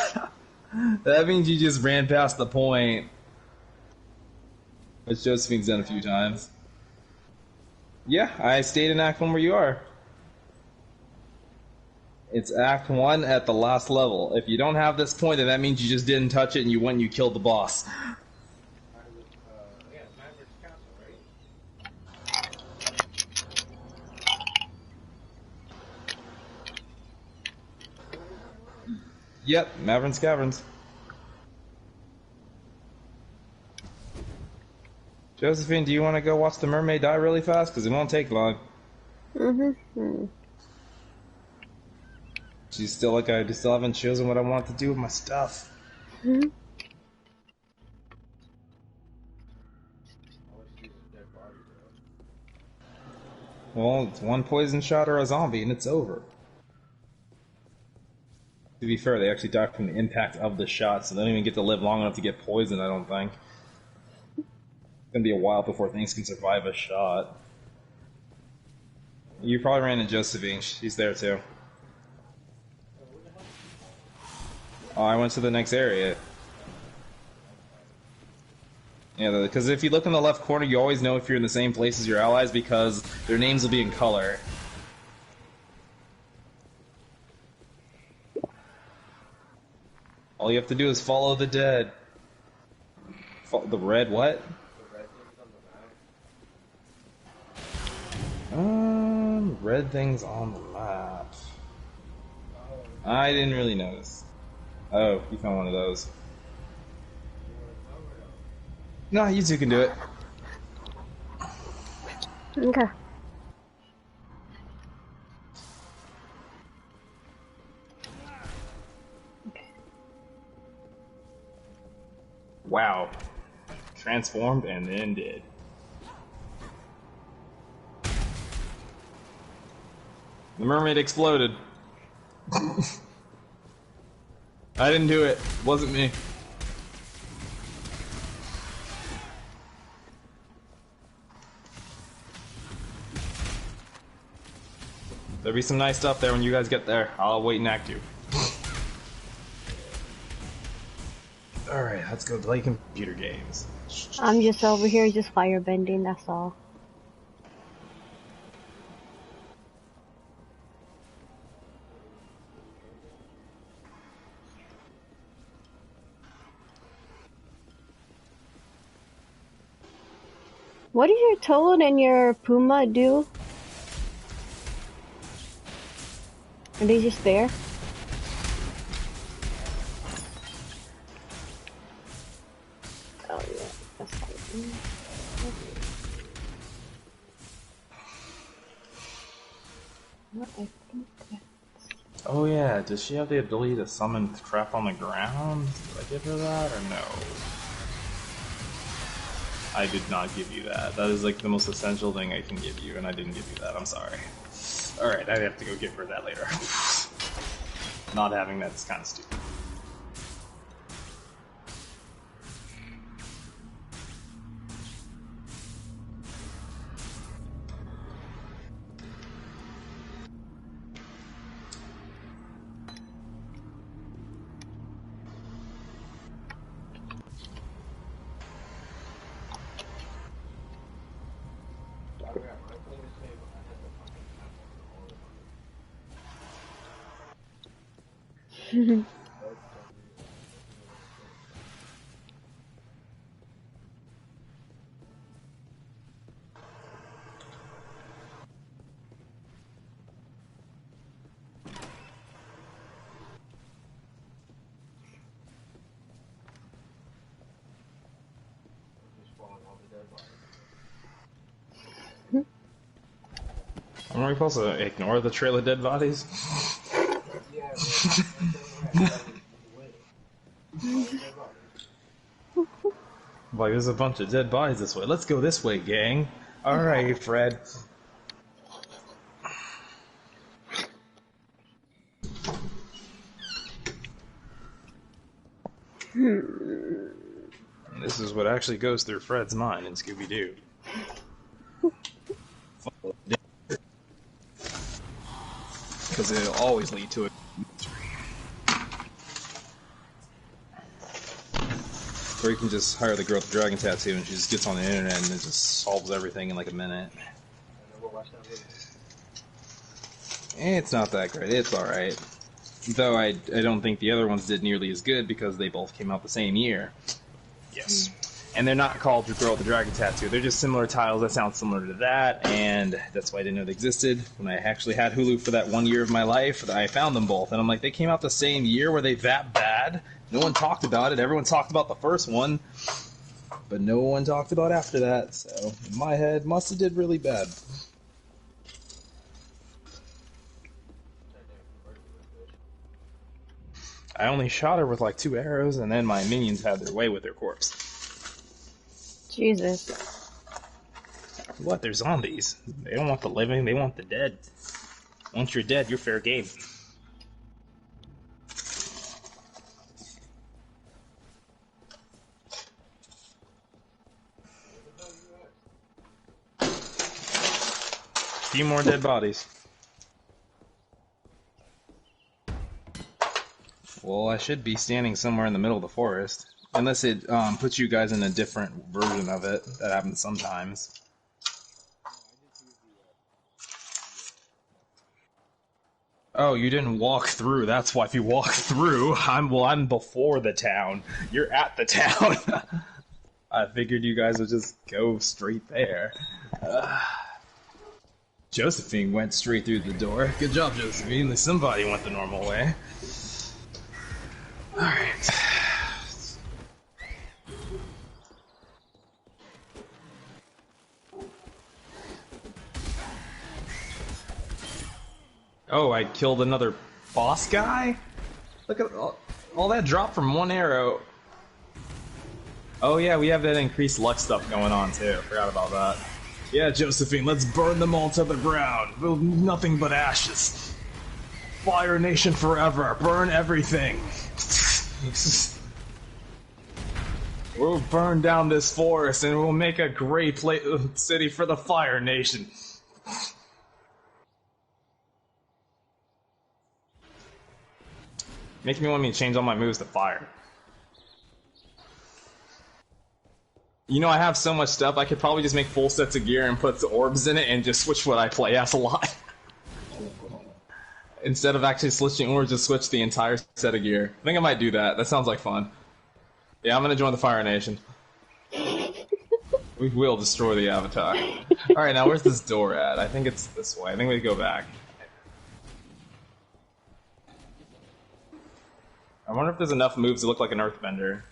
That means you just ran past the point. Which Josephine's done a few times. Yeah, I stayed in Act 1 where you are. It's Act 1 at the last level. If you don't have this point, then that means you just didn't touch it and you went and you killed the boss. Yeah, Maverick's Castle, right? Yep, Maverin's Caverns. Josephine, do you want to go watch the mermaid die really fast? Because it won't take long. Mm-hmm. She's still like, I still haven't chosen what I want to do with my stuff. Hmm? All I see is a dead body, bro. Well, it's one poison shot or a zombie, and it's over. To be fair, they actually die from the impact of the shot, so they don't even get to live long enough to get poisoned, I don't think. It's gonna be a while before things can survive a shot. You probably ran into Josephine. She's there too. Oh, I went to the next area. Yeah, because if you look in the left corner, you always know if you're in the same place as your allies because their names will be in color. All you have to do is follow the dead. The red what? Red things on the map. I didn't really notice. Oh, you found one of those. No, you two can do it. Okay. Wow. Transformed and then did. The mermaid exploded. I didn't do it. Wasn't me. There'll be some nice stuff there when you guys get there. I'll wait and act you. Alright, let's go play computer games. I'm just over here just firebending, that's all. What does your toad and your puma do? Are they just there? Oh yeah, that's fine. What I think that's... Oh yeah, does she have the ability to summon crap on the ground? Did I give her that or no? I did not give you that. That is like the most essential thing I can give you, and I didn't give you that. I'm sorry. Alright, I have to go give her that later. Not having that's kind of stupid. Am I supposed to ignore the trail of dead bodies? Like, there's a bunch of dead bodies this way. Let's go this way, gang. Alright, Fred. This is what actually goes through Fred's mind in Scooby-Doo. Because it'll always lead to a mystery. Or you can just hire the girl with the dragon tattoo and she just gets on the internet and it just solves everything in like a minute. It's not that great, it's alright. Though I don't think the other ones did nearly as good because they both came out the same year. Yes. And they're not called The Girl with the Dragon Tattoo. They're just similar titles that sound similar to that, and that's why I didn't know they existed. When I actually had Hulu for that 1 year of my life, I found them both. And I'm like, they came out the same year? Were they that bad? No one talked about it. Everyone talked about the first one, but no one talked about after that. So, in my head, must have did really bad. I only shot her with like 2 arrows, and then my minions had their way with their corpse. Jesus. What? They're zombies. They don't want the living, they want the dead. Once you're dead, you're fair game. few more dead bodies. Well, I should be standing somewhere in the middle of the forest. Unless it puts you guys in a different version of it. That happens sometimes. Oh, you didn't walk through. That's why if you walk through, I'm before the town. You're at the town. I figured you guys would just go straight there. Josephine went straight through the door. Good job, Josephine. At least somebody went the normal way. Alright. Oh, I killed another boss guy? Look at all that drop from one arrow. Oh yeah, we have that increased luck stuff going on too. Forgot about that. Yeah, Josephine, let's burn them all to the ground. Nothing but ashes. Fire Nation forever. Burn everything. We'll burn down this forest and we'll make a great city for the Fire Nation. Makes me want me to change all my moves to fire. You know, I have so much stuff, I could probably just make full sets of gear and put the orbs in it and just switch what I play as a lot. Instead of actually switching orbs, just switch the entire set of gear. I think I might do that. That sounds like fun. Yeah, I'm gonna join the Fire Nation. We will destroy the Avatar. Alright, now where's this door at? I think it's this way. I think we go back. I wonder if there's enough moves to look like an Earthbender.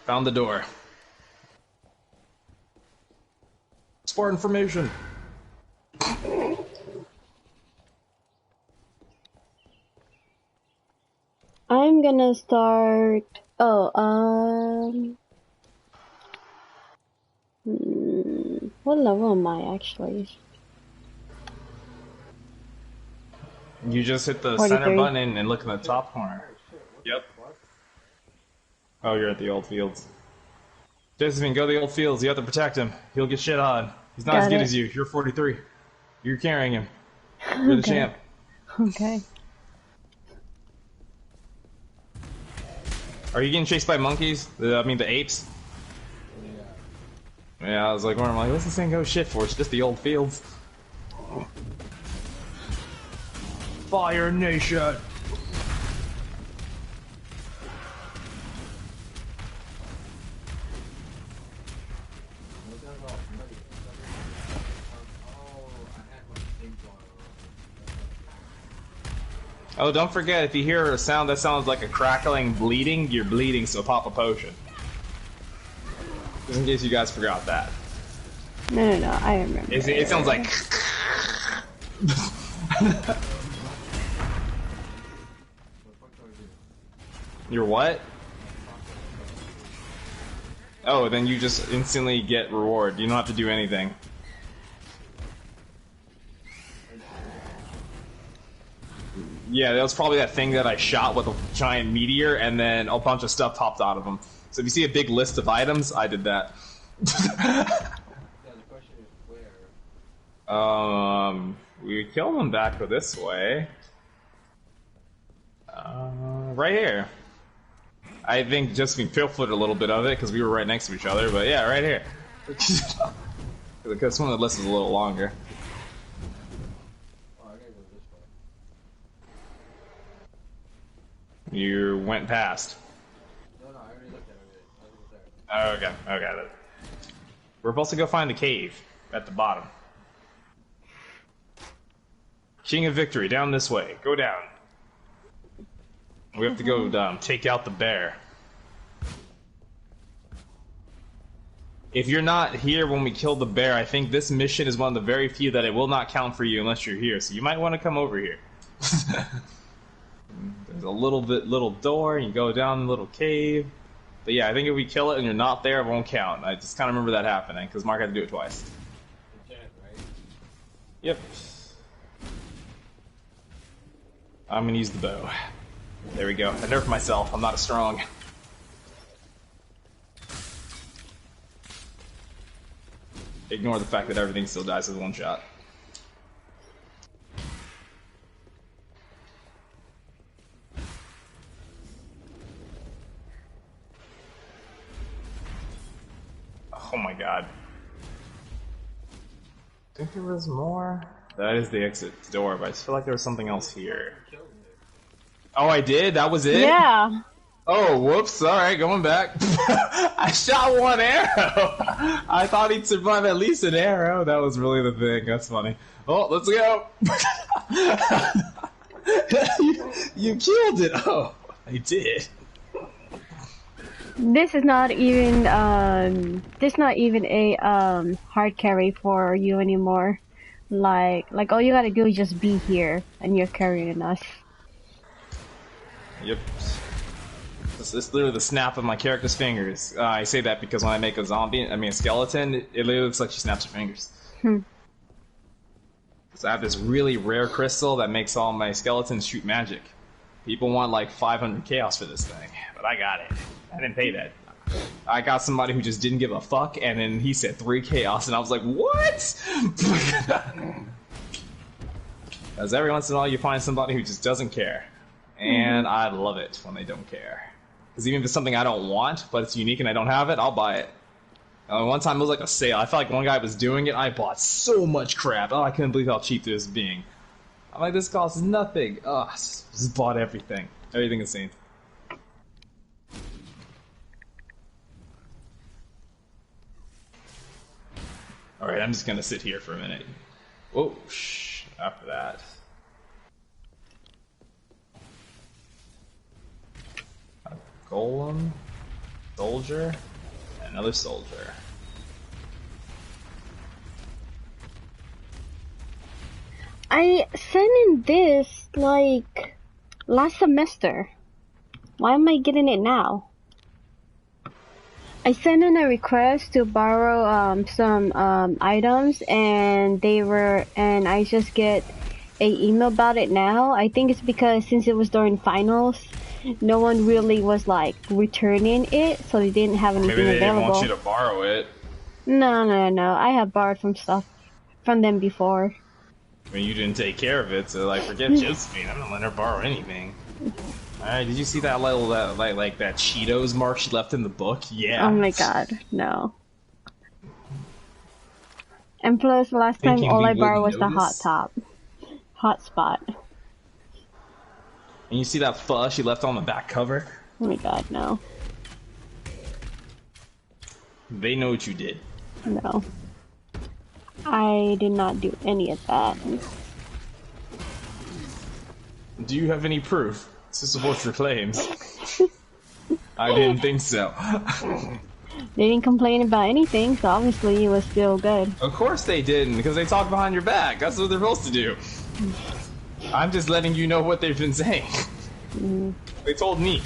Found the door. Spore information. I'm gonna start. What level am I actually? You just hit the 43. center button and look in the top corner. Yep. Oh, you're at the old fields. Josephine, go to the old fields. You have to protect him. He'll get shit on. He's not as good as you. You're 43. You're carrying him. You're the champ. Okay. Are you getting chased by monkeys? I mean, the apes? Yeah, I was like, what's this thing go shit for? It's just the old fields. Fire Nation! Oh, don't forget, if you hear a sound that sounds like a crackling bleeding, you're bleeding, so pop a potion. Just in case you guys forgot that. No, I remember. It sounds like... You're what? Oh, then you just instantly get reward. You don't have to do anything. Yeah, that was probably that thing that I shot with a giant meteor, and then a bunch of stuff popped out of them. So if you see a big list of items, I did that. We killed them back this way. Right here. I think just we pilfered a little bit of it because we were right next to each other, but yeah, right here. Because some of the list is a little longer. You went past. No, I already looked at it. Okay. We're supposed to go find the cave at the bottom. King of Victory, down this way. Go down. We have to go down. Take out the bear. If you're not here when we kill the bear, I think this mission is one of the very few that it will not count for you unless you're here. So you might want to come over here. There's a little door, and you go down the little cave. But yeah, I think if we kill it and you're not there, it won't count. I just kind of remember that happening, because Mark had to do it twice. Right? Yep. I'm gonna use the bow. There we go. I nerfed myself. I'm not as strong. Ignore the fact that everything still dies with one shot. Oh my god. I think there was more. That is the exit door, but I just feel like there was something else here. Oh, I did? That was it? Yeah. Oh, whoops. Alright, going back. I shot one arrow! I thought he'd survive at least an arrow. That was really the thing. That's funny. Oh, let's go! you killed it! Oh, I did. This is not even a hard carry for you anymore. Like all you gotta do is just be here and you're carrying us. Yep. It's literally the snap of my character's fingers. I say that because when I make a skeleton, it literally looks like she snaps her fingers. So I have this really rare crystal that makes all my skeletons shoot magic. People want like 500 chaos for this thing, but I got it. I didn't pay that. I got somebody who just didn't give a fuck, and then he said 3 chaos, and I was like, what? Because every once in a while you find somebody who just doesn't care. And I love it when they don't care. Because even if it's something I don't want, but it's unique and I don't have it, I'll buy it. One time it was like a sale. I felt like one guy was doing it. I bought so much crap. Oh, I couldn't believe how cheap this was being. I'm like, this costs nothing. Oh, I just bought everything. Everything insane. Alright, I'm just gonna sit here for a minute. Oh, shh. After that. A golem. Soldier. And another soldier. I sent in this like last semester. Why am I getting it now? I sent in a request to borrow some items, and I just get a email about it now. I think it's because since it was during finals, no one really was like returning it, so they didn't have anything Maybe they available. didn't want you to borrow it. No. I have borrowed from them before. I mean, you didn't take care of it, so like, forget Josephine. I'm not letting her borrow anything. Alright, did you see that little that Cheetos mark she left in the book? Yeah. Oh my god, no. And plus, last time Thinking all we I borrowed was wouldn't the hot spot. And you see that fuzz she left on the back cover? Oh my god, no. They know what you did. No. I did not do any of that. Do you have any proof to support your claims? I didn't think so. They didn't complain about anything, so obviously it was still good. Of course they didn't, because they talk behind your back. That's what they're supposed to do. I'm just letting you know what they've been saying. They told me.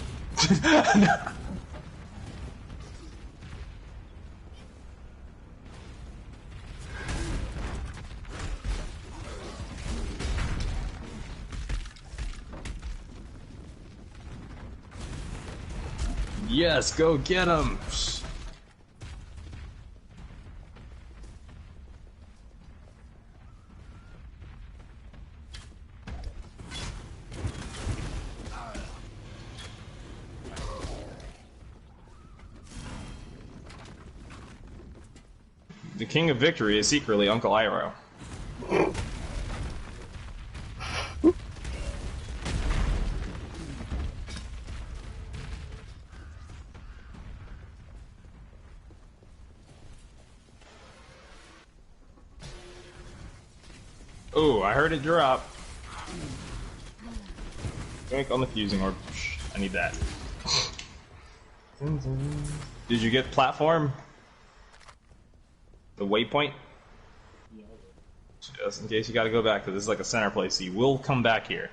Yes, go get him! The King of Victory is secretly Uncle Iroh. Oh, I heard it drop. Drink on the fusing orb. I need that. Did you get platform? The waypoint? Just in case you gotta go back, because this is like a center place, so you will come back here.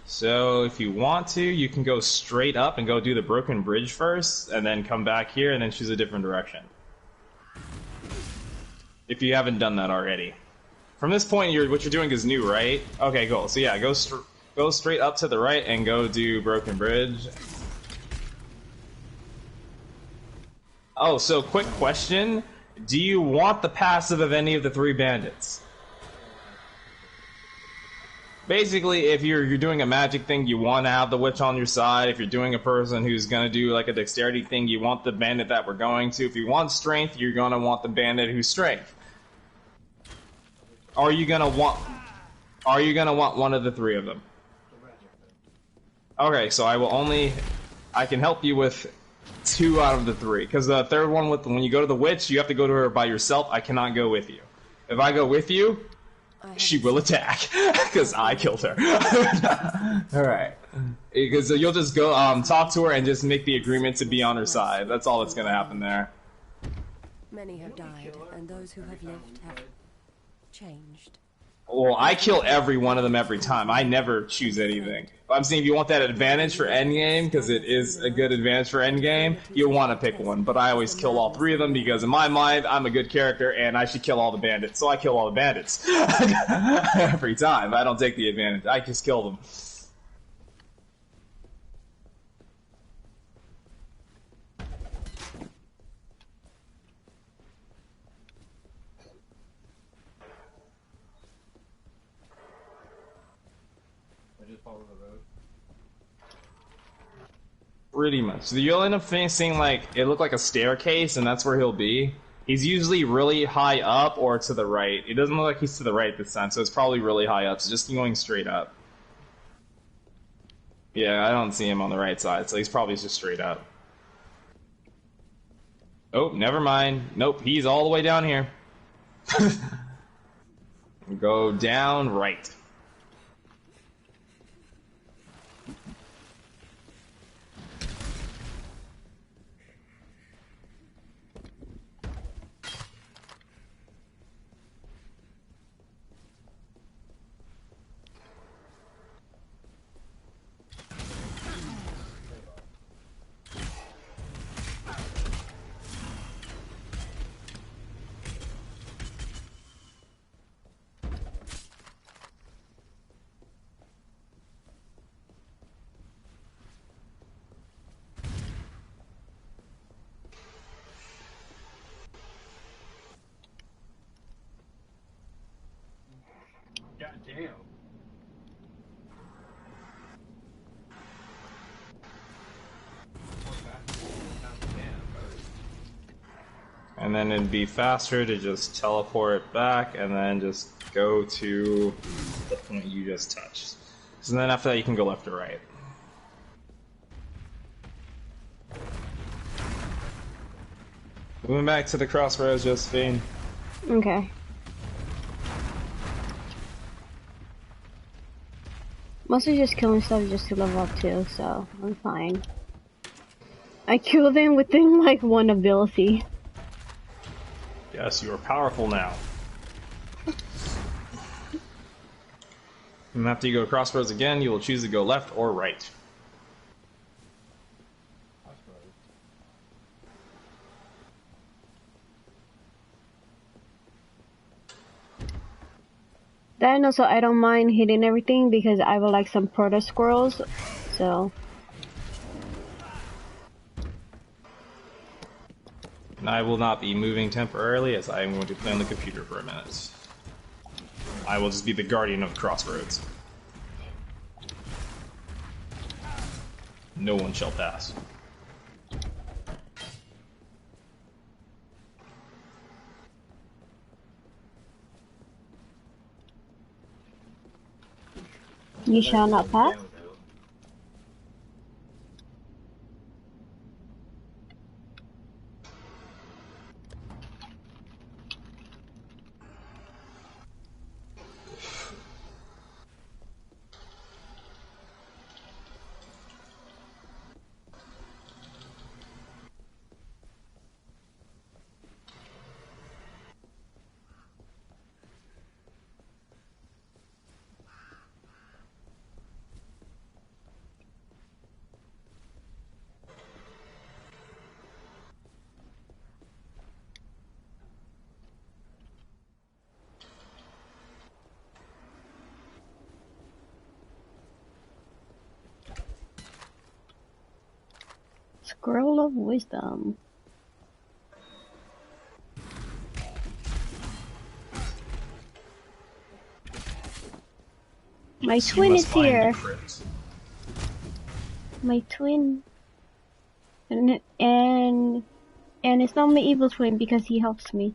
So if you want to, you can go straight up and go do the broken bridge first, and then come back here and then choose a different direction. If you haven't done that already. From this point, what you're doing is new, right? Okay, cool. So yeah, go straight up to the right and go do Broken Bridge. Oh, so quick question. Do you want the passive of any of the 3 bandits? Basically, if you're doing a magic thing, you want to have the witch on your side. If you're doing a person who's going to do like a dexterity thing, you want the bandit that we're going to. If you want strength, you're going to want the bandit who's strength. Are you going to want one of the 3 of them? Okay, so I can help you with 2 out of the 3, because the third one, when you go to the witch, you have to go to her by yourself. I cannot go with you. If I go with you, she will attack, because I killed her. Alright. Because you'll just go talk to her and just make the agreement to be on her side. That's all that's going to happen there. Many have died, and those who have lived have changed. Well, I kill every one of them every time. I never choose anything. I'm saying if you want that advantage for endgame, because it is a good advantage for endgame, you'll want to pick one. But I always kill all 3 of them, because in my mind, I'm a good character, and I should kill all the bandits. So I kill all the bandits. Every time. I don't take the advantage. I just kill them. Follow the road. Pretty much. So you'll end up seeing, like, it looked like a staircase, and that's where he'll be. He's usually really high up or to the right. It doesn't look like he's to the right this time, so it's probably really high up, so just keep going straight up. Yeah, I don't see him on the right side, so he's probably just straight up. Oh, never mind. Nope, he's all the way down here. Go down right. God damn. And then it'd be faster to just teleport back and then just go to the point you just touched. So then after that you can go left or right. Moving back to the crossroads, Josephine. Okay. Mostly just killing stuff just to level up too, so I'm fine. I kill them within like 1 ability. Yes, you are powerful now. And after you go crossroads again, you will choose to go left or right. Then also I don't mind hitting everything because I would like some proto squirrels, so. And I will not be moving temporarily as I am going to play on the computer for a minute. I will just be the guardian of crossroads. No one shall pass. You shall not pass? Scroll of Wisdom. My You twin must is find here. the crypt. My twin. And it's not my evil twin because he helps me.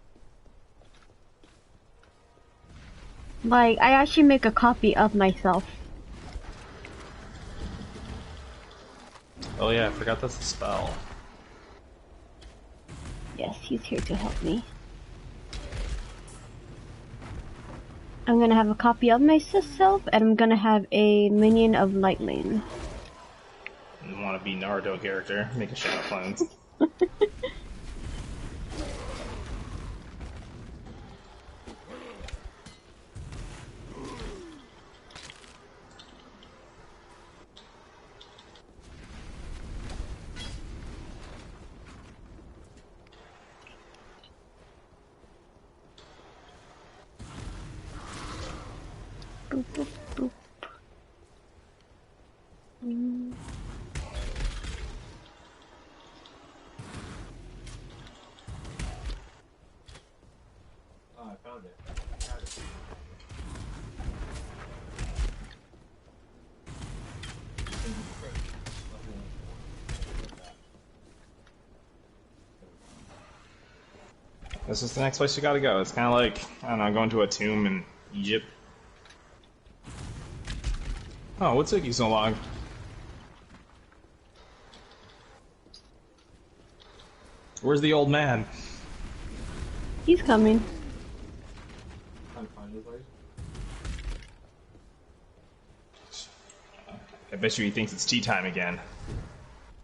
Like, I actually make a copy of myself. Oh yeah, I forgot that's a spell. Yes, he's here to help me. I'm gonna have a copy of myself, and I'm gonna have a minion of Light Lane. You want to be Naruto character, make a shadow clones. Boop, boop, boop. Oh, I found it. I got it. This is the next place you gotta go. It's kind of like, I don't know, going to a tomb in Egypt. Oh, what took you so long? Where's the old man? He's coming. Trying to find this place. I bet you he thinks it's tea time again.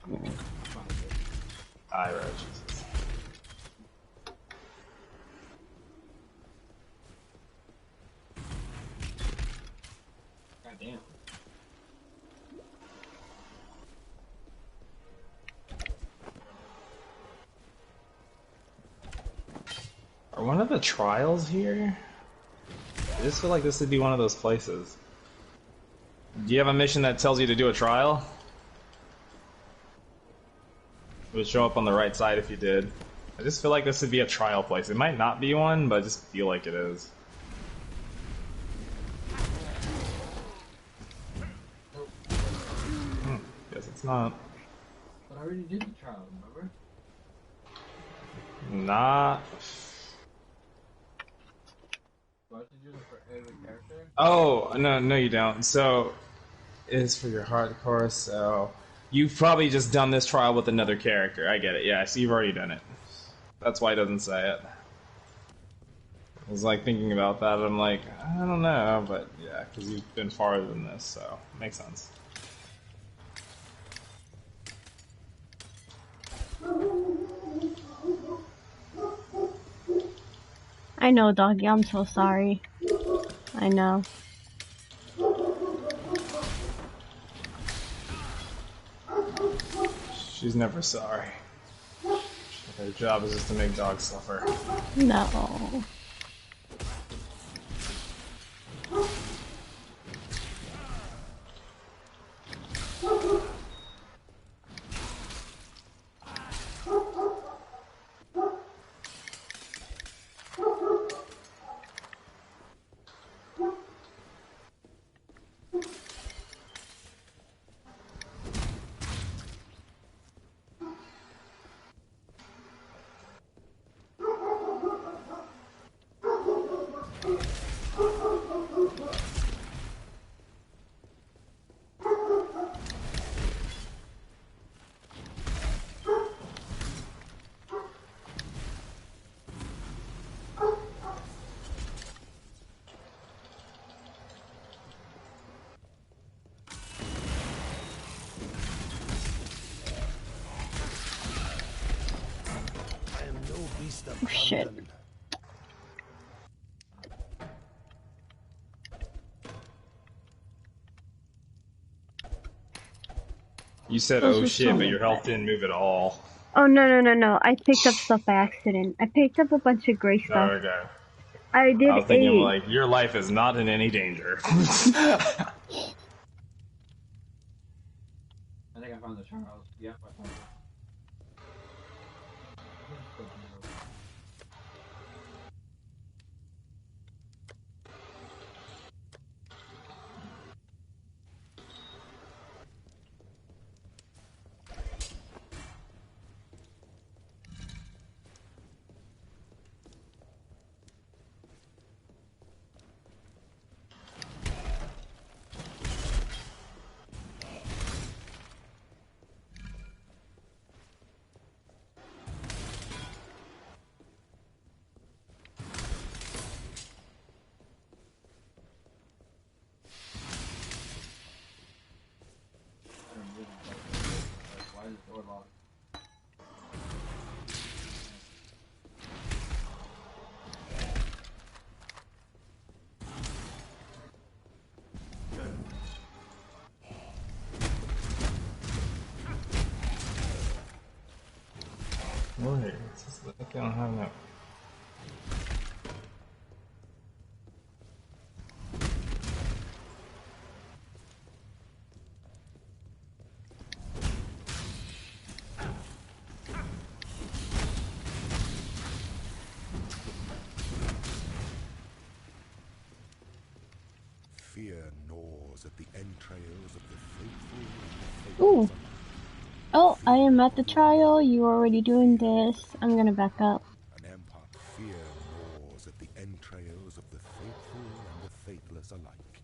Found it. Aye, right, Jesus. God damn. Are one of the trials here? I just feel like this would be one of those places. Do you have a mission that tells you to do a trial? It would show up on the right side if you did. I just feel like this would be a trial place. It might not be one, but I just feel like it is. Guess it's not. But I already did the trial, remember? Not. Do I have to do it for every character? Oh, no, you don't. So, it's for your hardcore, so. You've probably just done this trial with another character. I get it. Yeah, so you've already done it. That's why it doesn't say it. I was like thinking about that, and I'm like, I don't know, but yeah, because you've been farther than this, so makes sense. I know, doggy. I'm so sorry. I know. She's never sorry. Her job is just to make dogs suffer. No. Oh, shit. You said, Those oh were shit, so but your health bad. didn't move at all. Oh, no. I picked up stuff by accident. I picked up a bunch of gray stuff. Okay. I did I was thinking, a... like, your life is not in any danger. I think I found the Charles. Yep, I found it. Why is the door locked? Wait, it's just like I don't have no. Fear gnaws at the entrails of the faithful and the Ooh. faithless. Oh, I am at the trial. You are already doing this. I'm gonna back up. An empire. Fear gnaws at the entrails of the faithful and the faithless alike.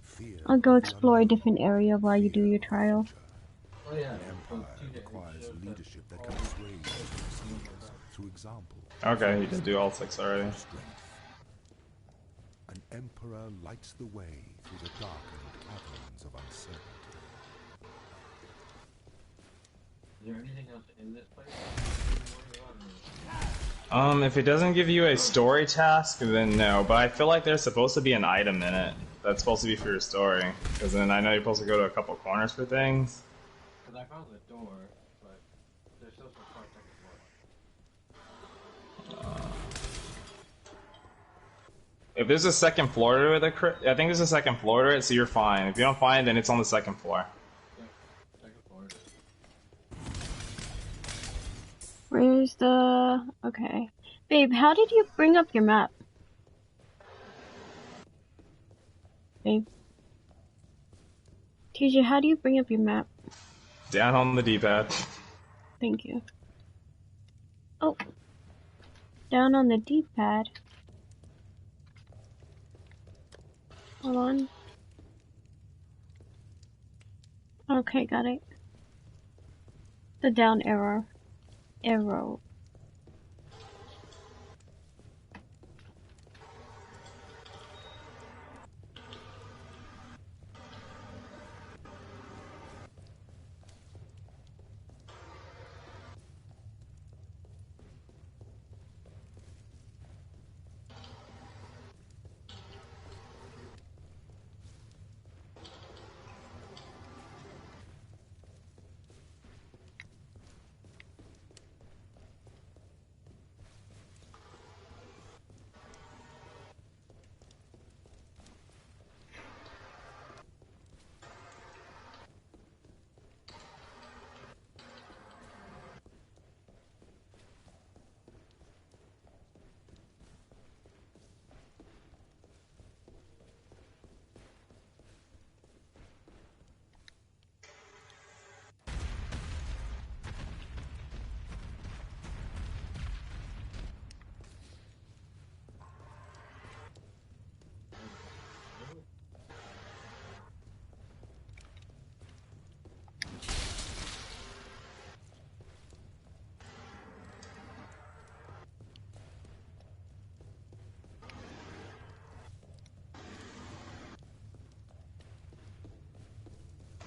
Fear I'll go of the explore a unknown. different area while you do Fear your of the trial. future. Oh yeah. An empire requires leadership that can sway leaders through example. Okay, you did do all 6 already. Strength. An emperor lights the way through the darkened caverns of uncertainty. Is there anything else in this place? If it doesn't give you a story task, then no. But I feel like there's supposed to be an item in it that's supposed to be for your story. Because then I know you're supposed to go to a couple corners for things. Because I found the door, but there's still some parts I can explore. If there's a second floor to it, I think there's a second floor to it, so you're fine. If you don't find it, then it's on the second floor. Yep, second floor. Where's the... Okay. Babe, how did you bring up your map? Babe. TJ, how do you bring up your map? Down on the D-pad. Thank you. Oh. Down on the D-pad. Hold on. Okay, got it. The down arrow. Arrow.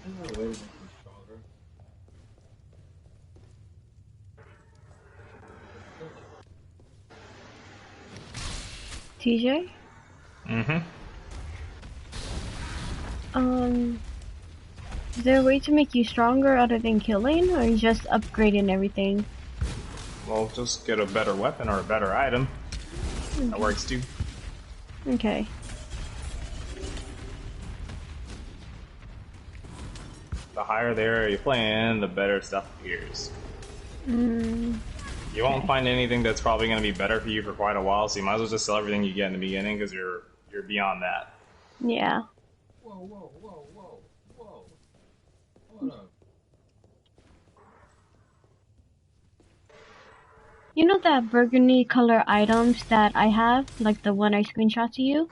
Is there a way to make me stronger? TJ? Mm-hmm. Is there a way to make you stronger other than killing, or you just upgrading everything? Well, just get a better weapon or a better item. That works too. Okay. The higher the area you're playing, the better stuff appears. Mm. You won't Okay. find anything that's probably going to be better for you for quite a while, so you might as well just sell everything you get in the beginning because you're beyond that. Yeah. Whoa, whoa, whoa, whoa, whoa. Hold up. You know that burgundy color items that I have, like the one I screenshot to you?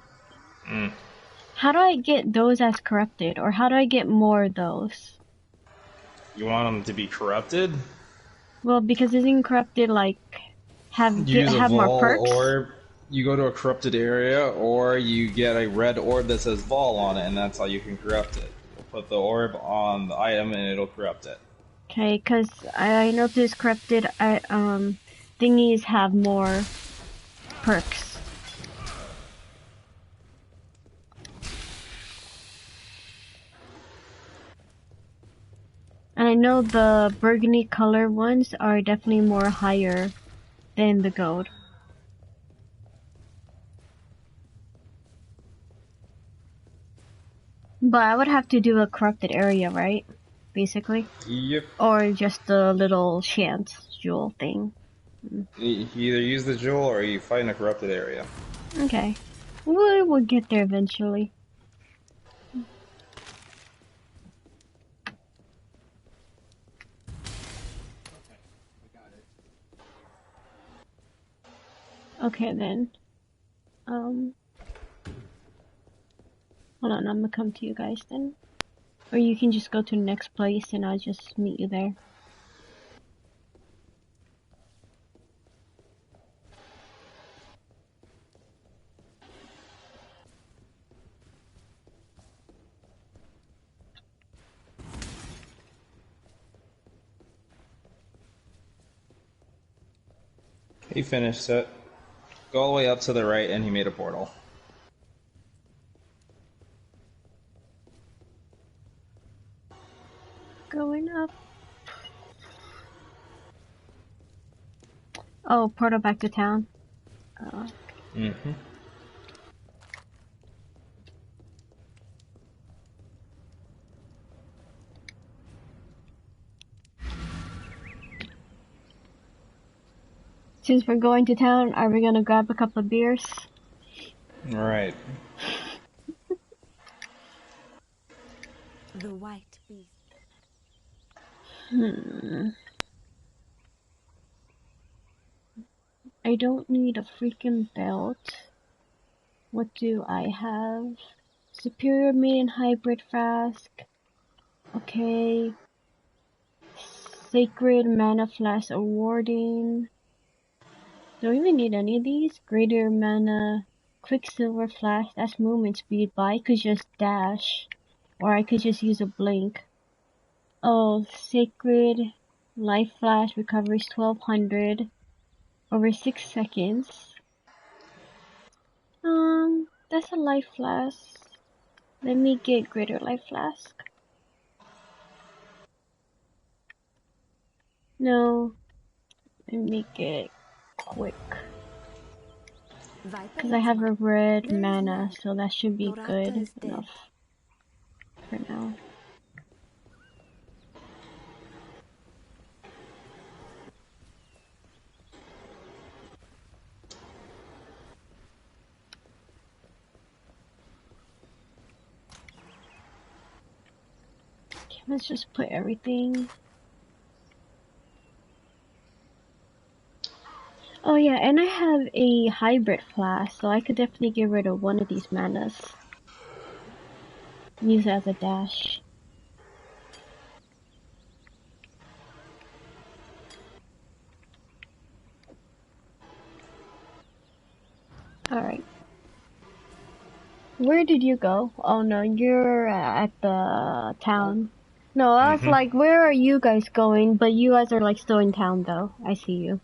Mm. How do I get those as corrupted, or how do I get more of those? You want them to be corrupted? Well, because isn't corrupted like Use a have more Vol perks? orb. You go to a corrupted area, or you get a red orb that says Vol on it, and that's how you can corrupt it. You'll put the orb on the item, and it'll corrupt it. Okay, because I noticed corrupted thingies have more perks. And I know the burgundy color ones are definitely more higher than the gold. But I would have to do a corrupted area, right? Basically. Yep. Or just a little chance jewel thing. You either use the jewel or you fight in a corrupted area. Okay. We'll get there eventually. Okay, I got it. Okay then. Hold on, I'm gonna come to you guys then. Or you can just go to the next place and I'll just meet you there. He finished it. Go all the way up to the right, and he made a portal. Going up. Oh, portal back to town. Mm-hmm. Since we're going to town, are we gonna grab a couple of beers? Right. The white beast. I don't need a freaking belt. What do I have? Superior maiden hybrid flask. Okay. Sacred mana flask awarding. Don't even need any of these. Greater mana quicksilver flask. That's movement speed, but I could just dash. Or I could just use a blink. Oh, sacred life flash recovers 1200 over 6 seconds. That's a life flask. Let me get greater life flask. No, let me get quick. Because I have a red mana, so that should be good enough for now. Okay, let's just put everything. Oh yeah, and I have a hybrid flask, so I could definitely get rid of one of these manas. Use it as a dash. Alright. Where did you go? Oh no, you're at the town. No, I was like, where are you guys going? But you guys are like still in town though. I see you.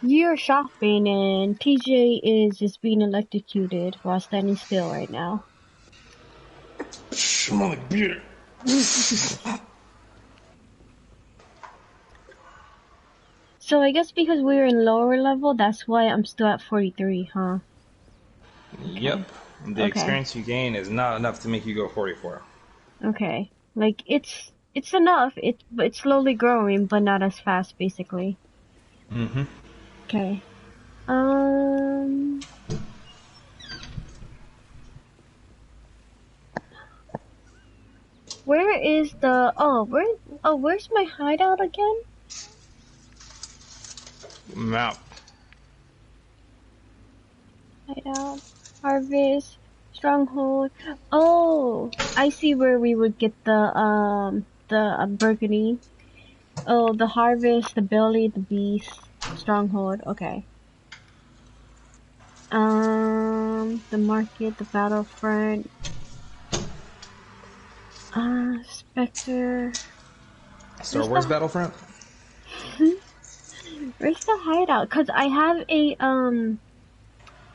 You're shopping and TJ is just being electrocuted while standing still right now. Smell like beer. So I guess because we're in lower level, that's why I'm still at 43, huh? Yep. The Okay. experience you gain is not enough to make you go 44. Okay. Like it's It's enough. It's slowly growing, but not as fast, basically. Mm-hmm. Okay. Where is the? Where's my hideout again? Map. Hideout, harvest, stronghold. Oh, I see where we would get the burgundy. Oh, the harvest, the belly, the beast, stronghold. Okay. The market, the battlefront. Spectre. Star Where's Wars the Battlefront? Where's the hideout? Cause I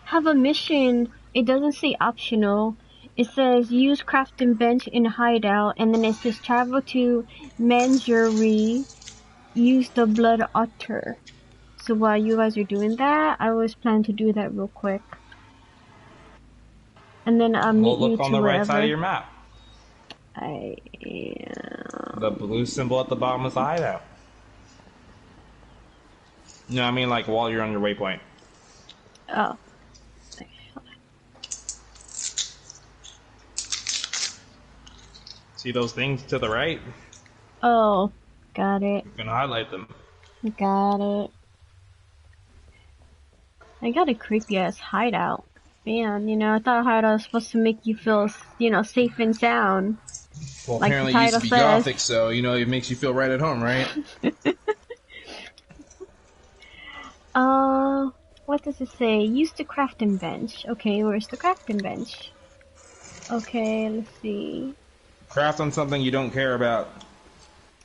have a mission. It doesn't say optional. It says use crafting bench in hideout, and then it says travel to Manjuri, use the blood otter. So while you guys are doing that, I was planning to do that real quick, and then I'll Well, meet you look on to the right side of wherever. your map. I The blue symbol at the bottom is the hideout. No, I mean like while you're on your waypoint. oh. See those things to the right? Oh, got it. You can highlight them. Got it. I got a creepy ass hideout. Man, I thought hideout was supposed to make you feel, safe and sound. Well, Like the apparently it used to title be says. gothic, so it makes you feel right at home, right? Uh, what does it say? Use the crafting bench. Okay, where's the crafting bench? Okay, let's see. Craft on something you don't care about.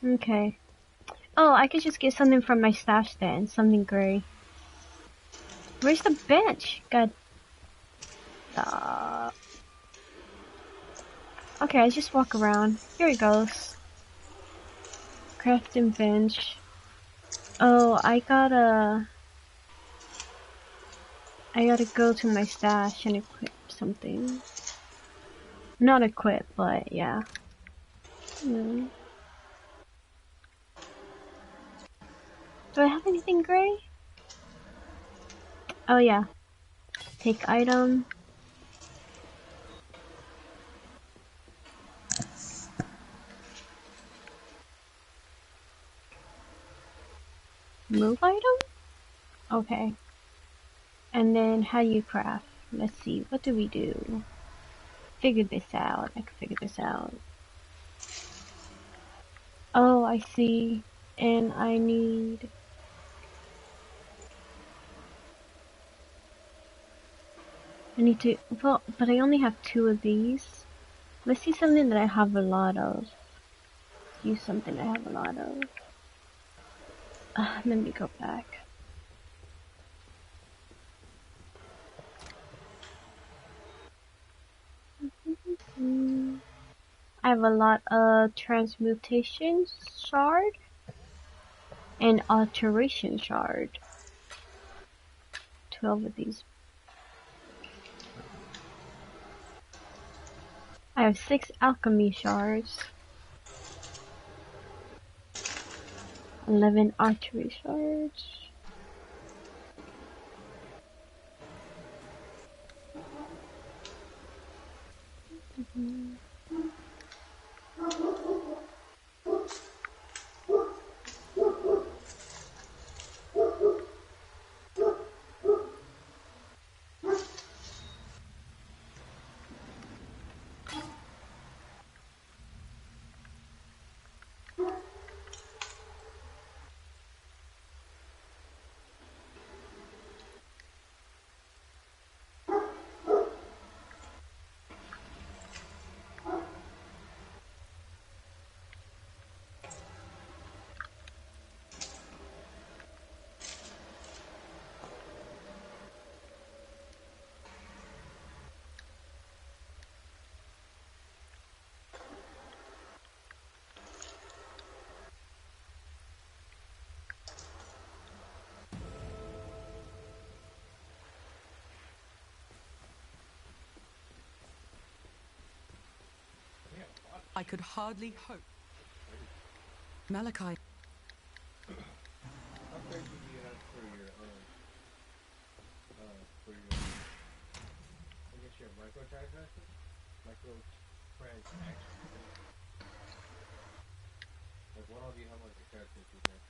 Okay. Oh, I could just get something from my stash then. Something gray. Where's the bench? God. Okay, I just walk around. Here it goes. Crafting bench. Oh, I gotta go to my stash and equip something. Not equip, but yeah. Do I have anything gray? Oh yeah. Take item. Move item? Okay. And then how do you craft? Let's see, what do we do? Figure this out. I can figure this out. Oh, I see. And I need... well, but I only have 2 of these. Let's see something that I have a lot of. Use something I have a lot of. Let me go back. I have a lot of transmutation shard and alteration shard. 12 of these. I have 6 alchemy shards. 11 archery shards. I could hardly hope. Malachi. How crazy do you have for your, I guess your microtransactions? Microtransactions? Like, what all do you have on your character today?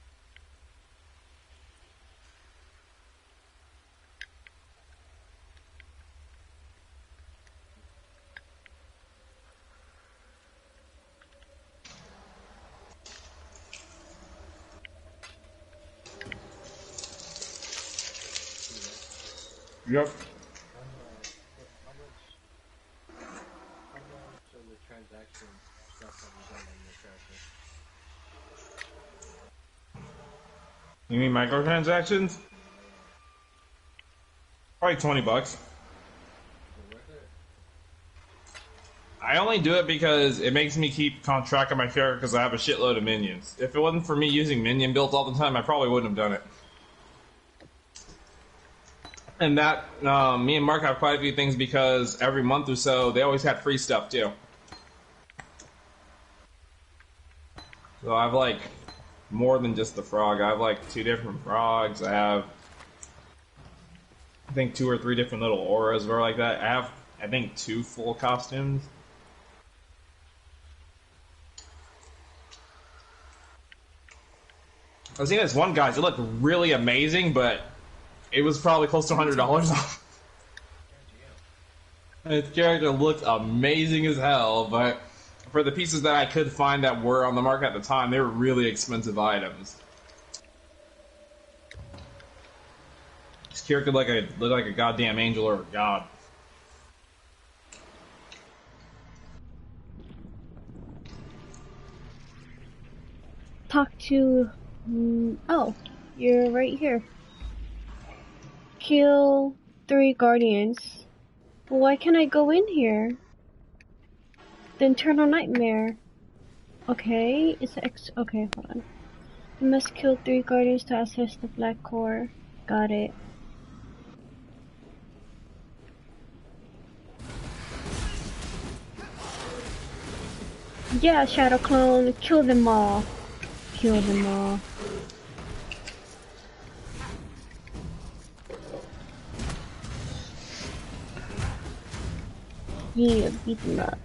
Yep. How much of the transaction stuff have you done on your character? You mean microtransactions? Probably $20. Is it worth it? I only do it because it makes me keep track of my character because I have a shitload of minions. If it wasn't for me using minion builds all the time, I probably wouldn't have done it. And that, me and Mark have quite a few things because every month or so, they always had free stuff too. So I have like more than just the frog. I have like 2 different frogs. I have, I think, 2 or 3 different little auras or like that. I have, I think, 2 full costumes. I was seeing this one guy's, it looked really amazing, but it was probably close to $100 off. His character looked amazing as hell, but for the pieces that I could find that were on the market at the time, they were really expensive items. His character looked like a goddamn angel or a god. Talk to... oh, you're right here. Kill 3 guardians. But why can't I go in here? The Internal Nightmare. Okay, it's X. Okay, hold on. You must kill 3 guardians to access the black core. Got it. Yeah, Shadow Clone, kill them all. Kill them all. Yeah, beat them up.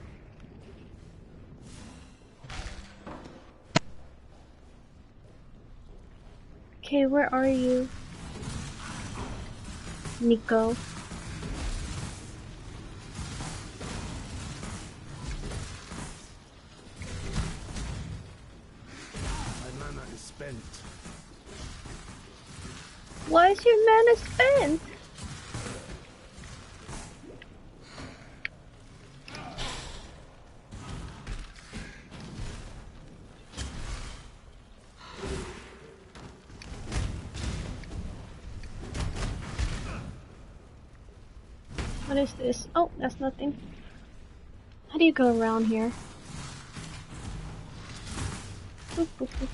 Okay, where are you? Nico. My mana is spent. Why is your mana spent? What is this? Oh, that's nothing. How do you go around here? Boop, boop, boop.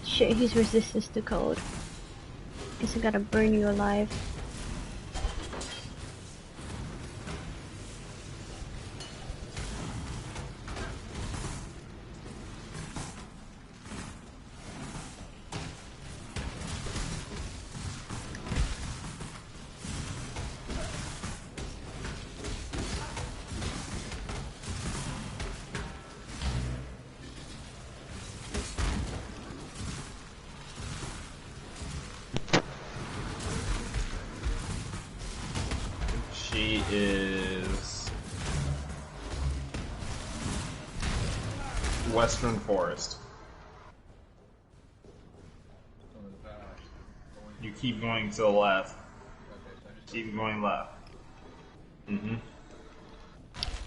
Shit, he's resistance to cold. Guess I gotta burn you alive. She is Western Forest. You keep going to the left. Keep going left.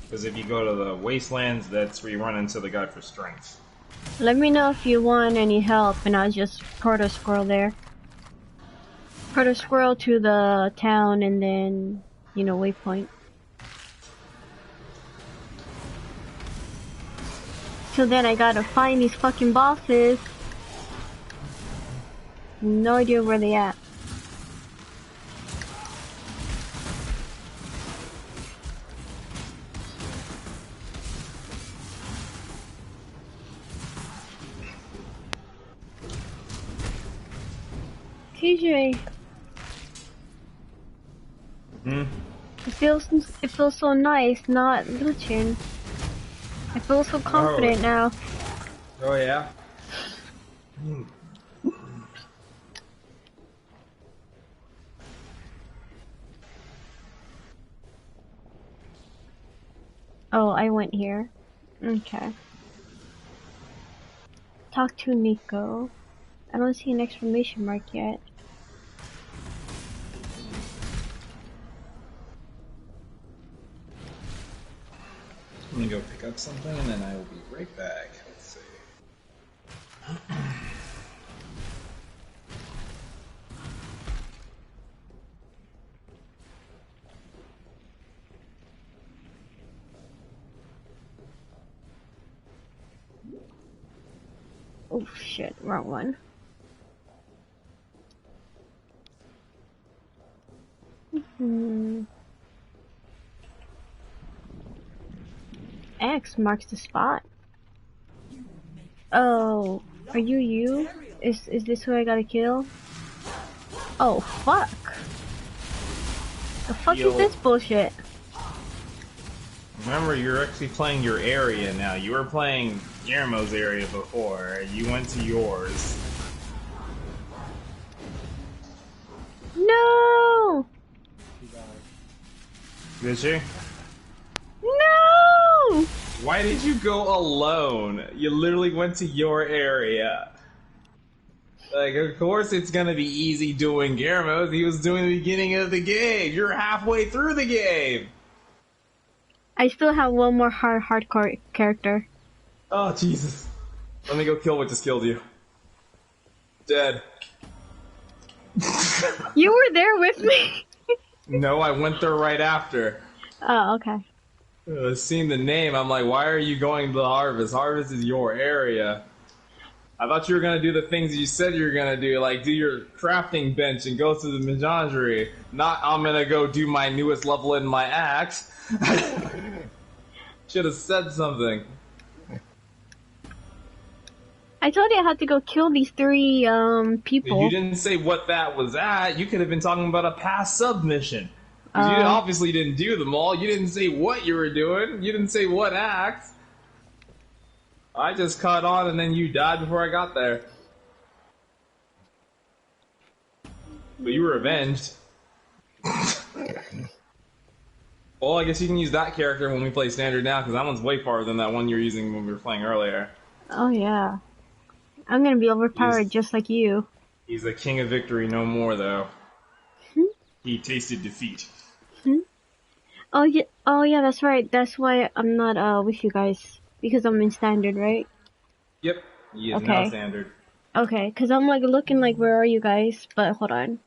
Because if you go to the wastelands, that's where you run into the guy for strength. Let me know if you want any help, and I'll just proto squirrel there. Proto squirrel to the town, and then, you know, waypoint. Till then, I gotta find these fucking bosses. No idea where they at. TJ, Hmm? it feels so nice not glitching. I feel so confident now. Oh yeah? Oh, I went here. Okay. Talk to Nico. I don't see an exclamation mark yet. I'm gonna go pick up something and then I will be right back. Let's see. Oh shit, wrong one. X marks the spot. Oh, are you? Is this who I gotta kill? Oh fuck! The fuck is this bullshit? Remember, you're actually playing your area now. You were playing Guillermo's area before. You went to yours. No! Did you? No! Why did you go alone? You literally went to your area. Like, of course it's gonna be easy doing Guillermo's. He was doing the beginning of the game. You're halfway through the game. I still have one more hardcore character. Oh, Jesus. Let me go kill what just killed you. Dead. You were there with me? No, I went there right after. Oh, okay. Seeing the name, I'm like, why are you going to the harvest? Harvest is your area. I thought you were going to do the things you said you were going to do, like do your crafting bench and go to the menagerie. Not, I'm going to go do my newest level in my axe. Should have said something. I told you I had to go kill these 3 people. You didn't say what that was at. You could have been talking about a past submission. You obviously didn't do them all. You didn't say what you were doing. You didn't say what act. I just caught on and then you died before I got there. But you were avenged. Well, I guess you can use that character when we play standard now, because that one's way farther than that one you were using when we were playing earlier. Oh yeah. I'm gonna be overpowered just like you. He's the king of victory no more, though. He tasted defeat. Oh yeah, that's right. That's why I'm not with you guys, because I'm in standard, right? Yep, he is now standard. Okay, cause I'm like looking like where are you guys? But hold on.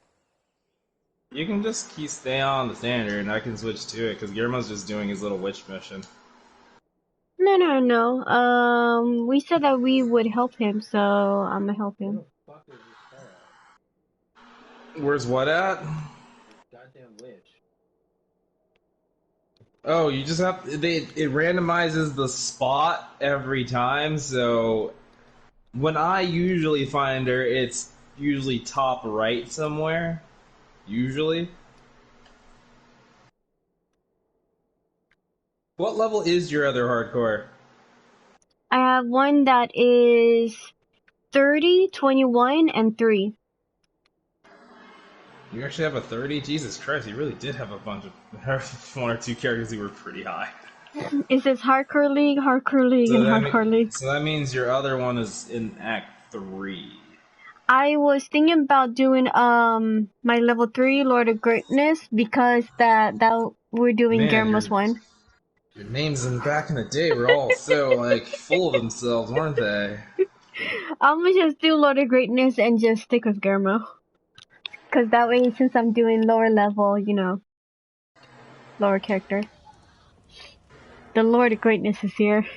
You can just stay on the standard, and I can switch to it, because Guillermo's just doing his little witch mission. No. We said that we would help him, so I'm gonna help him. Where's what at? Goddamn witch. Oh, you just have to, it randomizes the spot every time, so when I usually find her, it's usually top right somewhere. Usually. What level is your other hardcore? I have one that is 30, 21, and 3. You actually have a 30? Jesus Christ, you really did have a bunch of one or two characters who were pretty high. It says Hardcore League, and Hardcore League. So that means your other one is in Act 3. I was thinking about doing my level 3 Lord of Greatness, because that we're doing Guillermo's one. Your names back in the day were all so like full of themselves, weren't they? I'm gonna just do Lord of Greatness and just stick with Guillermo. Cause that way, since I'm doing lower level, lower character. The Lord of Greatness is here.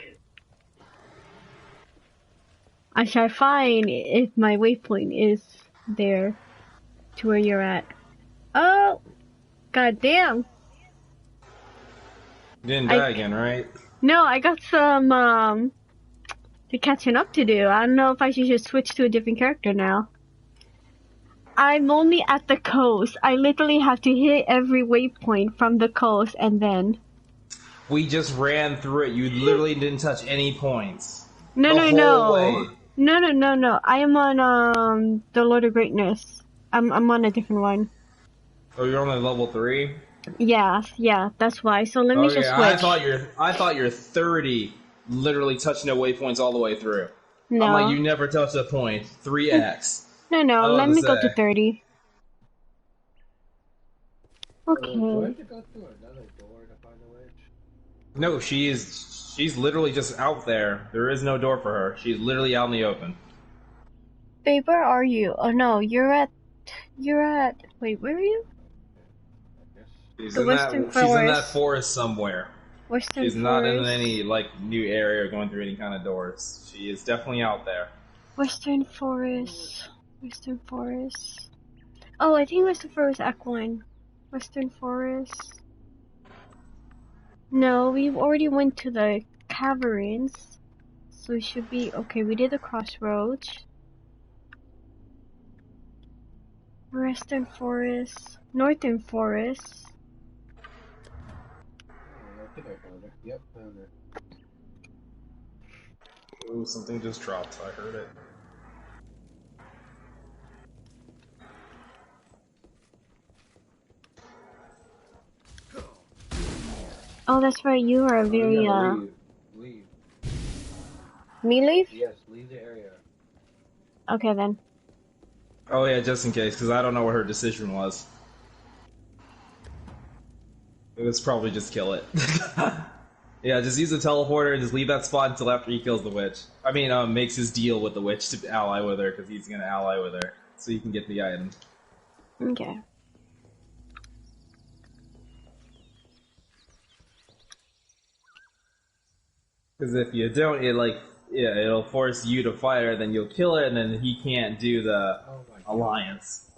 I shall find if my waypoint is there to where you're at. Oh! Goddamn! You didn't die again, right? No, I got some, catching up to do. I don't know if I should just switch to a different character now. I'm only at the coast. I literally have to hit every waypoint from the coast and then. We just ran through it. You literally didn't touch any points. No, The no, whole no. way. No. I am on the Lord of Greatness. I'm on a different one. Oh, you're only level 3? Yeah, that's why. So let me Okay, just switch. I thought you're 30, literally touching no waypoints all the way through. I'm like, No. you never touched a point. 3x. No, I was let about to me go to say. 30. Do I Okay. have to go through another door to find the witch? No, she's literally just out there. There is no door for her. She's literally out in the open. Babe, where are you? Oh no, wait, where are you? Yes. The Western She's in that Forest. forest somewhere. Western She's not in Forest. any like new area or going through any kind of doors. She is definitely out there. Western Forest. Western Forest. Oh, I think Western Forest Act 1. Western Forest. No, we already went to the caverns. So it should be okay. We did the crossroads. Western Forest. Northern Forest. Oh, I think I found her. Yep, found her. Ooh, something just dropped. I heard it. Oh, that's right. You are Oh, very you gotta leave. Leave. Me leave? Yes, leave the area. Okay then. Oh yeah, just in case, because I don't know what her decision was. It was probably just kill it. Yeah, just use the teleporter and just leave that spot until after he kills the witch. I mean, makes his deal with the witch to ally with her, because he's gonna ally with her, so you can get the item. Okay. Because if you don't, it'll force you to fight her, then you'll kill her, and then he can't do the Oh my god. alliance.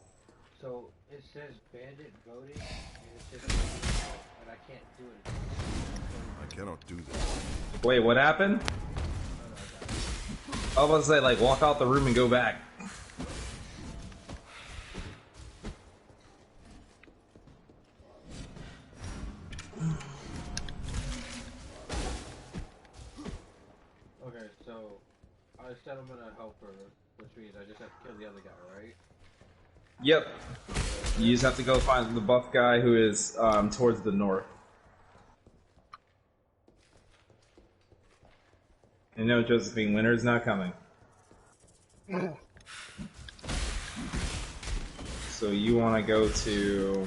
So it says bandit voting, and it says and I can't do it. I cannot do this. Wait, what happened? I was about to say, like, walk out the room and go back. Okay, so I said I'm gonna help her, which means I just have to kill the other guy, right? Yep. You just have to go find the buff guy who is towards the north. And no, Josephine, winter's not coming. So you want to go to...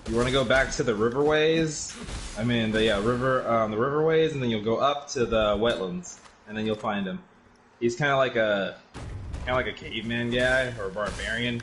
You want to go back to the riverways? I mean, the riverways, and then you'll go up to the wetlands, and then you'll find him. He's kind of like a caveman guy or a barbarian.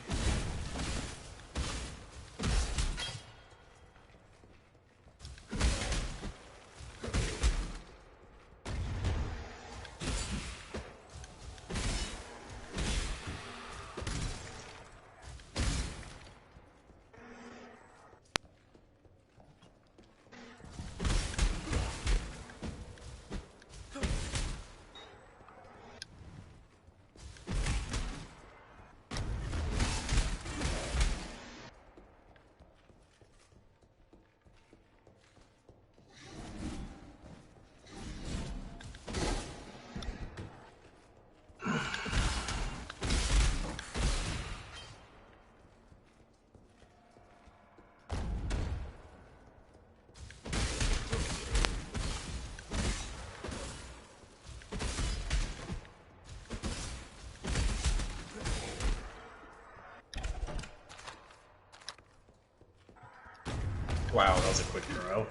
Wow, that was a quick throw.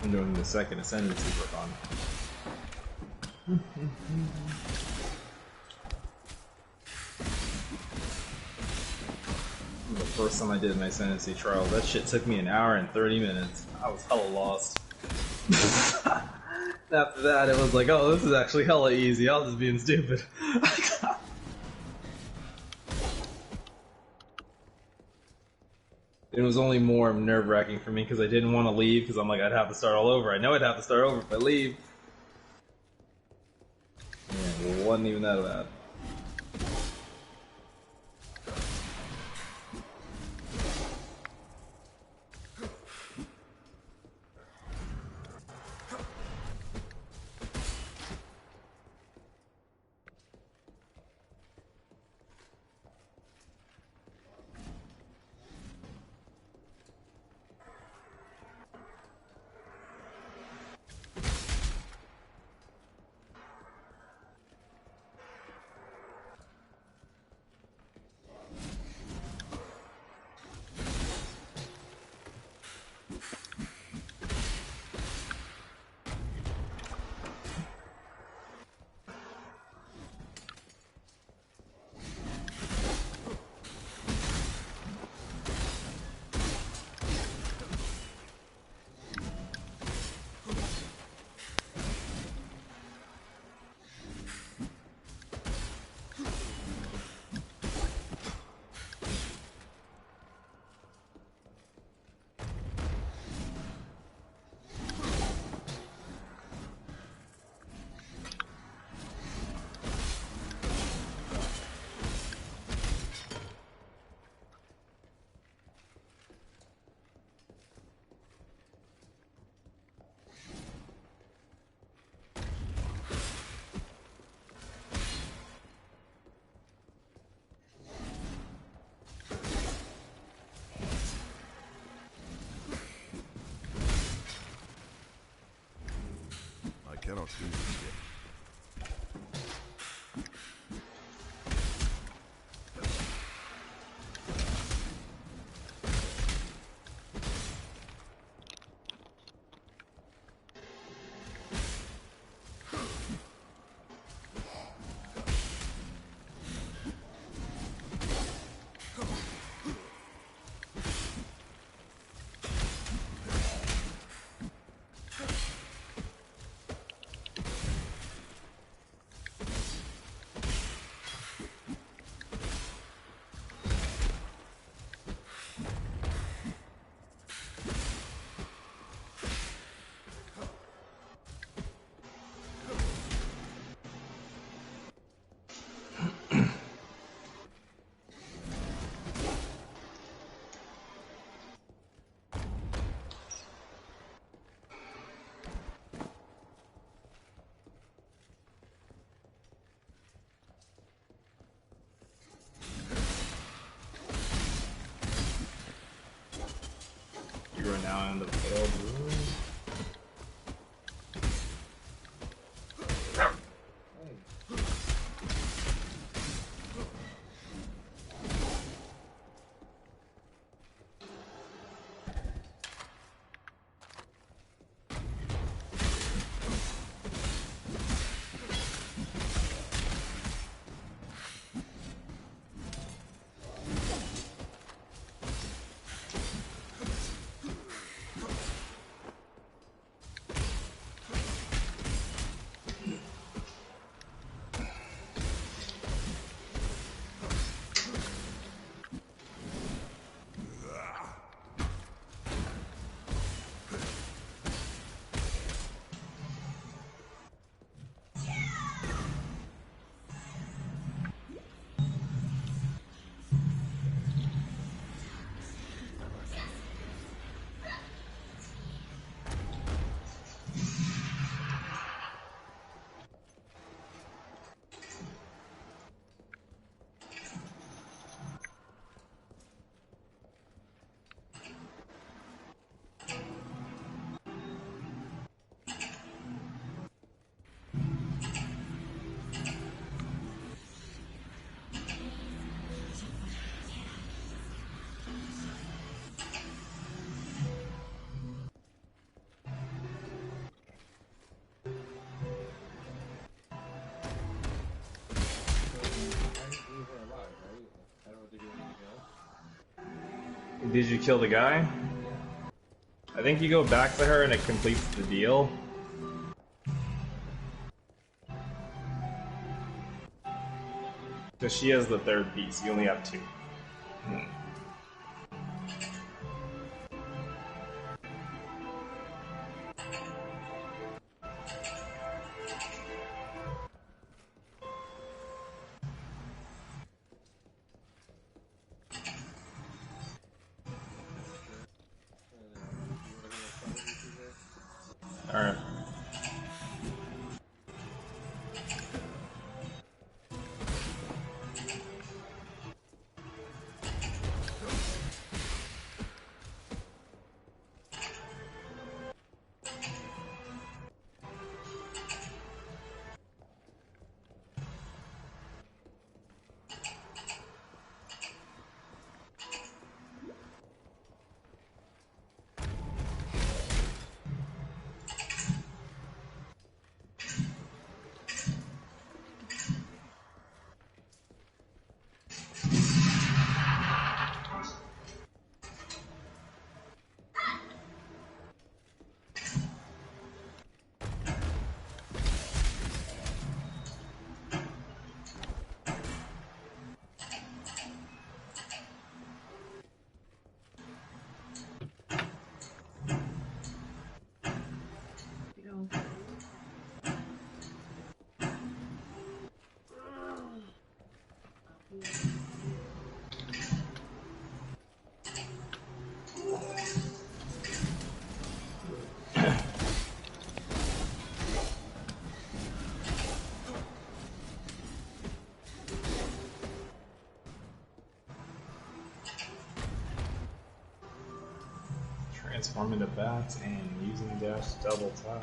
I'm doing the second ascendancy work on. The first time I did my ascendancy trial, that shit took me an hour and 30 minutes. I was hella lost. After that, it was like, oh, this is actually hella easy. I was just being stupid. It was only more nerve-wracking for me because I didn't want to leave because I'm like, I'd have to start all over. I know I'd have to start over if I leave. wasn't even that bad. I cannot do this yet. You are now in the failed room. Did you kill the guy? I think you go back to her and it completes the deal. Because she has the third piece, you only have two. Transform into bats and using dash double tap.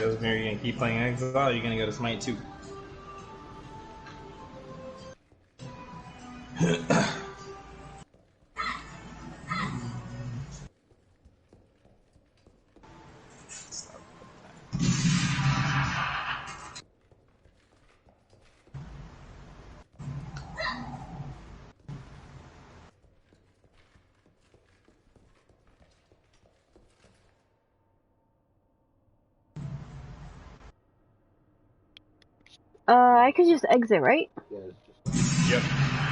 Doesn't mean you're gonna keep playing Exile, you're gonna go to Smite 2. I could just exit, right? Yeah, it's just Yep.